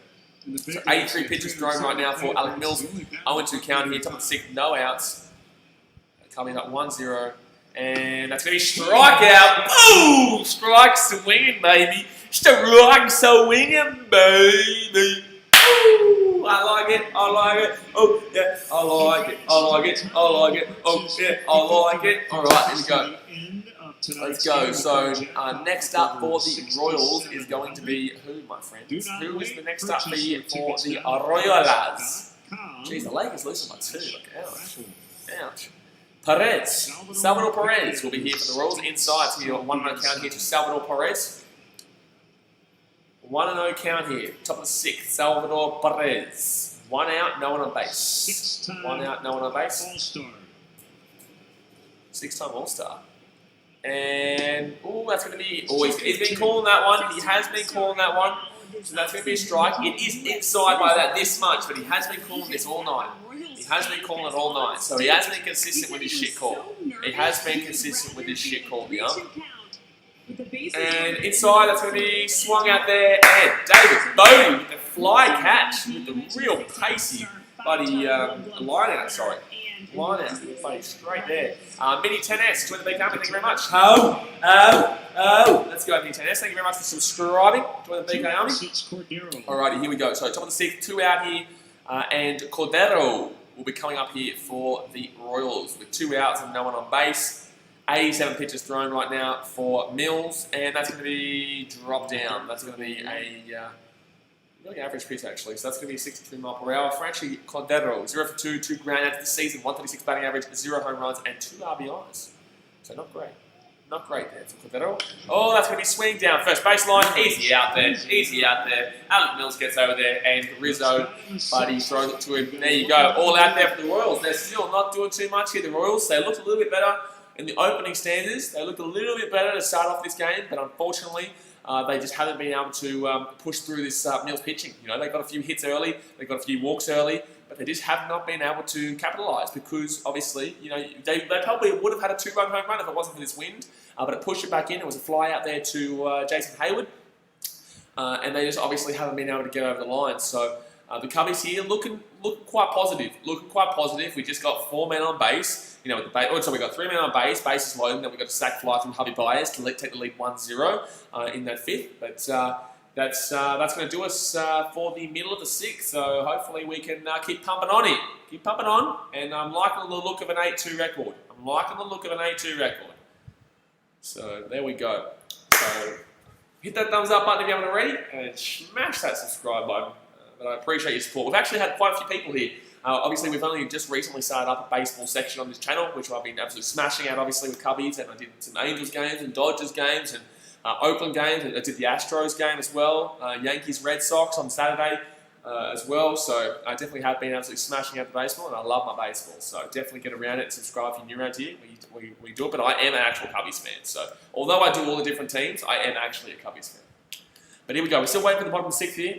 So 83 pitches thrown right now for Alec Mills. 0-2 count here, top of the 6th, no outs. Coming up 1-0, and that's going to be strikeout. Boom! Strike swinging, baby. Strike swinging, baby. Ooh, I like it. I like it. Oh yeah, I like it. I like it. I like it. Oh yeah, I like it. All right, here we go. Let's go. So next up for the Royals is going to be who, my friends? Who is the next up for the Royals? Jeez, the Lakers losing by 2. Like, ouch. Ouch. Perez. Salvador Perez will be here for the Royals. Inside, so you're 1-0 count here to Salvador Perez. 1-0 count here. Top of the 6th, Salvador Perez. 1 out, no one on base. 1 out, no one on base. All-Star. 6-time All-Star. And, that's going to be... Oh, he's been calling that one. He has been calling that one. So that's going to be a strike. It is inside by this much, but he has been calling this all night. He has been calling it all night. So he has been consistent with his shit call. He has been consistent with his shit call, yeah. And inside, that's going to be swung out there. And David Bodie with the fly catch with the real pacey bloody line out, sorry. Line out, bloody straight there. Mini 10S, join the BKRmy, thank you very much. Let's go, Mini 10S, thank you very much for subscribing. Join the BKRmy. Alrighty, here we go. So, top of the 6th, 2 out here. And Cordero will be coming up here for the Royals with 2 outs and no one on base. 87 pitches thrown right now for Mills, and that's going to be dropped down. That's going to be a really average pitch, actually. So that's going to be 63 miles per hour for actually Cordero. 0 for 2, 2 ground outs this season, 136 batting average, 0 home runs, and 2 RBIs. So not great. Not great there for Cordero. Oh, that's going to be swing down first baseline. Easy out there. Easy out there. Alec Mills gets over there, and Rizzo, buddy, throws it to him. There you go. All out there for the Royals. They're still not doing too much here, the Royals. They looked a little bit better in the opening standards. They looked a little bit better to start off this game, but unfortunately, they just haven't been able to push through this Mills pitching. You know, they got a few hits early, they got a few walks early, but they just have not been able to capitalise because obviously, you know, they probably would have had a 2-run home run if it wasn't for this wind, but it pushed it back in. It was a fly out there to Jason Hayward, and they just obviously haven't been able to get over the line. So the Cubbies here looking quite positive. Looking quite positive. We just got 4 men on base. You know, so we got 3 men on base. Base is loaded. And then we got a sac fly from Javi Baez to take the lead 1-0 in that 5th. But that's going to do us for the middle of the 6th. So hopefully we can keep pumping on it. Keep pumping on. And I'm liking the look of an 8-2 record. I'm liking the look of an 8-2 record. So there we go. So hit that thumbs up button if you haven't already, and smash that subscribe button. But I appreciate your support. We've actually had quite a few people here. Obviously, we've only just recently started up a baseball section on this channel, which I've been absolutely smashing out, obviously, with Cubbies. And I did some Angels games and Dodgers games and Oakland games. And I did the Astros game as well. Yankees, Red Sox on Saturday. as well. So I definitely have been absolutely smashing out the baseball, and I love my baseball. So definitely get around it and subscribe if you're new around here. We do it, but I am an actual Cubbies fan. So although I do all the different teams, I am actually a Cubbies fan. But here we go. We're still waiting for the bottom of the 6th here.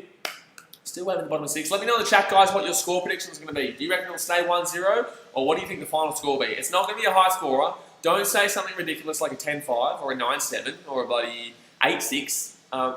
Still waiting for the bottom of the 6th. Let me know in the chat, guys, what your score prediction is going to be. Do you reckon it'll stay 1-0, or what do you think the final score will be? It's not going to be a high scorer. Don't say something ridiculous like a 10-5 or a 9-7 or a bloody 8-6.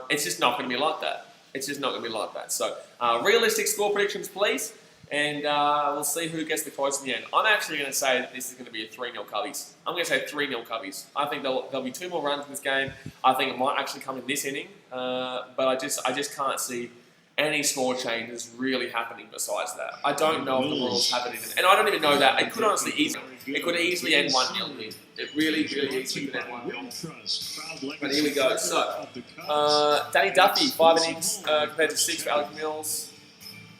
It's just not going to be like that. It's just not going to be like that. So realistic score predictions, please, and we'll see who gets the close in the end. I'm actually going to say that this is going to be a 3-0 Cubbies. I'm going to say 3-0 Cubbies. I think there'll be 2 more runs in this game. I think it might actually come in this inning, but I just can't see any score changes really happening besides that. I don't know if the Royals have it in them. And I don't even know that. It could honestly easily end 1-0 here. It really easily could end 1-0. But here we go. So, Danny Duffy, 5 innings compared to 6 for Alec Mills.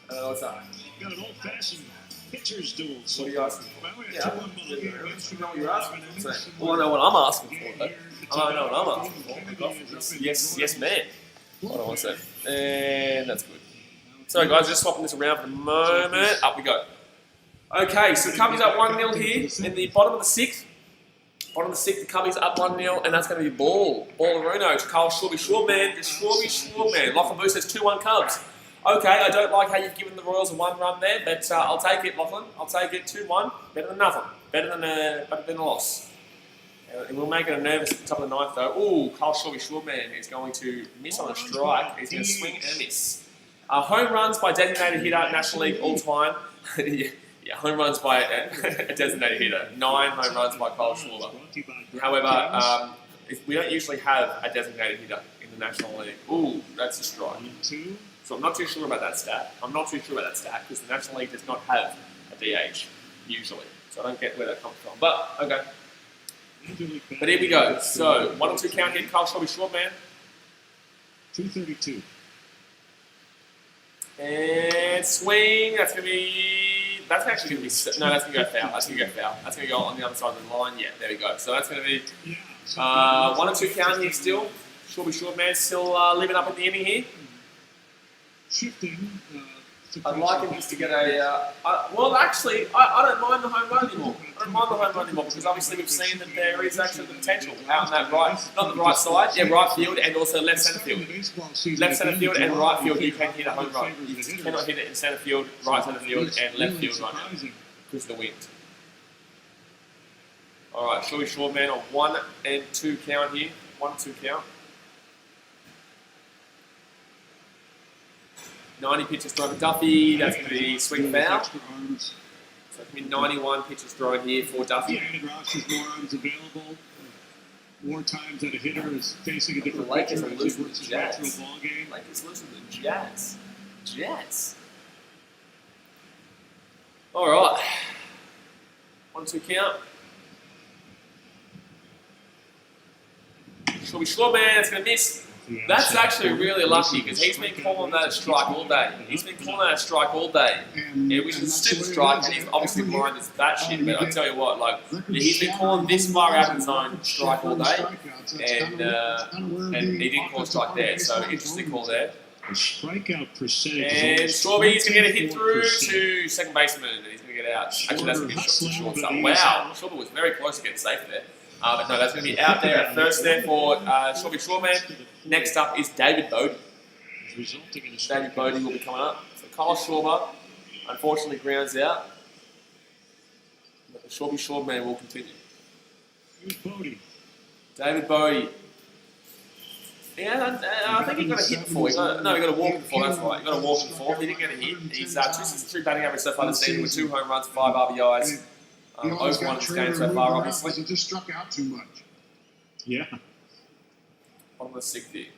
What's that? Got an old-fashioned pitcher's duel. What are you asking for? Yeah. I know what you're asking for. Well, I know what I'm asking for, but I don't know what I'm asking for. Yes, man. Hold on one sec. And that's good. Sorry, guys, just swapping this around for the moment. Up we go. Okay, so Cubbies up 1-0 here in the bottom of the 6th. Bottom of the 6th, the Cubbies up 1-0, and that's going to be Balleruno to Carl Schwarby. The Schwarby. Lachlan Boo says 2-1 Cubs. Okay, I don't like how you've given the Royals a 1 run there, but I'll take it, Lachlan. I'll take it 2-1. Better than nothing. Better than a loss. And we'll make it a nervous at the top of the 9th, though. Ooh, Carl Schwarby is going to miss on a strike. He's going to swing and miss. Home runs by designated hitter, National League all time. Yeah, home runs by a designated hitter. 9 home runs by Carl Schwarby. However, we don't usually have a designated hitter in the National League. Ooh, that's a strike. So I'm not too sure about that stat. Because the National League does not have a DH, usually. So I don't get where that comes from. But, okay. But here we go. So, 1-2 count here. Carl Schwarby, short man. 232. And swing. That's actually going to be. No, that's going to go foul. That's going to go on the other side of the line. Yeah, there we go. So that's going to be 1-2 count here still. Schwarby, short man, still living up at the inning here. Shifting. I'd like him just to get a. Well, actually, I don't mind the home run anymore. Because obviously we've seen that there is actually the potential out on that right, not the right side, right field, and also left centre field. Left centre field and right field, you can hit a home run. You cannot hit it in centre field, right centre field, and left field right now because of the wind. All right, shall we short man on 1-2 count here? 1-2 count. 90 pitches thrown to Duffy, that's going to be swing foul. So it's going to be 91 pitches thrown here for Duffy. Ross's more arms available. More times that a hitter is facing a different Lakers pitcher are losing versus the Jazz. natural ball game. Lakers losing the Jazz. All right. 1-2 count. Shall we slow man? It's going to miss. That's actually really lucky because he's been calling that a strike all day. Yeah, which is a stupid strike, and he's obviously blind as that shit. But I tell you what, like he's been calling this far out in his zone strike all day, and he didn't call a strike there. So interesting call there. The strikeout percentage. And Strawberry's going to get a hit through to second baseman, and he's going to get out. Actually, that's going to be shortstop. Wow, Strawberry was very close to getting safe there. But no, that's going to be out there at first there for Shortman. Next up is David Bodie. David Bodie will be coming up. So Kyle Schwarber, unfortunately, grounds out. But the Shortman will continue. David Bodie. Yeah, I think he got a hit before. He got a walk before, that's right. He got a walk before. He didn't get a hit. He's 262 batting average so far this season with 2 home runs, 5 RBIs. Over one of his games so far, obviously. He just struck out too much. Yeah. On the 60.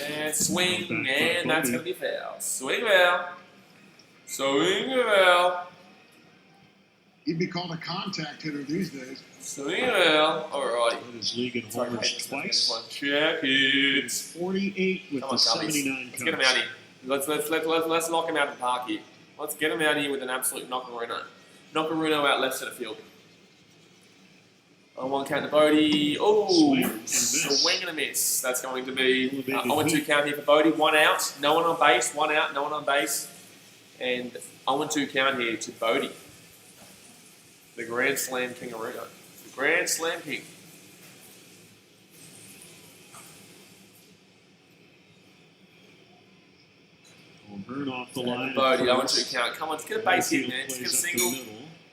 And swing, and that's going to be foul. Swing foul. He'd be called a contact hitter these days. Swing foul. Alright. His league in homers twice. Check it. 48 with the 79. Let's get him out here. Let's knock him out of the park here. Let's get him out here with an absolute knockaroono. Knockaroono out left centre field. On one count to Bodie. Oh, Swing and miss. swing and a miss. That's going to be Elevated 0-2 count here for Bodie. 1 out, no one on base. 1 out, no one on base. And 0-2 count here to Bodie. The Grand Slam Kangaroo. The Grand Slam King. Burn off the line. Bodie, 0-2 count. Come on, just get a base hit, man. Just get a single.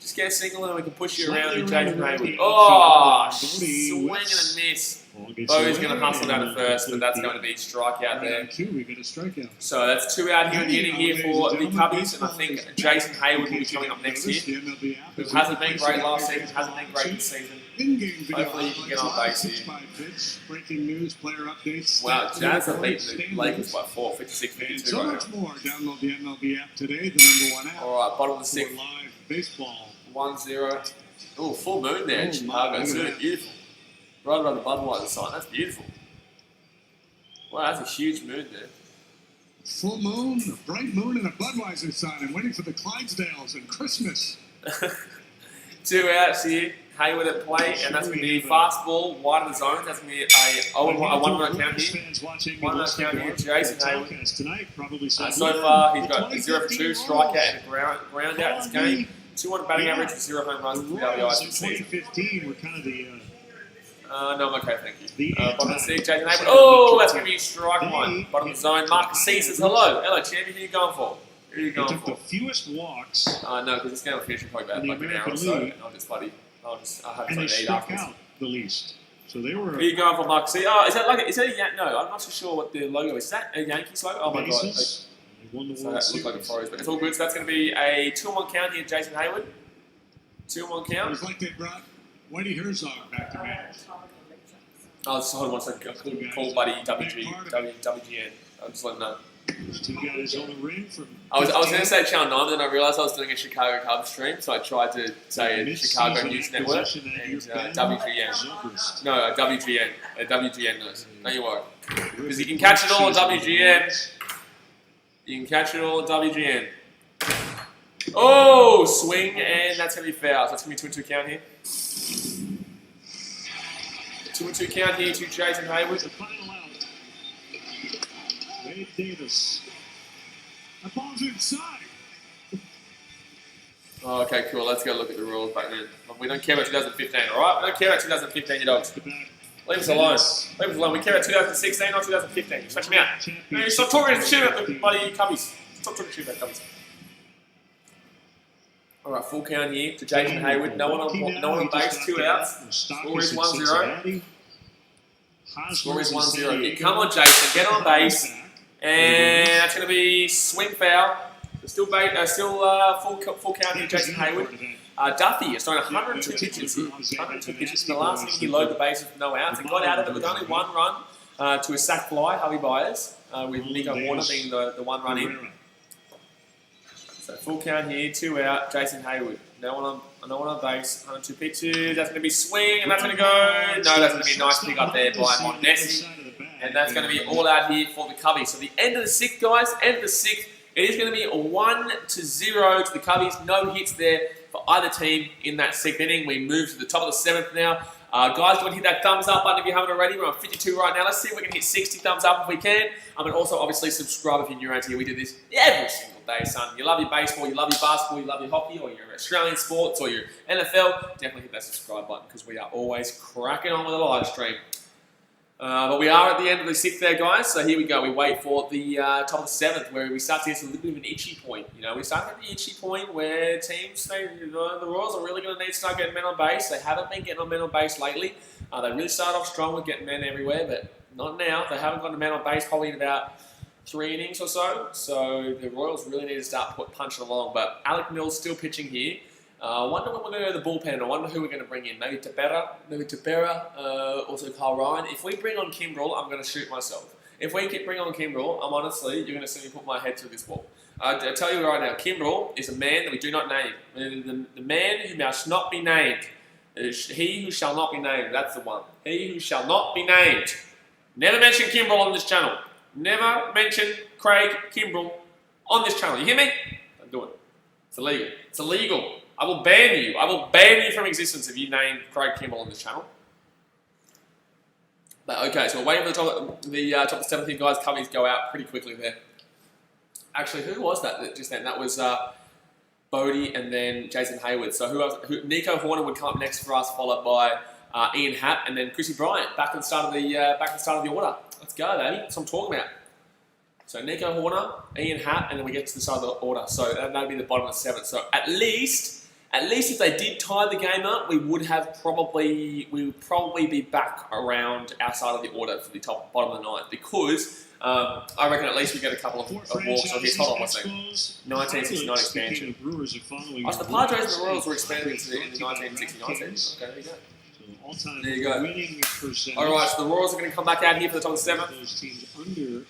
Just get a single and then we can push you around with Jason Hayward. Oh, swing and a miss. Bodie's going to hustle down to first, but that's going to be strikeout there. We got a strikeout. So that's 2 out here in the inning here for the Cubbies, and I think Jason Hayward will be coming up next here, who hasn't been great last season, hasn't been great this season. Hopefully he can get on base here. Breaking news, player updates. Wow, Jazz have beaten the Lakers by 4, 56-52 So right much now. more. Download the MLB app today, the #1 app. All right, bottom of the For 6th, live baseball. 1-0. Oh, full moon there in Oh, Chicago. my, It's look at really that. beautiful. Right around the Budweiser sign. That's beautiful. Wow, that's a huge moon there. Full moon, a bright moon, and a Budweiser sign. I'm waiting for the Clydesdales and Christmas. 2 outs here. Hayward at play, and that's going to be fastball wide of the zone. That's going to be a 1-run count here. 1-run count here. Jason Hayward. So far, he's got 0 for 2, strikeout and a ground out this game. 200 batting average with 0 home runs for the RBIs this season. 2015 were kind of the No, I'm okay, thank you. Bottom of the 6, Jason Hayward. Oh, that's going to be strike 1. Bottom of the zone. Marcus C says hello. Hello, champion. Who are you going for? Who are you they going took for? the fewest walks, No, because this game will finish in probably about in the like an hour or American so. League. And I'll have and they something to eat struck afterwards. out the least. So they were Who are you going for, Marcus C? Oh, is that a Yankee? No, I'm not so sure what the logo is. Is that a Yankees logo? Oh my god. bases. They won the So World that looks like a Series. froze, but it's all good. So that's going to be a 2-1 count here, Jason Hayward. 2-1 It count. was like they brought Whitey Herzog back to manage. Oh, so hold on one second. Call buddy WGN. I'll just let him know. Those two guys on the ring from I was going to say Channel 9, but then I realised I was doing a Chicago Cubs stream, so I tried to say Chicago News Network and WGN. No, WGN. WGN knows. Don't you worry. Because you can catch it all on WGN. You can catch it all on WGN. Oh, swing, and that's going to be foul. So that's going to be 2-2 count here. 2-2 count here to Jason Hayward. The final out. Wade Davis. That ball's inside. Oh, okay, cool. Let's go look at the rules back then. We don't care about 2015, alright? We don't care about 2015, you dogs. Leave us alone. Leave us alone. We care about 2016, not 2015. Scratch me out. No, stop talking shit about the bloody Cubbies. Stop talking shit about Cubbies. Alright, full count here to Jason Hayward. No one on base, 2 outs. Score is 1-0. Score is 1-0. Come on, Jason, get on base. And that's going to be swing foul. Still full count here, Jason Hayward. Duffy is throwing 102 pitches here. 102 pitches. In the last inning, he loaded the bases with no outs and got out of it with only 1 run to a sac fly, Harvey Byers, with Nico Warner being the 1 run in. So full count here, 2 out, Jason Hayward. No one on base, 102 pitches. That's going to be swing, and that's going to go. No, that's going to be a nice pick up there by Mondesi. And that's going to be all out here for the Cubbies. So the end of the 6th, guys, end of the 6th. It is going to be a 1-0 to the Cubbies. No hits there for either team in that 6th inning. We move to the top of the 7th now. Guys, go and hit that thumbs up button if you haven't already. We're on 52 right now. Let's see if we can hit 60 thumbs up if we can. And also, obviously, subscribe if you're new around here. We do this every single day, son. You love your baseball, you love your basketball, you love your hockey, or your Australian sports, or your NFL. Definitely hit that subscribe button because we are always cracking on with a live stream. But we are at the end of the 6th there, guys. So here we go. We wait for the top of the 7th, where we start to get a little bit of an itchy point. You know, we start to get the itchy point where teams, the Royals are really going to need to start getting men on base. They haven't been getting on men on base lately. They really started off strong with getting men everywhere, but not now. They haven't gotten a man on base probably in about 3 innings or so. So the Royals really need to start punching along. But Alec Mills still pitching here. I wonder when we're going to go to the bullpen. I wonder who we're going to bring in. Maybe Tepera, also Kyle Ryan. If we bring on Kimbrel, I'm going to shoot myself. If we bring on Kimbrel, I'm honestly, you're going to see me put my head through this wall. I tell you right now, Kimbrel is a man that we do not name. The man who must not be named. He who shall not be named. That's the one. He who shall not be named. Never mention Kimbrel on this channel. Never mention Craig Kimbrel on this channel. You hear me? Don't do it. It's illegal. It's illegal. I will ban you. I will ban you from existence if you name Craig Kimball on this channel. But okay, so we're waiting for the top of the 7th here, guys. Cubbies go out pretty quickly there. Actually, who was that just then? That was Bodie and then Jason Hayward. So Nico Horner would come up next for us, followed by Ian Happ and then Chrissy Bryant back at the start of the order. Let's go, baby. That's what I'm talking about. So Nico Horner, Ian Happ, and then we get to the start of the order. So that'd be the bottom of the 7th. So at least if they did tie the game up, we would probably be back around our side of the order for the bottom of the 9th, because I reckon at least we get a couple of walks on his. Hold on one second. 1969 expansion. The Padres and the Royals were expanded in the 1969 season. Okay, there you go. There you go. Alright, so the Royals are going to come back out here for the top of the 7th.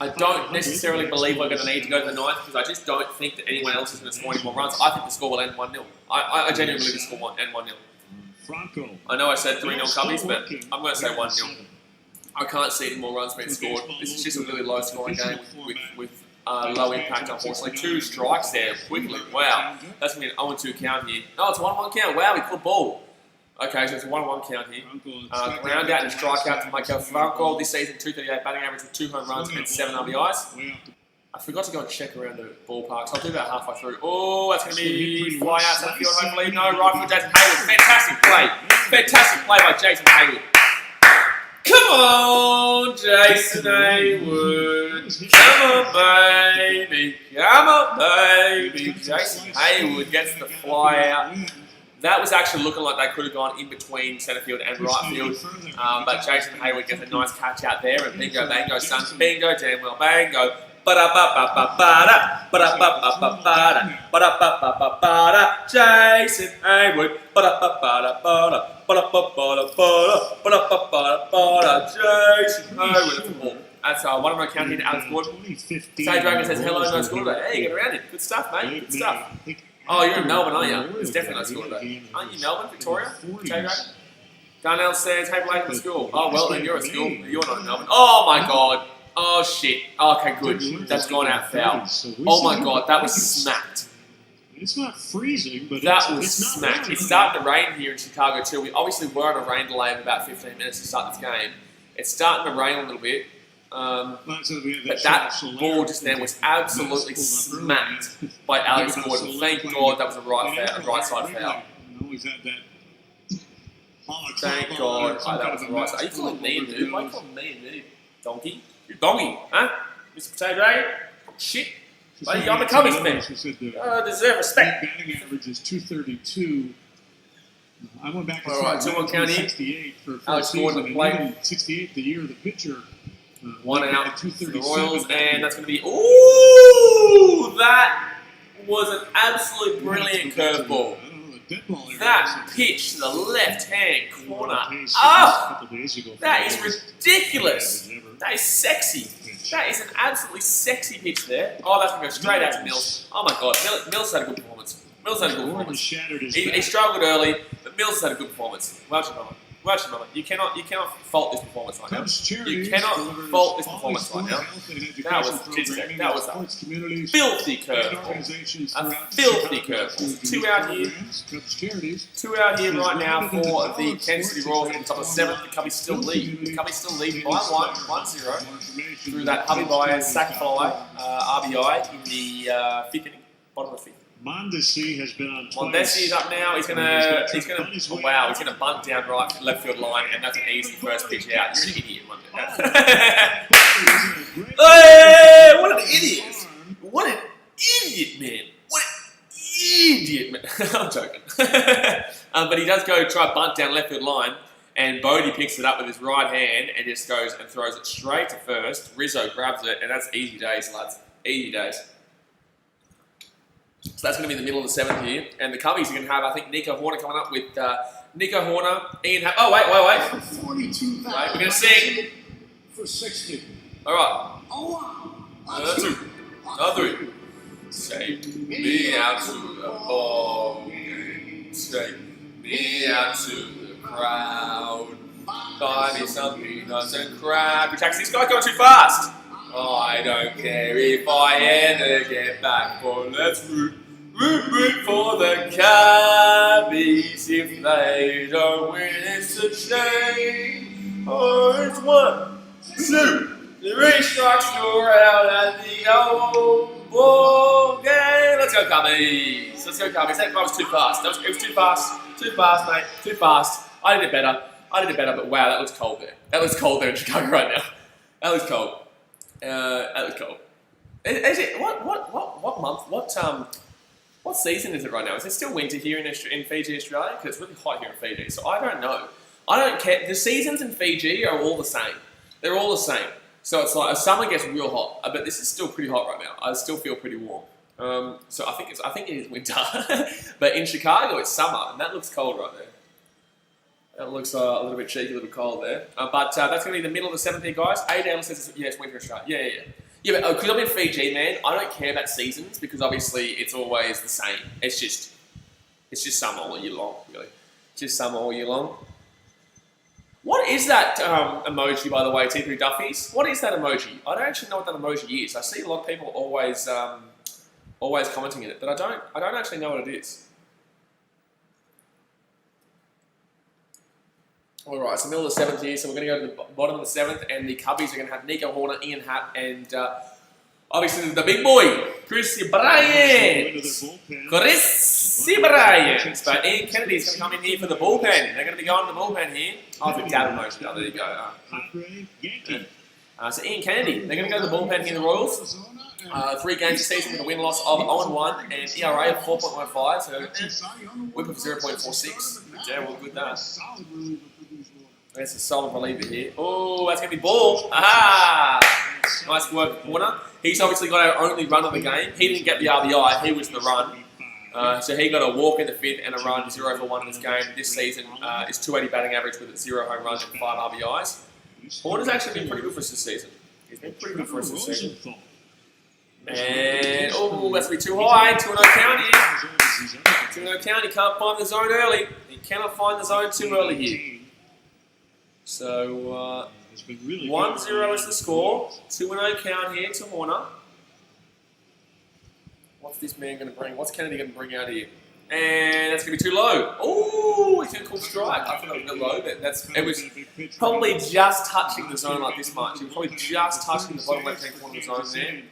I don't necessarily believe we're going to need to go to the 9th, because I just don't think that anyone else is going to score any more runs. I think the score will end 1-0. I genuinely believe the score will end 1-0. I know I said 3-0 Cubbies, but I'm going to say 1-0. I can't see any more runs being scored. This is just a really low scoring game with low impact, unfortunately. 2 strikes there quickly. Wow. That's going to be an 0-2 count here. No, it's a 1-1 count. Wow, we caught ball. Okay, so it's a 1-1 count here. Ground out and strikeout to Michael Franco this season, 238 batting average with 2 home runs and 7 RBIs. I forgot to go and check around the ballpark, so I'll do that halfway through. Oh, that's going to be fly out center field, hopefully. No, right for Jason Hayward. Fantastic play. Fantastic play by Jason Hayward. Come on, Jason Hayward. Come on, baby. Come on, baby. Jason Hayward gets the fly out. That was actually looking like they could have gone in between centre field and right field. But Jason Hayward gets a nice catch out there, and bingo, bango, son. Bingo, damn well, bango. Ba-da-ba-ba-ba-ba-da. Ba-da-ba-ba-ba-ba-da. Ba-da-ba-ba-ba-ba-da. Jason Hayward. Ba-da-ba-ba-da-ba-da. Ba-da-ba-ba-da-ba-da. Ba-da-ba-ba-da-ba-da. Jason Hayward. That's a ball. That's one on count here to Alex Gordon. Say Dragon says hello, no score today. Hey, get around it. Good stuff, mate. Good stuff. Oh, you're in Melbourne, aren't you? It's definitely no school today. Aren't you Melbourne, Victoria? Dragon? Darnell says, hey, Blake, at school. Oh, well, then you're at school. You're not in Melbourne. Oh, my God. Oh, shit. Okay, good. That's gone out foul. Oh, my God. That was smacked. It's not freezing, but that was smacked. It's starting to rain here in Chicago, too. We obviously were on a rain delay of about 15 minutes to start this game. It's starting to rain a little bit. But that ball just then was absolutely smacked by Alex Gordon. Thank God that was a right side foul. Thank God that was the right side. Are you calling me a noob? Why are you calling me a noob? Donkey? You're donkey, huh? Mr. Potato Dragon? Shit. I'm a Cubbies fan. I deserve respect. Batting average is 232. I went back all right, 2-1 count here. Alex Gordon to play. 68 the year of the pitcher. 1 out for the Royals, and that's going to be... Ooh! That was an absolute brilliant curveball. That pitch to the left-hand corner. Oh! That is ridiculous. That is sexy. That is an absolutely sexy pitch there. Oh, that's going to go straight out to Mills. Oh, my God. Mills had a good performance. He struggled early, but Mills had a good performance. Watch it, Mama. Watch it, Mama. You cannot fault this performance right now. You cannot fault this performance right now. That was a filthy curve. A filthy curve. 2 out here. 2 out here right now for the Kansas City Royals at the top of 7th. The Cubbies still lead. The Cubbies still lead by 1-0 through that Hubby Byers sack follow RBI in the 5th inning, bottom of the 5th. Mondesi has been on twice. Mondesi's up now. He's gonna oh wow, he's gonna bunt down left field line, and that's an easy first pitch out. You're an idiot, Mondesi. Hey, what an idiot! What an idiot, man! What an idiot, man! I'm joking. But he does go try bunt down left field line, and Bodie picks it up with his right hand and just goes and throws it straight to first. Rizzo grabs it, and that's easy days, lads. Easy days. So that's going to be in the middle of the 7th here. And the Cubbies are going to have, I think, Nico Horner coming up with Nico Horner, Ian Happ. Oh, wait. 42,000. Right, we're going to sing. For 60. All right. Another 3. Take me out to the ball game. Take me out to the crowd. Buy me some peanuts and crab. This guy's going too fast. I don't care if I ever get back for let's root Root for the Cubbies. If they don't win, it's a shame. Oh, it's 1, 2, 3 strikes, you're out at the old ball game. Let's go, Cubbies. Let's go, Cubbies. That was too fast. It was too fast. Too fast, mate. Too fast. I did it better. But wow, that looks cold there. That looks cold there in Chicago right now. That looks cold. That looks cold. Is it what month? What season is it right now? Is it still winter here in Fiji, Australia? Because it's really hot here in Fiji, so I don't know. I don't care. The seasons in Fiji are all the same. They're all the same. So it's like summer gets real hot, but this is still pretty hot right now. I still feel pretty warm. So I think it is winter. But in Chicago, it's summer, and that looks cold right there. That looks a little bit cheeky, a little cold there. But that's going to be the middle of the 7th here, guys. ADM says, yeah, it's winter in Australia. Yeah. Yeah, but because I'm in Fiji, man, I don't care about seasons because obviously it's always the same. It's just summer all year long, really. Just summer all year long. What is that emoji, by the way, T3 Duffies? What is that emoji? I don't actually know what that emoji is. I see a lot of people always commenting in it, but I don't actually know what it is. All right, so middle of the 7th here, so we're going to go to the bottom of the 7th, and the Cubbies are going to have Nico Horner, Ian Happ, and obviously the big boy, Chrissy Bryant. Chrissy Bryant. But Ian Kennedy's going to come in here for the bullpen. They're going to be going to the bullpen here. Oh, it's a dab emotion. Oh, there you go. So Ian Kennedy, they're going to go to the bullpen here in the Royals. 3 games this season with a win-loss of 0-1 and ERA of 4.15, so whip of 0.46. Yeah, well, good that. That's a solid reliever here. Oh, that's going to be ball. Aha! Nice work, Horner. He's obviously got our only run of the game. He didn't get the RBI, he was the run. So he got a walk in the 5th and a run, 0 for 1 in this game. This season is 280 batting average with 0 home runs and 5 RBIs. Horner's actually been pretty good for us this season. He's been pretty good for us this season. And, oh, that's going to be too high. 2-0 count here. 2-0 count. He can't find the zone early. He cannot find the zone too early here. So, 1-0 is the score. 2-0 count here to Horner. What's this man going to bring? What's Kennedy going to bring out here? And that's going to be too low. Oh, he's going to call strike. I thought it was a bit low, but it was probably just touching the zone like this much. He was probably just touching the bottom left-hand corner of the zone there.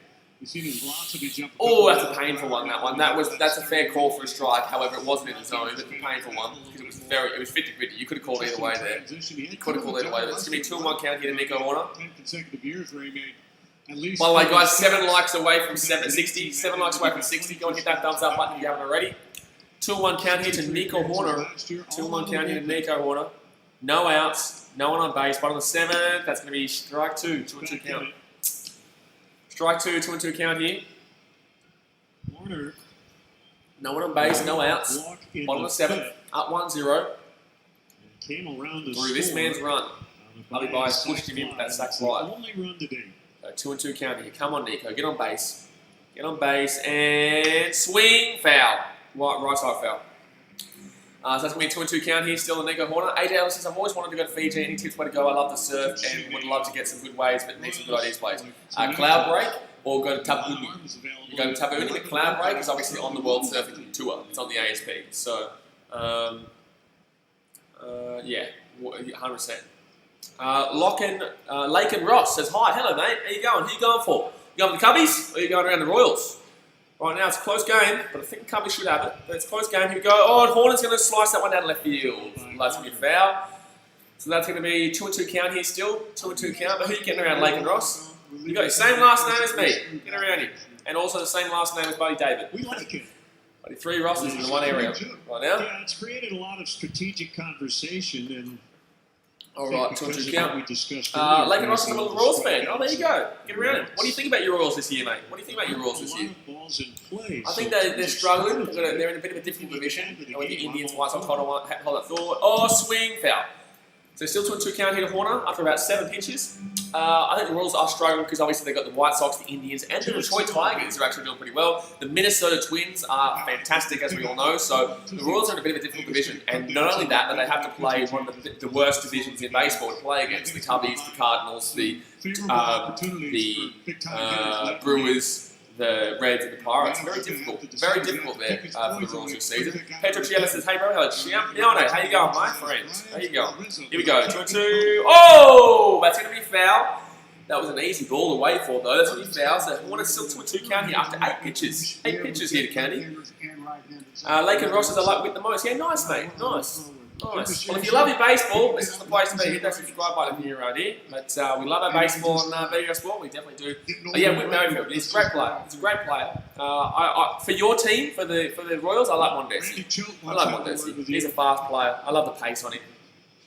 Oh, that's a painful one, that one. That's a fair call for a strike. However, it wasn't in the zone. It's a painful one because it was 50-50. You could have called either way there. You could have called either way. It's going to be 2-1 count here to Nico Horner. By the way, guys, 7 likes away from 60. 7 likes away from 60. Go and hit that thumbs up button if you haven't already. 2-1 count here to Nico Horner. 2-1 count here to Nico Horner. No outs. No one on base. Bottom of the 7th. That's going to be strike 2. 2-2 count. Strike 2, 2-2 count here. No one on base, no outs. Bottom of the 7th, up 1-0. Through this man's run. Lovely Bias pushed him in with that sack fly. 2-2 count here. Come on, Nico, get on base. Get on base and swing, foul. Right side foul. So that's going to be a 2-2 count here, still the Nico Horner. AJ Ellis says, I've always wanted to go to Fiji. Any tips where to go? I love the surf and would love to get some good waves, but need some good ideas, please. Cloud break or go to Tapauni. You go to Tapauni. The cloud break is obviously on the World Surfing Tour. It's on the ASP. So, yeah, 100%. Lake Ross says, hi, hello, mate. How you going? Who you going for? You going for the Cubbies or are you going around the Royals? Right now it's a close game, but I think the Cubbies should have it. But it's a close game. Here we go. Oh, and Horner's going to slice that one down left field. That's going to be a foul. So that's going to be 2-2 count here still. 2-2 count. But who are you getting around, Lake and Ross? You got the same last name as me. Get around him. And also the same last name as Buddy David. We like it. Buddy, 3 Rosses in one area right now. Yeah, it's created a lot of strategic conversation and. All right, 2-2 count. Lake and Ross is a little Royals fan. Oh, there you go. Get around him. What do you think about your Royals this year, mate? What do you think about your Royals this year? I think they're struggling. They're in a bit of a different division. With the Indians, White Sox, hold that thought. Oh, swing, foul. So still 2-2 count here to Horner after about 7 pitches. I think the Royals are struggling because obviously they've got the White Sox, the Indians, and the Detroit Tigers are actually doing pretty well. The Minnesota Twins are fantastic, as we all know. So the Royals are in a bit of a difficult division. And not only that, but they have to play one of the worst divisions in baseball to play against. The Cubbies, the Cardinals, the Brewers, the Reds and the Pirates. Very difficult there for the Royals this season. Pedro Chiella says, hey bro, hello Champione, how you going, my friend? How you going? Here we go, 2-2. Oh, that's going to be foul. That was an easy ball to wait for though. That's going to be foul. So I want to still to a 2 count here after 8 pitches. 8 pitches here to Kennedy. Lake and Ross is I like with the most. Yeah, nice mate, nice. Nice. Well, if you love your baseball, this is the place to be. Hit that subscribe button here right here. But we love our baseball on Video Sport. We definitely do. But yeah, Whit Merrifield. He's a great player. He's a great player. For your team, for the Royals, I like Mondesi. I love Mondesi. He's a fast player. I love the pace on him.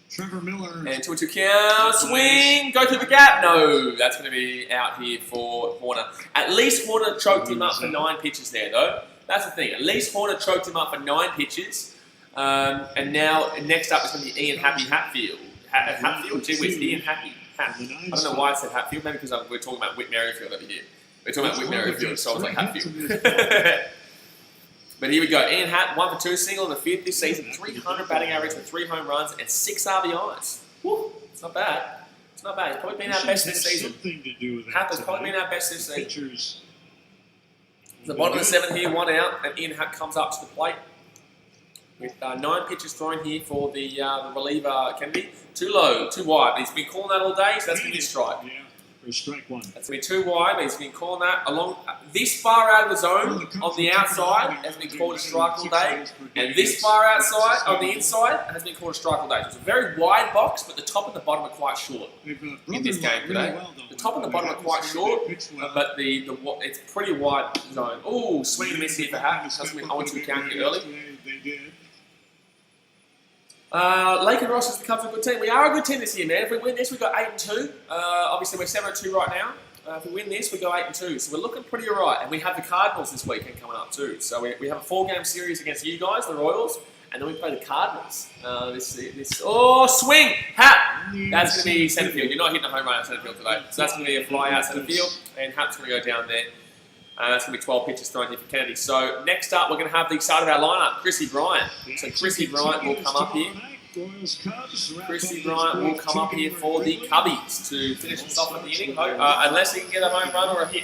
Trevor Miller. And 2-2 count. Swing. Go through the gap. No, that's going to be out here for Horner. At least Horner choked him up for 9 pitches there, though. That's the thing. At least Horner choked him up for 9 pitches. And now, next up is going to be Ian Happy Hatfield. Hatfield? Gee whiz, Ian Happy. I don't know why I said Hatfield, maybe because we're talking about Whit Merrifield over here. We're talking about Whit Merrifield, so I was like Hatfield. But here we go. Ian Hatt, 1 for 2, single in the 5th this season, 300 batting average with 3 home runs and 6 RBIs. Woo, it's not bad. It's not bad. He's probably been our best this season. Hatt has probably been our best this season. The bottom of the 7th here, 1 out, and Ian Hatt comes up to the plate. With 9 pitches thrown here for the reliever Kennedy. Too low, too wide. He's been calling that all day, so that's going to be a strike. Yeah, for strike 1. That's going to be too wide, but he's been calling that along this far out of the zone on the outside has been called a strike all day, and this far outside on the inside has been called a strike all day. So it's a very wide box, but the top and the bottom are quite short in this game today. The top and the bottom are quite short, but it's pretty wide zone. Oh, swing and miss here for Hatt. That's going to be 0-2 count here early. They did. Lake and Ross has become a good team. We are a good team this year, man. If we win this, we got 8-2. Obviously, we're 7-2 right now. If we win this, we go 8-2. So we're looking pretty alright. And we have the Cardinals this weekend coming up too. So we have a 4-game series against you guys, the Royals, and then we play the Cardinals. Oh, swing! Hatt! That's going to be centre field. You're not hitting a home run at centre field today. So that's going to be a fly out centre field, and Hatt's going to go down there. That's going to be 12 pitches thrown here for Kennedy. So next up, we're going to have the start of our lineup, Chrissy Bryant. So Chrissy Bryant will come up here. Chrissy Bryant will come up here for the Cubbies to finish us off at the inning, unless he can get a home run or a hit.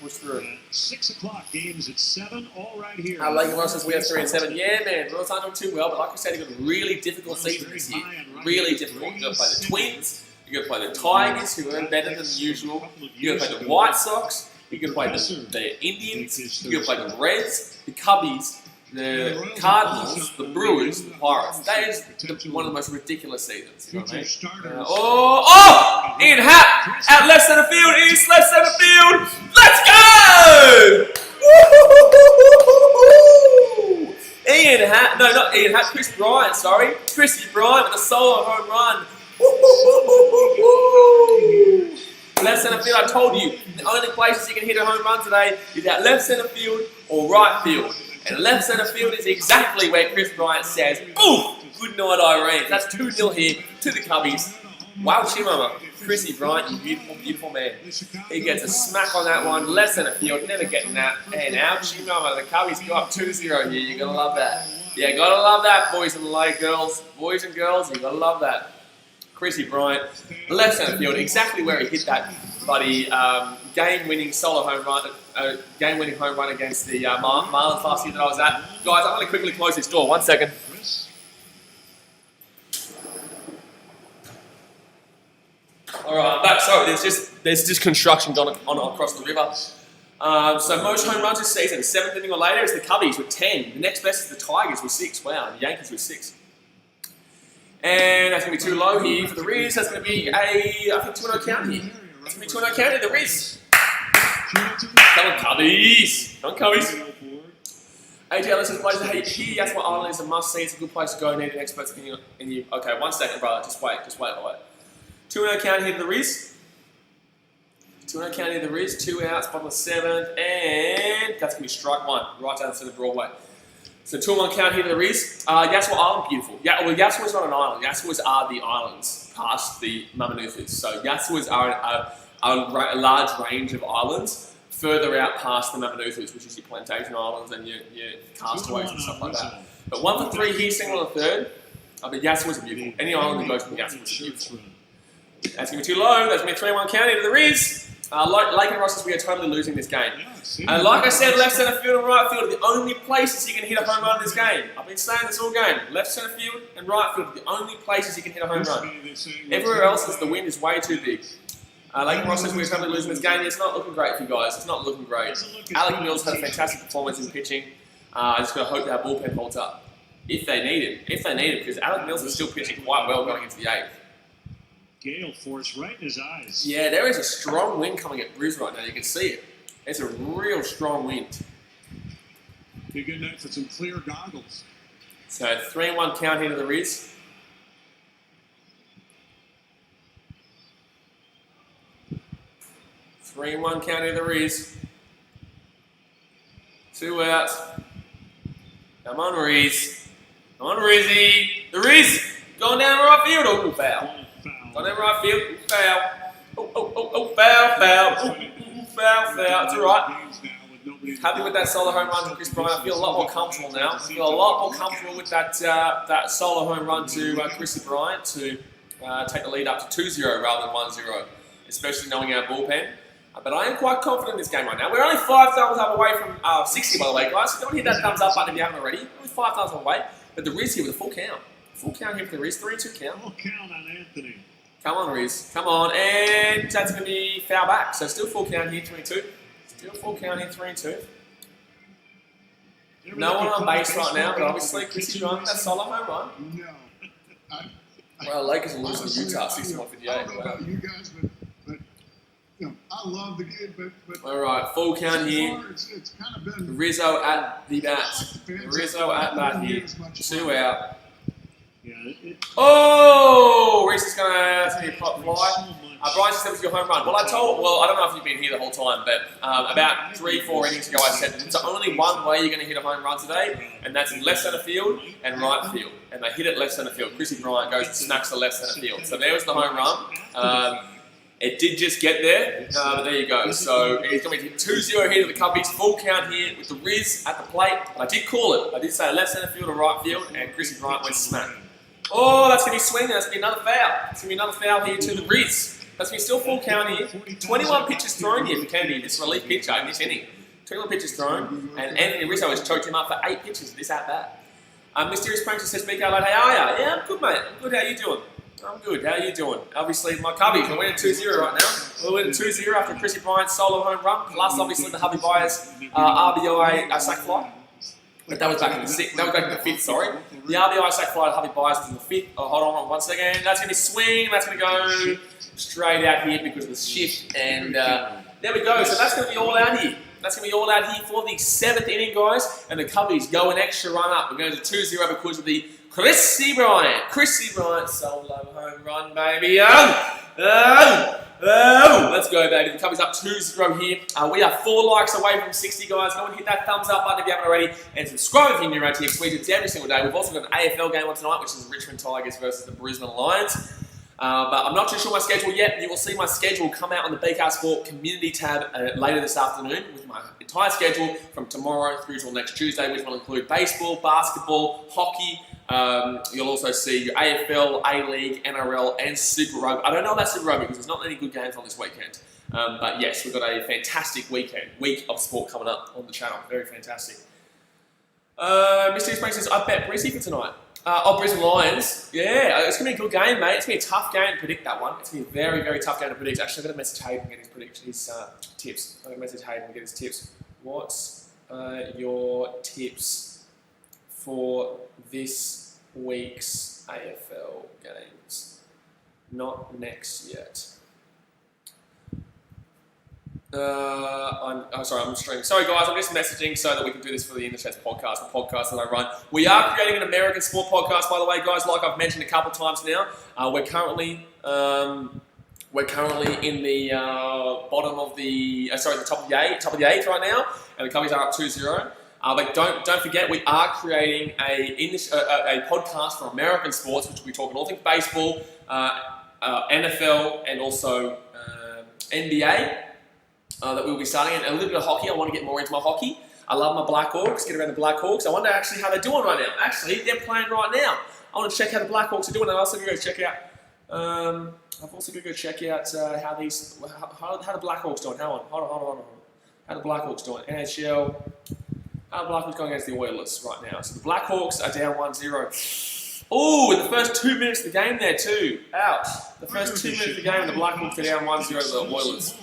Push through. 6 o'clock, games at 7, all right here. Lake and Ross says we have 3 and 7. Yeah, man, Royals aren't doing too well, but like I said, you've got a really difficult season this year. Really difficult. You've got to play the Twins, you've got to play the Tigers, who are better than usual, you've got to play the White Sox, you've got to play the Indians, you've got to play the Reds, the Cubbies, the Cardinals, the Brewers, the Pirates. That is one of the most ridiculous seasons. You know what I mean? Oh! Ian Hatt at left centre field. East left centre field. Let's go! Woo-hoo-hoo-hoo-hoo-hoo! Ian Hatt. No, not Ian Hatt. Chris Bryant. Sorry, Chrissy Bryant with a solo home run. Woo-hoo-hoo-hoo-hoo-hoo! Left centre field. I told you the only places you can hit a home run today is at left centre field or right field. And left centre field is exactly where Chris Bryant says, "Ooh, good night, Irene." That's 2-0 here to the Cubbies. Wow, Chimama. Chrissy Bryant, you beautiful, beautiful man. He gets a smack on that one. Left centre field, never getting that. And out, Chimama. The Cubbies go up 2-0 here. You're going to love that. Yeah, got to love that, boys and girls. Boys and girls, you've got to love that. Chrissy Bryant, left centre field, exactly where he hit that bloody game-winning solo home run, game-winning home run against the Marlins last year that I was at. Guys, I'm going to quickly close this door. 1 second. All right, sorry. There's just construction going on across the river. So most home runs this season, 7th inning or later, is the Cubbies with 10. The next best is the Tigers with 6. Wow, the Yankees with 6. And that's going to be too low here for the Riz. That's going to be I think 2-0 count here. That's going to be 2-0 count here, the Riz. Come on, Cubbies. Come on, Cubbies. AJ Ellis says, places hate here. That's why Ireland is a must-see. It's a good place to go. Need an expert's opinion in you. Okay, 1 second, brother. Just wait. 2-0 count here, the Riz. 2-0 count here, the Riz. 2 outs, bottom of 7th. And that's going to be strike 1, right down to the Broadway. So 2-1 count here to the Riz. Yasua Island, beautiful. Yeah, well, Yasua's not an island. Yasua's are the islands past the Mamanuthas. So Yasua's are a large range of islands further out past the Mamanuthas, which is your plantation islands and your castaways and stuff like that. But 1 for 3 here, single on the 3rd. But Yasua's are beautiful. Any island that goes from Yasua's are beautiful. That's going to be too low. That's going to be 3-1 count into the Riz. Lake and Ross, we are totally losing this game. Yeah, see, And like I said, left centre field and right field are the only places you can hit a home run in this game. I've been saying this all game. Left centre field and right field are the only places you can hit a home run. Everywhere else, the wind is way too big. Lake and Ross says we're totally losing this game. It's not looking great for you guys. It's not looking great. Alec Mills had a fantastic performance in pitching. I just got to hope that our bullpen holds up. If they need it. If they need it, because Alec Mills is still pitching quite well going into the 8th. Gale force right in his eyes. Yeah, there is a strong wind coming at Briz right now. You can see it. It's a real strong wind. Be a good night for some clear goggles. So 3-1 count here to the Riz. Three-1 count here to the Riz. 2 outs. Come on, Riz. Come on, Rizzy. The Riz going down right field. Oh, foul. Going down right field. Foul. Oh, foul. Foul. It's all right. Happy with that solo home run to Chris Bryant. I feel a lot more comfortable now. I feel a lot more comfortable with that solo home run to Chrissy Bryant to take the lead up to 2-0 rather than 1-0, especially knowing our bullpen. But I am quite confident in this game right now. We're only 5 thumbs up away from 60, by the way, guys. So don't hit that thumbs up button if you haven't already. Only 5 thumbs up away. But the Riz here with a full count. Full count here for the Riz. 3-2 count. Full count on Anthony. Come on, Riz. Come on. And that's going to be foul back. So still full count here, 3-2. Still full count here, 3-2. No one on base right now, but obviously Chrissy Bryant, that solo home run. No. Well, Lakers are losing to Utah, 61-58. I don't know about you guys, but you know, I love the game, but all right, full count here. It's kind of been Rizzo at the bat. Rizzo at bat here. 2 out. Yeah, Oh, Reese is going to pop fly. Brian said it was your home run. Well, I don't know if you've been here the whole time, but about 3-4 innings ago I said that there's only one way you're going to hit a home run today, and that's in left centre field and right field. And they hit it left centre field. Chrissy Bryant goes and smacks the left centre field. So there was the home run. It did just get there, but there you go. So it's going to be 2-0 here to the Cubbies. Full count here with the Riz at the plate. But I did call it. I did say left centre field or right field, and Chrissy Bryant went smack. Oh, that's going to be swinging. That's going to be another foul. It's going to be another foul here to the Riz. That's going to be still full count here. 21 pitches thrown here for Kennedy, this relief pitcher in this inning. 21 pitches thrown, and Anthony Rizzo has choked him up for 8 pitches this at-bat. Mysterious Prankster says, BK, like, hey, how are you? Yeah, I'm good, mate. I'm good. How you doing? I'm good. How you doing? Obviously, my Cubbies, we're winning 2-0 right now. We're winning 2-0 after Chrissy Bryant's solo home run, plus obviously the Hubby Byers RBI sack fly. But that was back in the 6th. That was back in the 5th, sorry. The RBI sack fly to Hubby Byers was in the 5th. Oh, hold on 1 second. That's going to be swing. That's going to go straight out here because of the shift. And there we go. So that's going to be all out here. That's going to be all out here for the 7th inning, guys. And the Cubbies go an extra run up. We're going to 2-0 because of the Chrissy Bryant solo home run, baby. Let's go, baby. The Cubbies up 2-0 here. We are 4 likes away from 60, guys. Go and hit that thumbs up button if you haven't already. And subscribe if you're new around here. We do it every single day. We've also got an AFL game on tonight, which is the Richmond Tigers versus the Brisbane Lions. But I'm not too sure my schedule yet. You will see my schedule come out on the BKR Sport community tab later this afternoon with my entire schedule from tomorrow through till next Tuesday, which will include baseball, basketball, hockey. You'll also see your AFL, A-League, NRL, and Super Rugby. I don't know about Super Rugby because there's not any good games on this weekend. But yes, we've got a fantastic week of sport coming up on the channel. Very fantastic. Mr. Spring says, I bet Brizzy for tonight. Brisbane Lions. Yeah, it's going to be a good game, mate. It's going to be a tough game to predict, that one. It's going to be a very, very tough game to predict. Actually, I've got to message Hayden and get his tips. I'm going to message Hayden and get his tips. What's your tips for this week's AFL games? Not next yet. I'm sorry, I'm streaming. Sorry guys, I'm just messaging so that we can do this for the InSuES podcast, the podcast that I run. We are creating an American sport podcast, by the way, guys. Like I've mentioned a couple times now, we're currently in the bottom of the, the top of the 8th right now, and the Cubbies are up 2-0. But don't forget, we are creating a podcast for American sports, which will be talking all things baseball, NFL, and also NBA. That we'll be starting, and a little bit of hockey. I want to get more into my hockey. I love my Blackhawks, get around the Blackhawks. I wonder actually how they're doing right now. Actually, they're playing right now. I want to check how the Blackhawks are doing. I'll also go check out I've also got to go check out how the Blackhawks doing. Hold on. How the Blackhawks doing? NHL. How the Blackhawks going against the Oilers right now? So the Blackhawks are down 1-0. Oh, in the first 2 minutes of the game there too. Ouch. The first 2 minutes of the game and the Blackhawks are down 1-0 to the Oilers.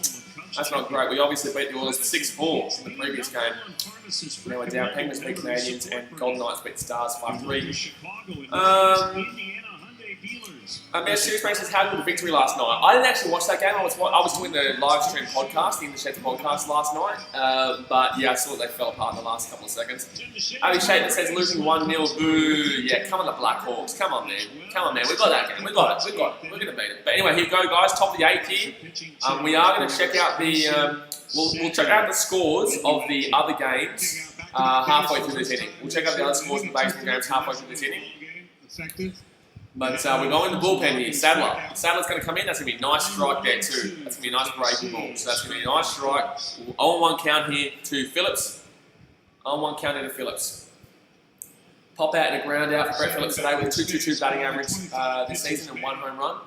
That's not great. We obviously beat the Oilers 6-4 in the previous game. Now we're down. Penguins beat Canadians and Golden Knights beat Stars 5-3. Our series mate says, how good the victory last night? I didn't actually watch that game. I was doing the live stream podcast, the ENSUES podcast last night. But yeah, I saw they fell apart in the last couple of seconds. Ali Shaden says, losing 1-0, boo. Yeah, come on the Blackhawks. Come on, man. We got that game. We got it. We're going to beat it. But anyway, here we go, guys. Top of the 8th here. We are going to check out the... We'll check out the scores of the other games halfway through this inning. We'll check out the other scores of the baseball games halfway through this inning. But we're going to the bullpen here. Sadler's going to come in. That's going to be a nice strike there too. That's going to be a nice breaking ball. So that's going to be a nice strike. 0-1 count here to Phillips. 0-1 count into Phillips. Pop out and a ground out for Brett Phillips today with a 2.22 batting average this season and 1 home run.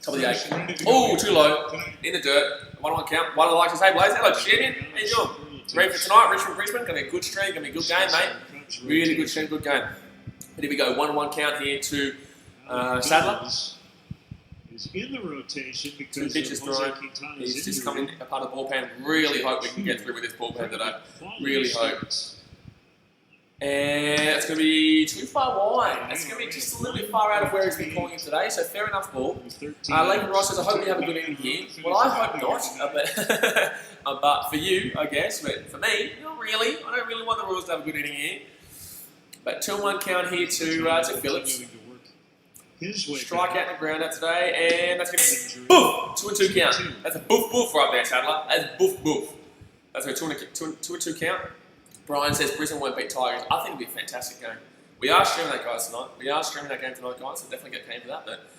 Top of the 8th. Oh, too low. In the dirt. 1-1 count. What I like to say, Blaze. Hello, champion. How you doing? Ready for tonight? Richmond, Brisbane. Going to be a good stream. Going to be a good game, mate. Really good stream, good game. But here we go, 1-1 count here to Sadler. Is in the rotation because 2 pitches thrown. He's just coming a part of the bullpen. Really hope we can get through with this bullpen today. Really hope. And it's going to be too far wide. It's going to be just a little bit far out of where he's been calling it today. So fair enough ball. Leighton Ross says, I hope you have a good inning here. Well, I hope not. But for you, I guess. But for me, not really. I don't really want the Royals to have a good inning here. But 2-1 count here to Phillips. Strike out in the ground out today, and that's going to be boof! 2-2 count. That's a boof right there, Sadler. That's boof. That's a 2-2 count. Brian says Brisbane won't beat Tigers. I think it'll be a fantastic game. We are streaming that, guys, tonight. Guys, so definitely get paid for that. But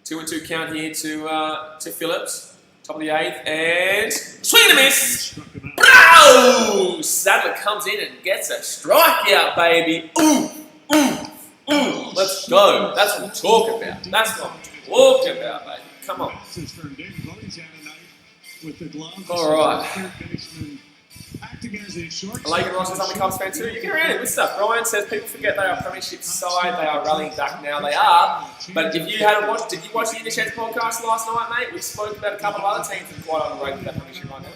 2-2 count here to Phillips. Top of the 8th, and swing and a miss! Bro! Sadler comes in and gets a strikeout, baby. Ooh! Let's go. That's what I'm talking about. Baby. Come on. Alright. Leighton Ross is on the Cubs fan too. You can read it. Good stuff. Ryan says people forget they are premiership side. They are rallying back now. They are. But if you hadn't watched, did you watch the ENSUES podcast last night, mate? We spoke about a couple of other teams that are quite underrated that premiership right now.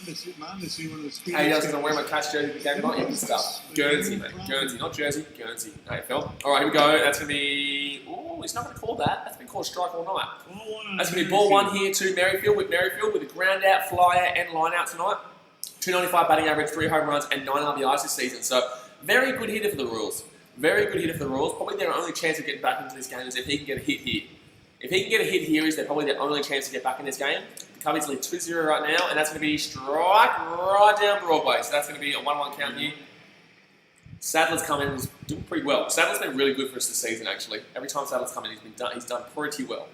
Hey, he doesn't wear my Cash jersey the game tonight. Yeah, good stuff. Guernsey, mate. Guernsey, not Jersey. Guernsey. AFL. All right, here we go. That's going to be... Oh, he's not going to call that. That's been called strike all night. That's going to be ball 1 here to Merrifield with a ground out, flyer, and line out tonight. 295 batting average, 3 home runs, and 9 RBIs this season. So, very good hitter for the Royals. Probably their only chance of getting back into this game is if he can get a hit here. If he can get a hit here, is they're probably their only chance to get back in this game. The Cubbies lead 2-0 right now, and that's going to be strike right down Broadway. So that's going to be a 1-1 count here. Sadler's come in, he's doing pretty well. Sadler's been really good for us this season, actually. Every time Sadler's come in, he's done pretty well.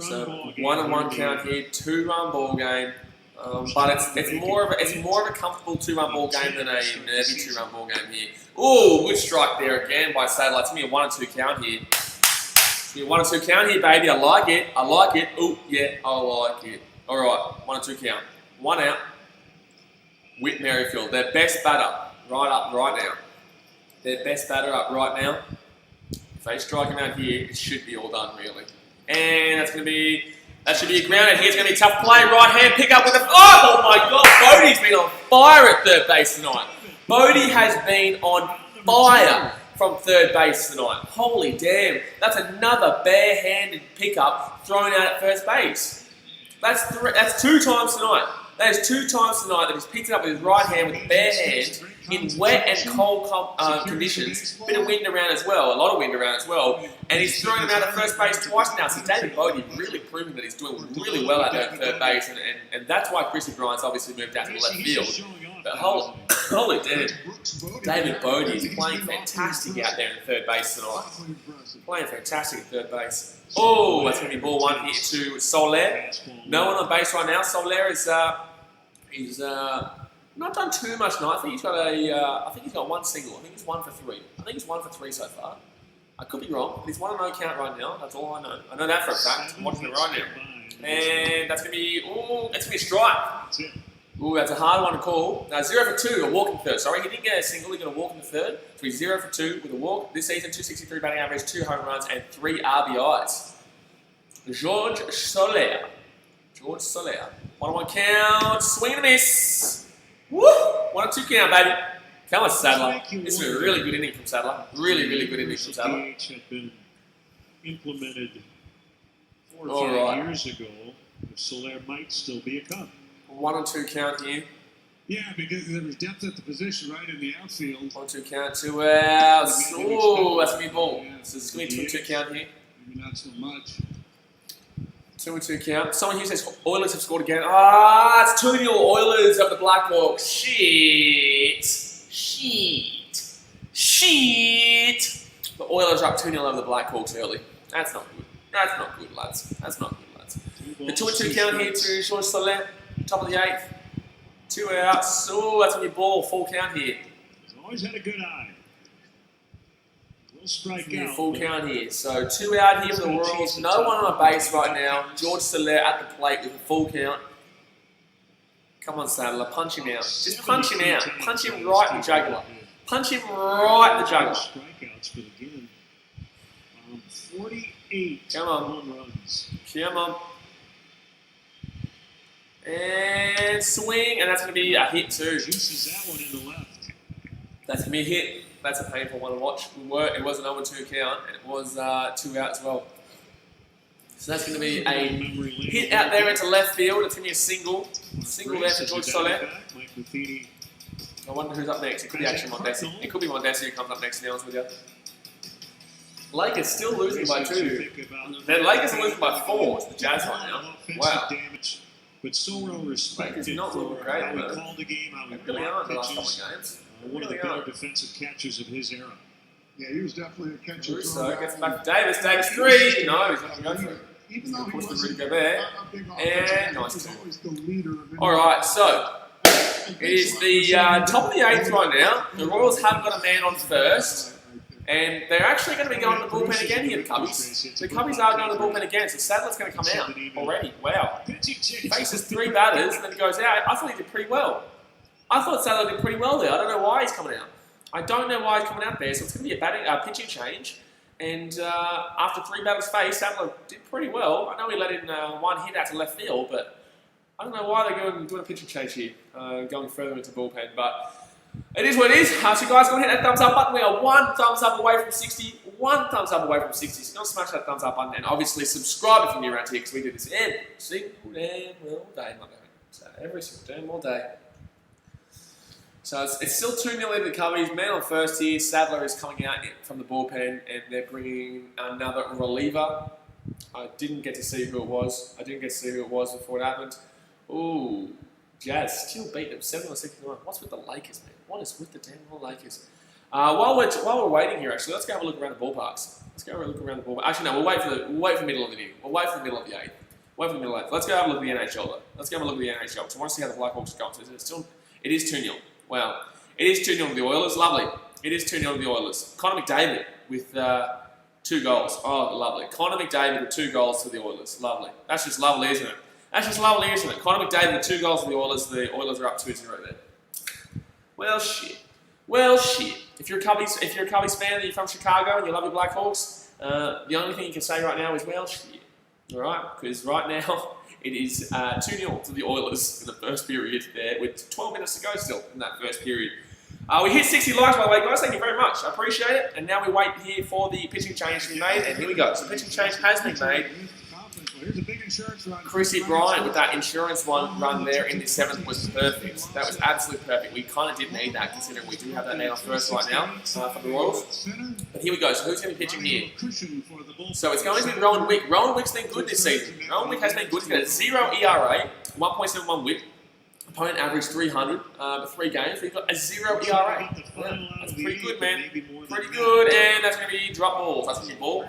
So 1-1 count here, 2-run ball game. But it's more of a comfortable 2-run ball game than a nervy 2-run ball game here. Ooh, good strike there again by Sadler. It's going to be a 1-2 count here. It's going to be a 1-2 count here, baby. I like it. Ooh, yeah, I like it. All right, 1-2 count. 1 out. Whit Merrifield, their best batter right now. Their best batter up right now. If they strike him out here, it should be all done, really. And that should be a ground out here. It's going to be a tough play. Right hand pick up with a... Oh my God, Bodie's been on fire at third base tonight. Bodie has been on fire from third base tonight. Holy damn. That's another barehanded pickup thrown out at first base. That's 2 times tonight. That is 2 times tonight that he's picked it up with his right hand with a bare hand in wet and cold conditions. A bit of wind around as well, a lot of wind around as well. And he's thrown him out at first base twice now. So David Bodie really proving that he's doing really well out there at third base. And that's why Chrissy Bryant's obviously moved out to the left field. But holy damn, David Bodie is playing fantastic out there in third base tonight. Playing fantastic at third base. Oh, that's going to be ball 1 here to Soler. No one on base right now. Soler is he's not done too much tonight. I think he's got 1 single. I think he's 1 for 3. I think he's 1 for 3 so far. I could be wrong, but he's 1-0 count right now. That's all I know. I know that for a fact. I'm watching it right now. And that's going to be, ooh, that's going to be a strike. That's it. Ooh, that's a hard one to call. 0 for 2, a walk in the third. Sorry, he didn't get a single, he got a walk in the third. So he's 0 for 2 with a walk. This season, 263 batting average, 2 home runs, and 3 RBIs. George Soler. 1-1 count, swing and a miss. Woo! 1-2 count, baby. Come on, Sadler. This is a really good inning from Sadler. Really, really good inning from Sadler. DH had been implemented 4 or All 5 right. years ago. Soler might still be a Cub. 1-2 count here. Yeah, because there was depth at the position right in the outfield. 1-2 count, 2 outs. Ooh, that's going to be ball. So it's going to be 2-2 count here. Maybe not so much. 2-2 count. Someone here says Oilers have scored again. Ah, it's 2-0 Oilers of the Blackhawks. Shit. The Oilers are up 2-0 over the Blackhawks early. That's not good. That's not good, lads. That's not good, lads. The 2-2 count here to George Soler, top of the 8th. 2 outs. Oh, that's going to be ball. Full count here. He's always had a good eye. Will strike out. Full count here. So 2 out here for the Royals. No one on a base right now. George Soler at the plate with a full count. Come on, Sadler. Punch him out. Just punch him out. Punch him right in the jugular. Punch him right in the jugular. Strikeouts, but again, 48 Come on. home runs. Come on. And swing. And that's going to be a hit too. Juices that one in the left. That's going to be a hit. That's a painful one to watch. It was an 0-2 count, and it was 2 out as well. So that's going to be a hit out there into left field. It's going to be a single there for George Soler. I wonder who's up next. It could be actually Mondesi. It could be Mondesi who comes up next, to be honest with you. Lakers still losing by 2. The Lakers are losing by 4 to the Jazz right now. Wow. But so well respected. Lakers not looking for great, how he man. called the game, how he They really are in the last pitches. couple of games. One of the better defensive catchers of his era. Yeah, he was definitely a catcher. Russo gets back to Davis. Davis 3. No, he's not going to go for it. Even though he Push the wasn't Rudy Gobert. a big And offensive, nice he was call. always the leader of All right, so it is the top of the 8th right now. The Royals have got a man on first, and they're actually going to be going to the bullpen again here, the Cubbies. The Cubbies are going to the bullpen again, so Sadler's going to come out already. Wow. He faces 3 batters, and then he goes out. I thought he did pretty well. I thought Sadler did pretty well there. I don't know why he's coming out. I don't know why he's coming out there, so it's going to be a pitching change. And after 3 batters faced, Sadler did pretty well. I know he let in 1 hit out to left field, but I don't know why they're doing a pitching change here, going further into bullpen. But it is what it is. So guys, go and hit that thumbs up button. We are 1 thumbs up away from 60. 1 thumbs up away from 60. So go and smash that thumbs up button, and obviously subscribe if you're new around here, because we do this every single damn well day, my man. So every single damn all day. So it's still 2-0 in the Cubbies. Man on first here. Sadler is coming out from the bullpen, and they're bringing another reliever. I didn't get to see who it was. Before it happened. Ooh, Jazz still beat them 7-69. What's with the Lakers, man? What is with the damn Lakers? While we're waiting here, actually, let's go have a look around the ballparks. Actually, no, we'll wait for the middle of the inning. We'll wait for the middle of the 8th. Let's go have a look at the NHL though. Let's go have a look at the NHL. So I want to see how the Blackhawks are going. So it is 2-0. Wow. It is 2-0 to the Oilers. Lovely. It is 2-0 to the Oilers. Connor McDavid with 2 goals. Oh, lovely. Connor McDavid with 2 goals to the Oilers. Lovely. That's just lovely, isn't it? Connor McDavid with 2 goals to the Oilers. The Oilers are up 2-0 there. Well, shit. If you're a Cubbies fan and you're from Chicago and you love your Blackhawks, the only thing you can say right now is, well, shit. All right? Because right now, it is 2-0 to the Oilers in the first period there, with 12 minutes to go still in that first period. We hit 60 likes, by the way, guys. Thank you very much. I appreciate it. And now we wait here for the pitching change to be made. And here we go. So the pitching change has been made. Here's a big insurance run. Chrissy Bryant with that insurance run there in the 7th was perfect. That was absolutely perfect. We kind of did need that, considering we do have that man on first right now for the Royals. But here we go. So who's going to be pitching here? So it's going to be Rowan Wick. Rowan Wick's been good this season. Rowan Wick has been good. He's got a 0 ERA, 1.71 whip. Opponent averaged 300 for 3 games. We've got a 0 ERA. Yeah, that's pretty good, man. Pretty good. And that's going to be drop balls. That's going to be ball.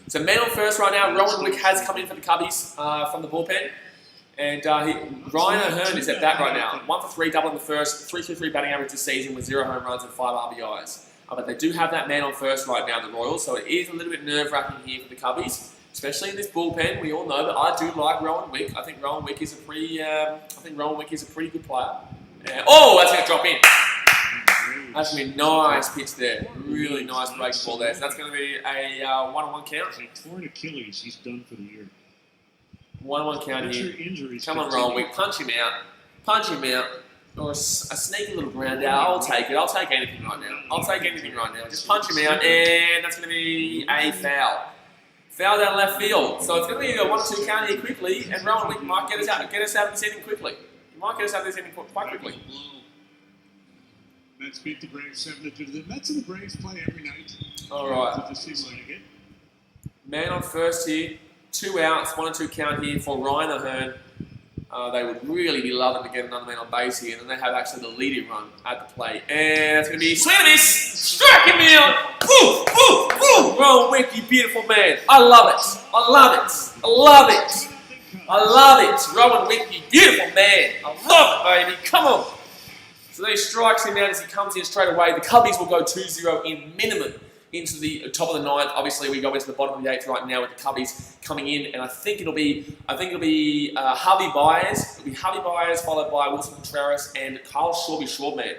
So man on first right now. Rowan Wick has come in for the Cubbies from the bullpen. And Ryan O'Hearn is at bat right now. 1 for 3, double in the first. 3-2-3 batting average this season with 0 home runs and 5 RBIs. But they do have that man on first right now, the Royals, so it is a little bit nerve-wracking here for the Cubbies, especially in this bullpen. We all know that I do like Rowan Wick. I think Rowan Wick is a pretty good player. Oh, that's going to drop in. That's going to be a nice pitch there. Really nice breaking ball there. So that's going to be a 1-on-1 count. He's a torn Achilles. He's done for the year. 1-on-1 count here. Injuries Come on, Rowan Wick. Punch him out. Punch him out. Or a sneaky little ground out. I'll take it. I'll take anything right now. I'll take anything right now. Just punch him out, and that's going to be a foul. Foul down left field. So it's going to be a 1-2 count here quickly, and Rowan Wick might get us out of this inning quickly. He might get us out of this inning quite quickly. Mets beat the Braves 7-2. The Mets and the Braves play every night. All right. It just seems like it. Man on first here. 2 outs. 1-2 count here for Ryan Ahern. They would really be loving to get another man on base here, and then they have actually the leading run at the plate. And it's going to be swing and miss, strike him out. Woo, woo, woo. Rowan Wick, you beautiful man. I love it. I love it. I love it. I love it. Rowan Wick, you beautiful man. I love it, baby. Come on. So he strikes him out as he comes in straight away. The Cubbies will go 2-0 in minimum into the top of the 9th. Obviously, we go into the bottom of the 8th right now with the Cubbies coming in, and I think it'll be Harvey Byers. It'll be Harvey Byers followed by Wilson Contreras and Kyle Shorby-Shortman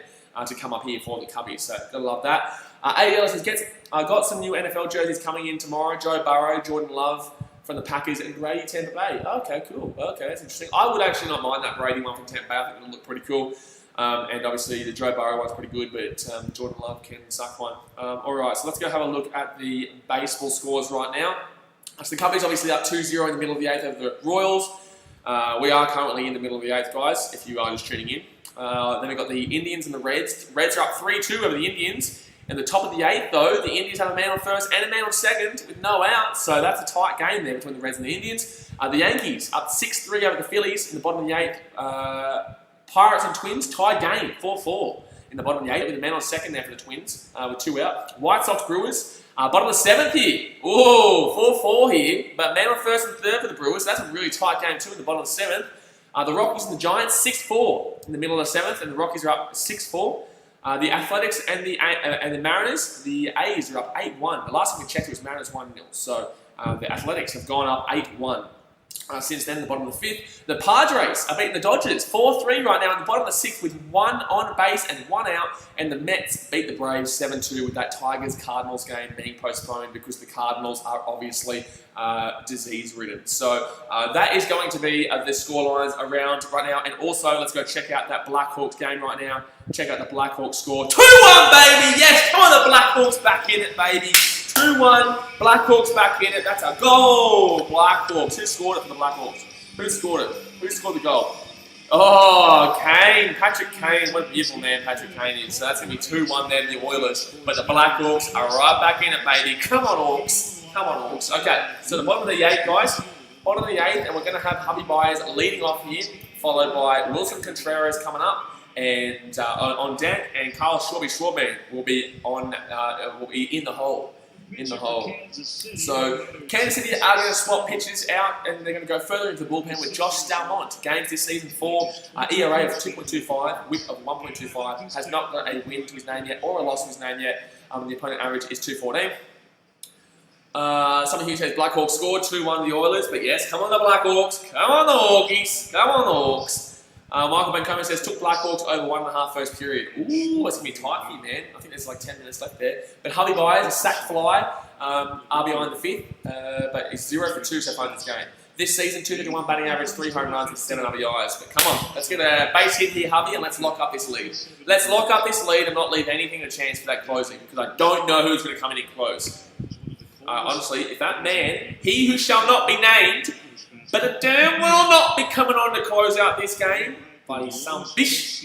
to come up here for the Cubbies. So gotta love that. ADL says got some new NFL jerseys coming in tomorrow. Joe Burrow, Jordan Love from the Packers, and Brady Tampa Bay. Okay, cool. Okay, that's interesting. I would actually not mind that Brady one from Tampa Bay. I think it'll look pretty cool. And obviously the Joe Burrow one's pretty good, but Jordan Love can suck one. Alright, so let's go have a look at the baseball scores right now. So the Cubbies obviously up 2-0 in the middle of the 8th over the Royals. We are currently in the middle of the 8th, guys, if you are just tuning in. Then we've got the Indians and the Reds. Reds are up 3-2 over the Indians. In the top of the 8th, though, the Indians have a man on first and a man on second with no outs, so that's a tight game there between the Reds and the Indians. The Yankees up 6-3 over the Phillies in the bottom of the 8th. Pirates and Twins, tied game, 4-4 in the bottom of the 8th with a man on second there for the Twins with 2 out. White Sox Brewers, bottom of the 7th here. Ooh, 4-4 here, but man on first and third for the Brewers. So that's a really tight game too in the bottom of the 7th. The Rockies and the Giants, 6-4 in the middle of the 7th, and the Rockies are up 6-4. The Athletics and the Mariners, the A's are up 8-1. The last time we checked it was Mariners 1-0, so the Athletics have gone up 8-1. Since then, in the bottom of the 5th. The Padres are beating the Dodgers 4-3 right now in the bottom of the 6th with 1 on base and 1 out. And the Mets beat the Braves 7-2 with that Tigers-Cardinals game being postponed because the Cardinals are obviously disease-ridden. So that is going to be the scorelines around right now. And also, let's go check out that Blackhawks game right now. Check out the Blackhawks score. 2-1, baby! Yes, come on, the Blackhawks back in it, baby. 2-1, Blackhawks back in it. That's a goal, Blackhawks. Who scored it for the Blackhawks? Who scored it? Who scored the goal? Oh, Kane. Patrick Kane. What a beautiful man Patrick Kane is. So that's going to be 2-1 there to the Oilers. But the Blackhawks are right back in it, baby. Come on, Hawks. Come on, Hawks. Okay, so the bottom of the 8th, guys. Bottom of the 8th, and we're going to have Hubby Byers leading off here, followed by Wilson Contreras coming up. And on deck, and Kyle Shorby-Shortman will be in the hole. So Kansas City are going to swap pitches out, and they're going to go further into the bullpen with Josh Stalmont. Games this season for ERA of 2.25, whip of 1.25. Has not got a win to his name yet or a loss to his name yet. The opponent average is 2.14. Someone here says Blackhawks scored 2-1 the Oilers, but yes, come on the Blackhawks, come on the Hawkies, come on the Hawks. Michael Bencomo says, took Blackhawks over 1.5 first period. Ooh, it's going to be tight for you, man. I think there's like 10 minutes left there. But Hubby Byers, a sack fly, RBI in the 5th, but it's 0 for 2 so far in this game. This season, 231 batting average, 3 home runs and 7 RBIs. But come on, let's get a base hit here, Hubby, and let's lock up this lead. Let's lock up this lead and not leave anything a chance for that closing, because I don't know who's going to come in and close. Honestly, if that man, he who shall not be named, but a damn well not be coming on to close out this game. But he's some bish.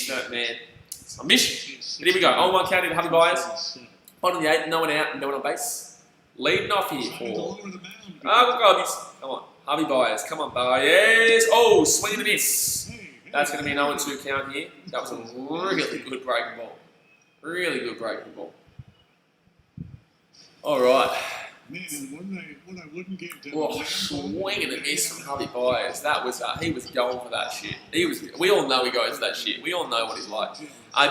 That man. Some bish. But here we go. 0-1 count in Hubby Byers. Bottom of the 8th, no one out, no one on base. Leading off here for... we've got this. Come on. Hubby Byers. Come on, Byers. Oh, swing and a miss. That's going to be an 0-2 count here. That was a really good breaking ball. Really good breaking ball. Alright. Man, what I wouldn't give to Oh, swinging and miss from Hubby Byers. That was he was going for that shit. We all know he goes for that shit. We all know what he's like.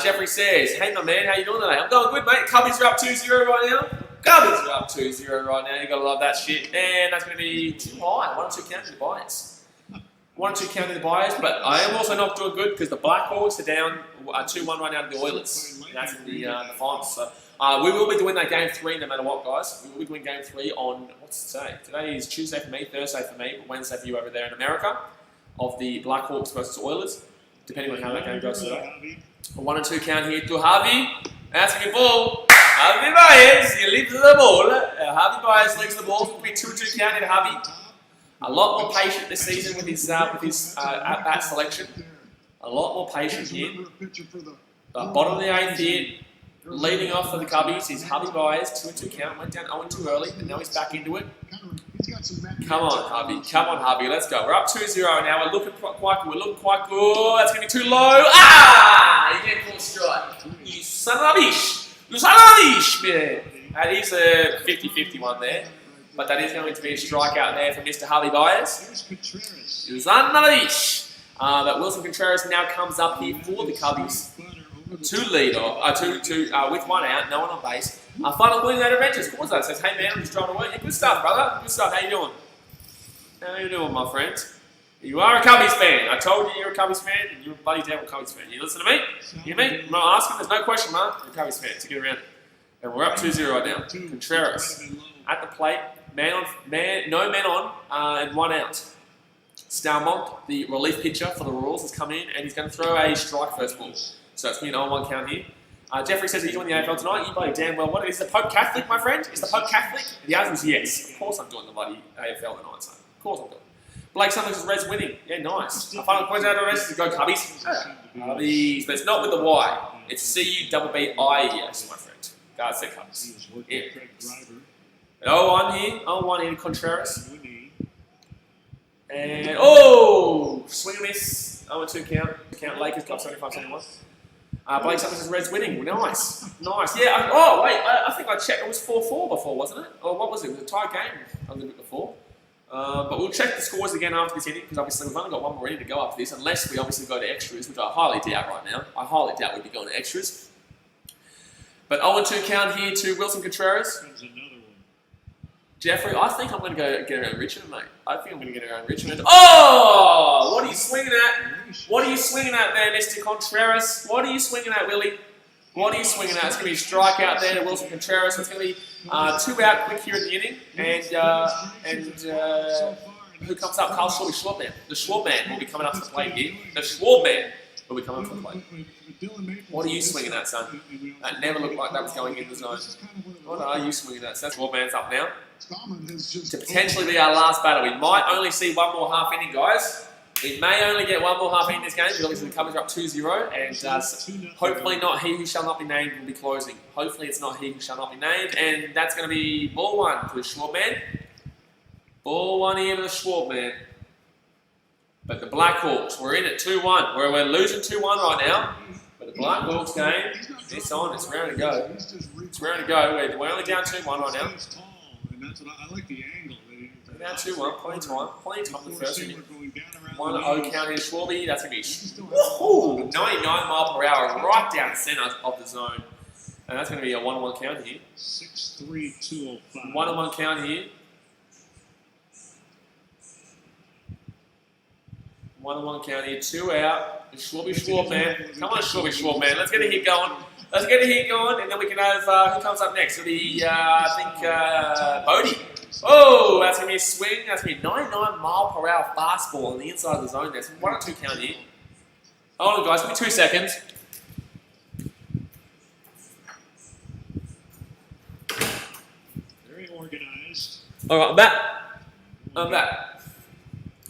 Jeffrey says, "Hey my man, how you doing today?" I'm going good, mate. Cubbies are up 2-0 right now. Cubbies are up 2-0 right now. You gotta love that shit. And that's gonna be too high. 1 or 2 count to the Byers. 1 or 2 count to the Byers, but I am also not doing good because the Blackhawks are down 2-1 right now to the Oilers. And that's in the finals. So we will be doing that game 3 no matter what, guys. We will be doing game 3 on, what's today? Today is Tuesday for me, Thursday for me, but Wednesday for you over there in America, of the Blackhawks versus Oilers, depending on how that game goes today. A 1 and 2 count here to Harvey. That's a good ball. Harvey Byers, he leaves the ball. Harvey Byers leaves the ball. It's going to be 2-2 count in Harvey. A lot more patient this season with his at-bat selection. A lot more patient here. Bottom of the 8th here. Leading off for the Cubbies is Harvey Byers, 2-2 count. Went down 0-2 early, but now he's back into it. Come on, Harvey. Come on, Harvey. Let's go. We're up 2-0 now. We're looking quite good. That's going to be too low. Ah! You get called strike. You son of a bitch. You son of a bitch, man. That is a 50-50 one there. But that is going to be a strikeout there for Mr. Harvey Byers. You son of a bitch. But Wilson Contreras now comes up here for the Cubbies. With 1 out, no one on base. Final coordinator Ventures calls that, says, "Hey man, I'm just trying to work." Yeah, good stuff, brother. Good stuff. How you doing? How you doing, my friend? You are a Cubbies fan. I told you you're a Cubbies fan, and you're a bloody damn Cubbies fan. You listen to me? You hear me? I'm not asking. There's no question, man. You're a Cubbies fan. So get around it. And we're up 2-0 right now. Contreras at the plate. No men on, and 1 out. Stalmont, the relief pitcher for the Royals, has come in, and he's going to throw a strike first ball. So it's going to be an 0-1 count here. Jeffrey says, "Are you doing the AFL tonight?" You bloody damn well. What is the Pope Catholic, my friend? Is the Pope Catholic? The answer is yes. Of course I'm doing the bloody AFL tonight, son. Of course I'm doing it. Blake Summers is Reds winning. Yeah, nice. Our final point out of Reds is go Cubbies. Cubbies. But it's not with the Y. It's C-U-B-B-I-E-S, my friend. God said Cubbies. Yeah. 0-1 here. 0-1 here to Contreras. And, swing and miss. 0-2 count. Count Lakers got 75-71. Blake Summers is Reds winning. Nice. Nice. Yeah. I think I checked. It was 4-4 before, wasn't it? Or what was it? It was a tie game a little bit before. But we'll check the scores again after this inning because obviously we've only got 1 more inning to go after this, unless we obviously go to extras, which I highly doubt right now. I highly doubt we'd be going to extras. But 0-2 count here to Wilson Contreras. Jeffrey, I think I'm going to go get around Richmond, mate. I think I'm going to get around Richmond. Oh! What are you swinging at? What are you swinging at there, Mr. Contreras? What are you swinging at, Willie? What are you swinging at? It's going to be a strikeout there to Wilson Contreras. So it's going to be 2 out quick here in the inning. And who comes up? Carl Schwarber. The Schwarber will be coming up to the plate here. The Schwarber will be coming up to the plate. What are you swinging at, son? That never looked like that was going in the zone. What are you swinging at? So that's Schwarber's up now. To potentially be our last batter. We might only see 1 more half inning, guys. We may only get 1 more half inning in this game because obviously the Cubbies are up 2-0 and hopefully not he who shall not be named will be closing. Hopefully it's not he who shall not be named, and that's going to be ball 1 to the Schwarber. Ball 1 here to the Schwarber. But the Blackhawks, we're in at 2-1. We're losing 2-1 right now. But the Blackhawks game, it's on. It's ready to go. It's ready to go. We're only down 2-1 right now. I like the angle. Down 2-1, plenty of time. Plenty of time for the first inning. 1-0 count here, Schwarber. That's going to be 99 mile per hour right down the centre of the zone. And that's going to be a 1-1 count here. 6-3-2-05. 1-1 count here. 1-1 count here. 2 out. Schwarber, man. Come on, Schwarber, man. Let's get a hit going. Let's get a hit going, and then we can have, who comes up next? It'll be, Bodie. Oh, that's going to be a swing. That's going to be 99 mile per hour fastball on the inside of the zone there. So 1-2 count here. Hold on, guys. Give me 2 seconds. Very organized. All right, I'm back.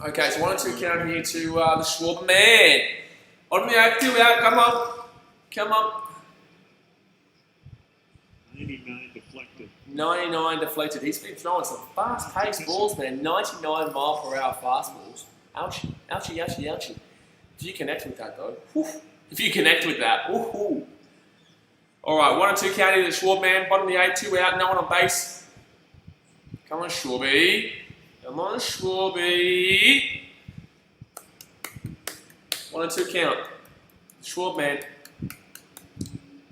Okay, so 1-2 count here to the Schwarber man. On the act, 2 out. Come on. Come on. 99 deflected. 99 deflected. He's been throwing some fast-paced balls, man. 99 mile per hour fastballs. Ouchie, ouchie, ouchie, ouchie. If you connect with that, though. Whew. If you connect with that. Woohoo. All right, 1-2 count here to the Schwarber man. Bottom of the 8, 2 out. No one on base. Come on, Schwarby. Come on, Schwarby. 1 and 2 count. Schwab man.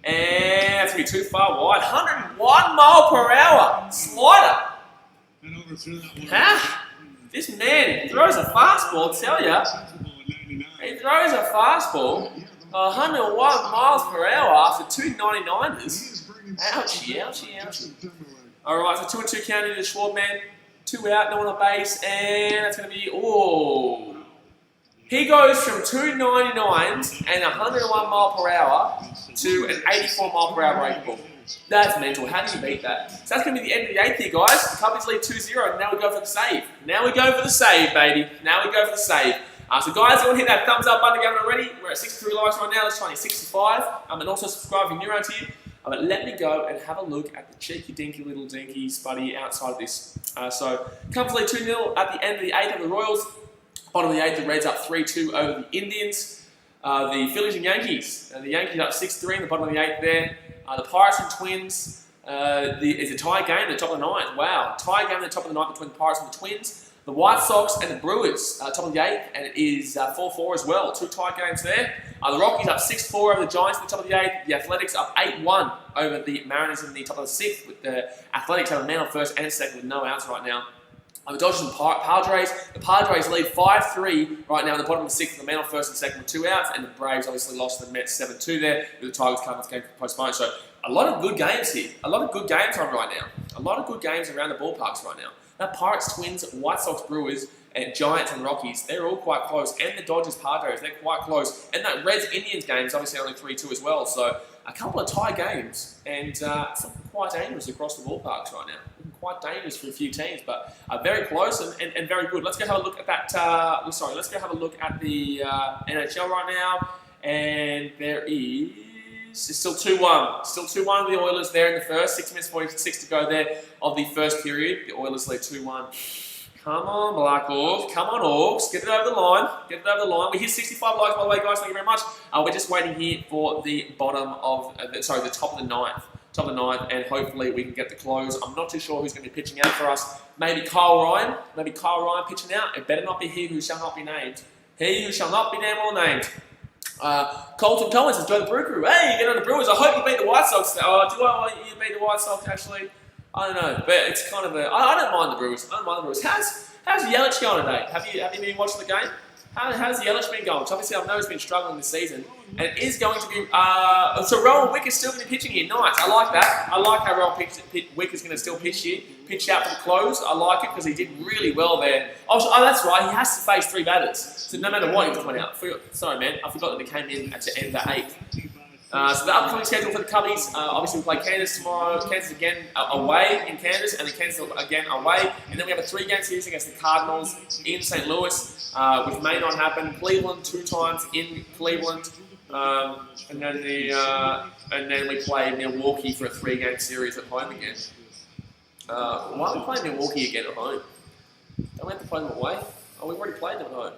And that's going to be too far wide. 101 mile per hour. Slider. And overthrew that one. Huh? This man throws a fastball, I tell ya. Sensible at 99. He throws a fastball. 101 miles per hour after 2 99ers. Ouchie, ouchie, ouchie. Alright, so 2 and 2 count into Schwab man. 2 out, no one on base. And that's going to be, oh. He goes from 2 99s and 101 mile per hour to an 84 mile per hour breaking ball. That's mental. How do you beat that? So that's going to be the end of the 8th here, guys. The Cubbies lead 2-0. Now we go for the save. Now we go for the save, baby. Now we go for the save. So guys, if you want to hit that thumbs up button if you haven't already, we're at 63 likes right now. Let's try and hit 65. And also subscribe if you're new around here. But let me go and have a look at the cheeky dinky little dinky spuddy outside of this. So comfortably 2-0 at the end of the 8th of the Royals. Bottom of the 8th, the Reds up 3-2 over the Indians. The Phillies and Yankees. The Yankees up 6-3 in the bottom of the 8th there. The Pirates and Twins. It's a tie game at the top of the 9th. Wow. Tie game at the top of the 9th between the Pirates and the Twins. The White Sox and the Brewers, top of the 8th, and it is 4-4 as well. 2 tie games there. The Rockies up 6-4 over the Giants at the top of the 8th. The Athletics up 8-1 over the Mariners in the top of the 6th, with the Athletics have a man on first and second with no outs right now. The Dodgers and Padres. The Padres lead 5-3 right now in the bottom of the 6th, the man on first and second with 2 outs, and the Braves obviously lost to the Mets 7-2 there, with the Tigers coming off game postponed. So a lot of good games here. A lot of good games on right now. A lot of good games around the ballparks right now. That Pirates, Twins, White Sox, Brewers, and Giants and Rockies, they're all quite close. And the Dodgers, Padres, they're quite close. And that Reds, Indians game is obviously only 3-2 as well. So a couple of tie games, and something quite dangerous across the ballparks right now. Quite dangerous for a few teams, but very close and very good. Let's go have a look at that. Let's go have a look at the NHL right now. And there is it's still 2-1. Still 2-1 with the Oilers there in the first. 6 minutes 46 to go there of the first period. The Oilers lead 2-1. Come on, Blackhawks. Come on, Hawks. Get it over the line. Get it over the line. We hit 65 likes, by the way, guys. Thank you very much. We're just waiting here for the bottom of, the top of the 9th. Top of the 9th, and hopefully we can get the close. I'm not too sure who's going to be pitching out for us. Maybe Kyle Ryan. Maybe Kyle Ryan pitching out. It better not be he who shall not be named. He who shall not be named or named. Colton Collins says, go to the Brew Crew. Hey, get on the Brewers. I hope you beat the White Sox. Do I want you to beat the White Sox, actually? I don't know, but it's kind of a... I don't mind the Brewers. I don't mind the Brewers. How's Yelich going today? Have you been watching the game? How's Yelich been going? So obviously, I know he's been struggling this season, and it is going to be... so Rowan Wick is still going to be pitching here. Nice. I like that. I like how Rowan Wick is going to still pitch here. Pitch out for the close. I like it because he did really well there. Oh, that's right. He has to face 3 batters. So no matter what, he was coming out. Sorry, man. I forgot that he came in at the end of the 8th. So the upcoming schedule for the Cubbies, obviously we play Kansas tomorrow, Kansas again away in Kansas, and then Kansas again away. And then we have a 3-game series against the Cardinals in St. Louis, which may not happen. Cleveland 2 times in Cleveland. And then we play Milwaukee for a 3-game series at home again. Why are we playing Milwaukee again at home? Don't we have to play them away? Oh, we've already played them at home.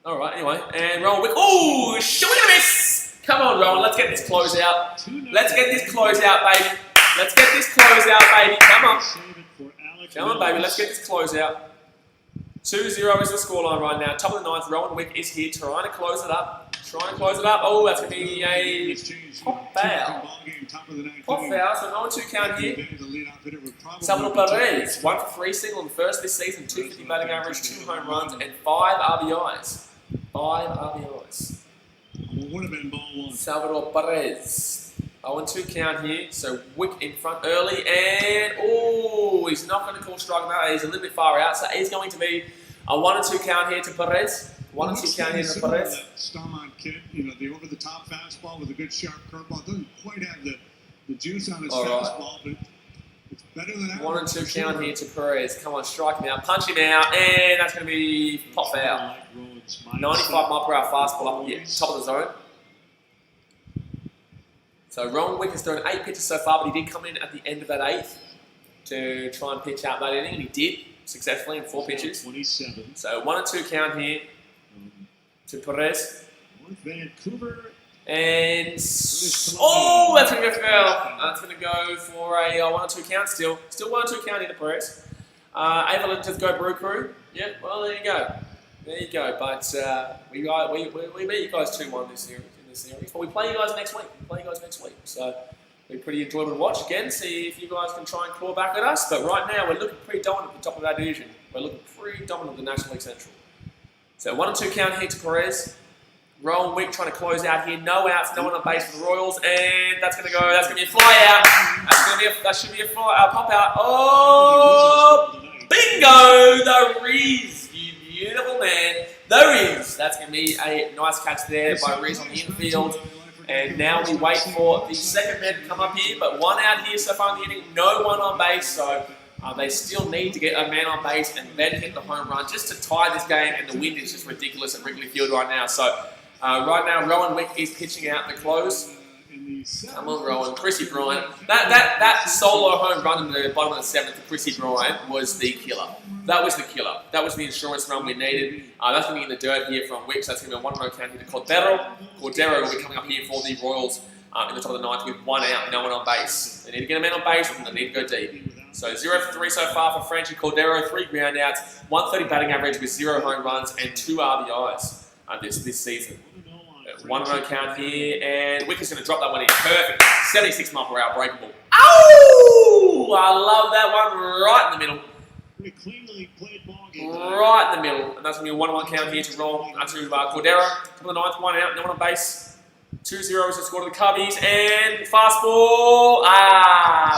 Alright, anyway. And Rowan Wick. Oh, should we miss? Come on, Rowan, let's get this close out. Let's get this close out, baby. Let's get this close out, baby. Come on. Come on, baby, let's get this close out. 2-0 is the scoreline right now. Top of the 9th, Rowan Wick is here trying to close it up. Oh, that's going to be a pop foul. Pop foul, so 0-2 count here. Salvador Perez, 1 for 3 single in the first this season, 250 batting average, 2 home runs, and 5 RBIs. 5 RBIs. Would have been ball 1. Salvador Perez. 0-2 count here, so Wick in front early, and oh, he's not going to call strike now. He's a little bit far out, so he's going to be a 1-2 count here to Perez. 1-2 count here to Perez. That Starmont kid, the over-the-top fastball with a good sharp curveball. Doesn't quite have the juice on his fastball, but it's better than that. 1-2 count here to Perez. Come on, strike him out, punch him out, and that's going to be pop foul. 95 mile per hour fastball up here, top of the zone. So Rowan Wick has thrown 8 pitches so far, but he did come in at the end of that 8th to try and pitch out that inning, and he did successfully in 4 pitches. 27. So 1-2 count here to Perez. North Vancouver. And oh, that's going to go foul. That's going to go for a 1-2 count still. Still 1-2 count into Perez. Ava, just go Brew Crew. Yeah, well, there you go. There you go. But we beat you guys 2-1 this series. But we play you guys next week. So it'll be pretty enjoyable to watch again. See if you guys can try and claw back at us. But right now we're looking pretty dominant at the top of our division. We're looking pretty dominant at the National League Central. So 1 and 2 count here to Perez. Rowan Wick trying to close out here. No outs, no one on base for the Royals, and that's going to go. That's going to be a fly out. That should be a pop out. Oh, bingo! The Reese, you beautiful man. The Reese. That's going to be a nice catch there by Reese on the infield. And now we wait for the second man to come up here, but 1 out here so far in the inning. No one on base, so they still need to get a man on base and then hit the home run just to tie this game. And the wind is just ridiculous at Wrigley Field right now. So. Right now, Rowan Wick is pitching out the close. Come on, Rowan. Chrissy Bryant. That solo home run in the bottom of the 7th to Chrissy Bryant was the killer. That was the killer. That was the insurance run we needed. That's going to be in the dirt here from Wick. So that's going to be a 1-0 count here to Cordero. Cordero will be coming up here for the Royals in the top of the 9th with 1 out, no one on base. They need to get a man on base and they need to go deep. So 0 for 3 so far for Franchi Cordero. 3 ground outs, 130 batting average with 0 home runs and 2 RBIs this season. 1-0 count here, and Wick is going to drop that one in. Perfect. 76 mph breakable. Ow! I love that one right in the middle. Right in the middle. And that's going to be a 1-1 count here to Cordero. Top of the 9th, 1 out, no one on base. 2-0 is the score to the Cubbies, and fastball.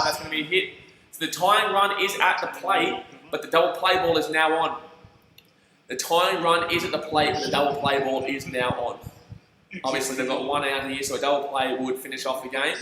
That's going to be a hit. So the tying run is at the plate, but the double play ball is now on. The tying run is at the plate, but the double play ball is now on. Obviously, they've got 1 out here, so a double play would finish off the game.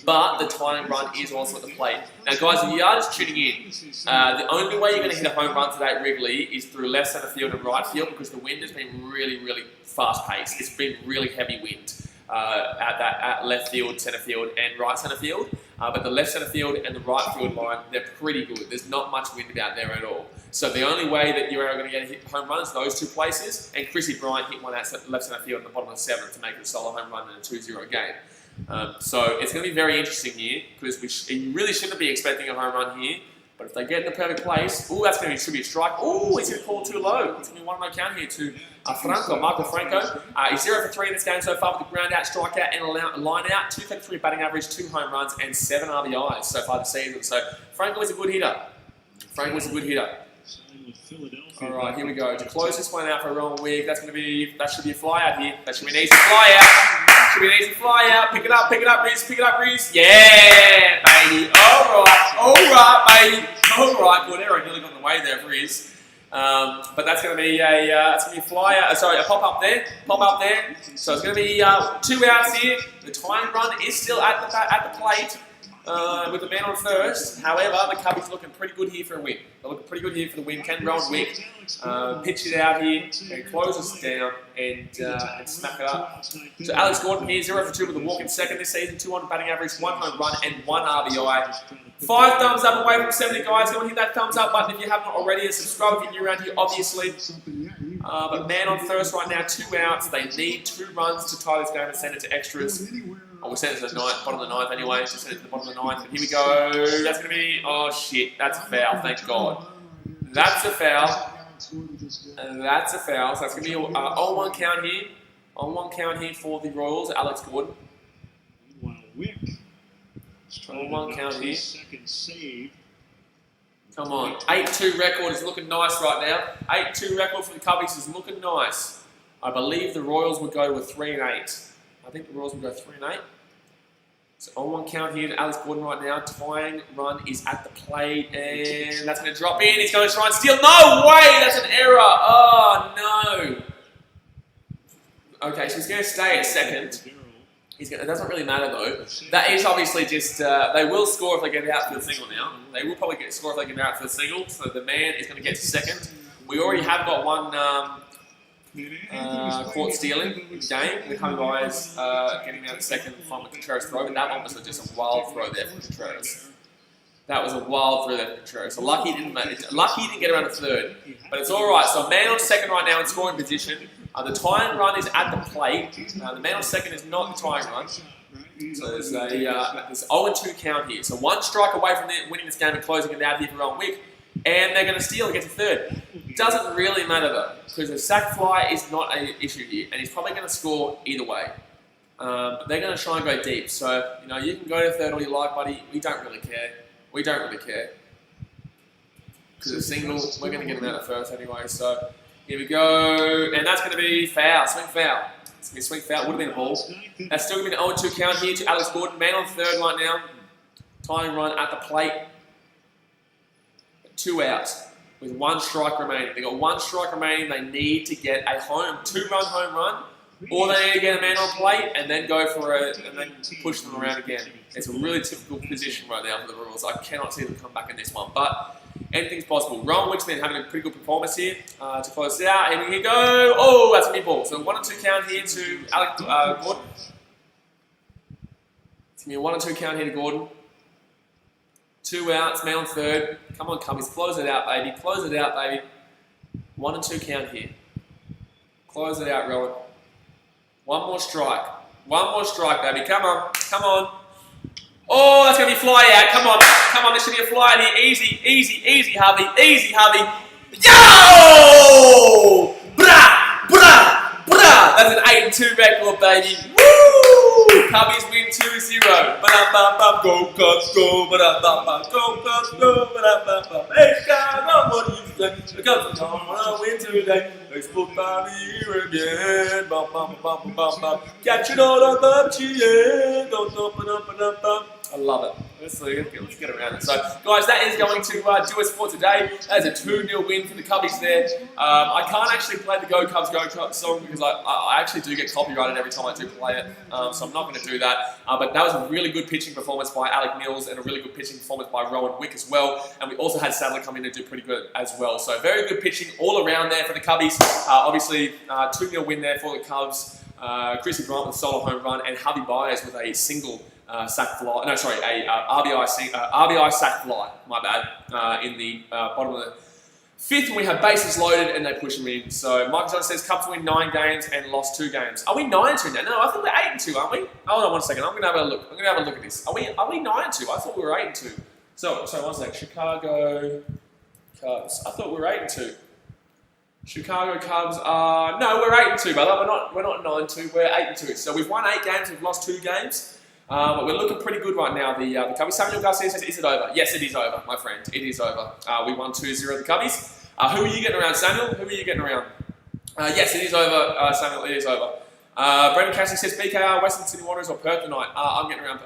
But the tying run is also at the plate. Now, guys, if you are just tuning in, the only way you're going to hit a home run today at Wrigley is through left centre field and right field because the wind has been really, really fast-paced. It's been really heavy wind at left field, centre field, and right centre field. But the left centre field and the right field line, they're pretty good. There's not much wind out there at all. So the only way that you're going to get a hit home run is those 2 places. And Chrissy Bryant hit one at left centre field in the bottom of the 7th to make it a solo home run in a 2-0 game. So it's going to be very interesting here because you really shouldn't be expecting a home run here. But if they get in the perfect place, that's going to be a strike. He's going to call too low. It's going to be 1-0 count here to Michael Franco. He's 0 for 3 in this game so far with a ground out, strikeout, and a line out. 233 batting average, 2 home runs, and 7 RBIs so far this season. So Franco is a good hitter. All right, here we go. To close this one out for Rowan Wick, that should be a fly out here. That should be an easy fly out. Pick it up, Reese. Yeah, baby. All right, baby. All right, Cordero nearly got in the way there for Reese. But that's going to be a fly out. Sorry, a pop up there. So it's going to be 2 outs here. The tying run is still at the plate. With the man on first. However, the Cubbies looking pretty good here for a win. They're looking pretty good here for the win. Can Rowan Wick pitch it out here and close us down and smack it up. So Alex Gordon here, 0 for 2 with a walk in second this season, 200 batting average, 1 home run and 1 RBI. 5 thumbs up away from 70 guys. Go and hit that thumbs up button if you haven't already, and subscribe if you're new around here, obviously. But man on first right now, 2 outs. They need 2 runs to tie this game and send it to extras. We'll send it to the bottom of the 9th anyway. Just send it to the bottom of the 9th. And here we go. That's going to be... Oh, shit. That's a foul. Thank God. That's a foul. So that's going to be an 0-1 count here. 0-1 count here for the Royals. Alex Gordon. 0-1 count here. Come on. 8-2 record is looking nice right now. 8-2 record for the Cubbies is looking nice. I believe the Royals would go to a 3-8. I think the Royals will go 3-8. So on 1 count here to Alex Gordon right now. Tying run is at the plate, and that's going to drop in. He's going to try and steal. No way! That's an error. Oh, no. Okay, so he's going to stay at second. It doesn't really matter, though. That is obviously just... they will score if they get out for the single now. They will probably score if they get out for the single. So the man is going to get to second. We already have got one... caught stealing game with home guys getting out at second from the Contreras throw, but that one was just a wild throw there from Contreras. That was a wild throw there from Contreras. So lucky he didn't get around the third, but it's all right. So man on second right now in scoring position. The tying run is at the plate. The man on second is not the tying run. So there's a 0-2 count here. So 1 strike away from winning this game and closing it out here for Rowan Wick. And they're going to steal and get to third. Doesn't really matter though, because the sack fly is not an issue here, and he's probably going to score either way. But they're going to try and go deep. So, you know, you can go to third all you like, buddy. We don't really care. We don't really care. Because it's single, we're going to get him out of first anyway. So, here we go. And that's going to be foul, swing foul. It's going to be swing foul, would have been a ball. That's still going to be an 0-2 count here to Alex Gordon. Man on third right now. Tying run at the plate. 2 outs with 1 strike remaining. They've got 1 strike remaining. They need to get a 2-run home run, or they need to get a man on plate and then go for it and then push them around again. It's a really typical position right now for the Rules. I cannot see them come back in this one, but anything's possible. Rowan Wick's been having a pretty good performance here to close it out. Here we go. Oh, that's a mid-ball. So 1-2 count here to Alex Gordon. It's going to be a 1-2 count here to Gordon. 2 outs, man on third. Come on, Cubbies, close it out, baby. Close it out, baby. 1-2 count here. Close it out, Rowan. 1 more strike. 1 more strike, baby. Come on. Come on. Oh, that's going to be fly out. Come on. Come on, this should be a fly out here. Easy, easy, easy, Harvey. Easy, Harvey. Yo! Brah! Brah! Brah! That's an 8-2 record, baby. Woo! Cubbies win 2-0. Ba-da-ba-ba, go Cubs, go. Ba-da-ba-ba, go Cubs, go. Ba-da-ba-ba. Hey, Chicago, what do you think? The Cubs are gonna win today. Baseball party here again. Bum, bum, bum, bum, bum. Catch it all on the chin. I love it. Let's get around it. So, guys, that is going to do us for today. That is a 2-0 win for the Cubbies there. I can't actually play the Go Cubs, Go Cubs song because I actually do get copyrighted every time I do play it. So I'm not going to do that. But that was a really good pitching performance by Alec Mills and a really good pitching performance by Rowan Wick as well. And we also had Sadler come in and do pretty good as well. So very good pitching all around there for the Cubbies. Obviously, 2-0 win there for the Cubs. Chrissy Bryant with a solo home run and Javi Baez with a single sack fly. No, sorry, a RBI sack fly. My bad. In the bottom of the 5th, when we have bases loaded and they push them in. So Michael John says Cubs win 9 games and lost 2 games. Are we 9-2 now? No, I think we're 8-2, aren't we? Hold on 1 second. I'm gonna have a look. I'm gonna have a look at this. Are we 9-2? I thought we were 8-2. So 1 second. Chicago Cubs. I thought we were 8-2. Chicago Cubs are no, we're 8-2, brother. We're not 9-2. We're 8-2. So we've won 8 games. We've lost 2 games. But we're looking pretty good right now. The Cubbies. Samuel Garcia says, "Is it over?" Yes, it is over, my friend. It is over. We won 2-0 the Cubbies. Who are you getting around, Samuel? Who are you getting around? Yes, it is over, Samuel. It is over. Brendan Cassidy says, "BKR, Western Sydney Wanderers or Perth tonight?" I'll get around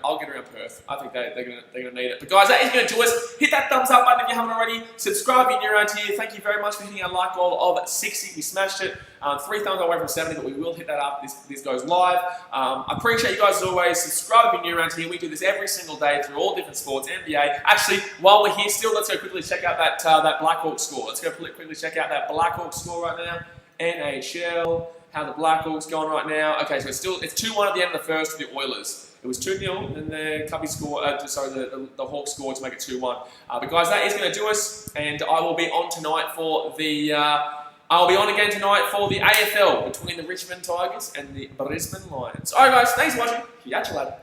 Perth. I think they're gonna need it. But guys, that is gonna do us. Hit that thumbs up button if you haven't already. Subscribe if you're new around here. Thank you very much for hitting our like goal of 60. We smashed it. 3 thumbs away from 70, but we will hit that up. This goes live. I appreciate you guys as always. Subscribe if you're new around here. We do this every single day through all different sports, NBA. Actually, while we're here still, let's go quickly check out that Blackhawks score. Let's go quickly check out that Blackhawks score right now. NHL. How the Blackhawks going right now? Okay, so it's 2-1 at the end of the first for the Oilers. It was 2-0, and the Cubbies score. The Hawks scored to make it 2-1. But guys, that is going to do us, and I will be on tonight for the. I'll be on again tonight for the AFL between the Richmond Tigers and the Brisbane Lions. All right, guys, thanks for watching. Catch you later.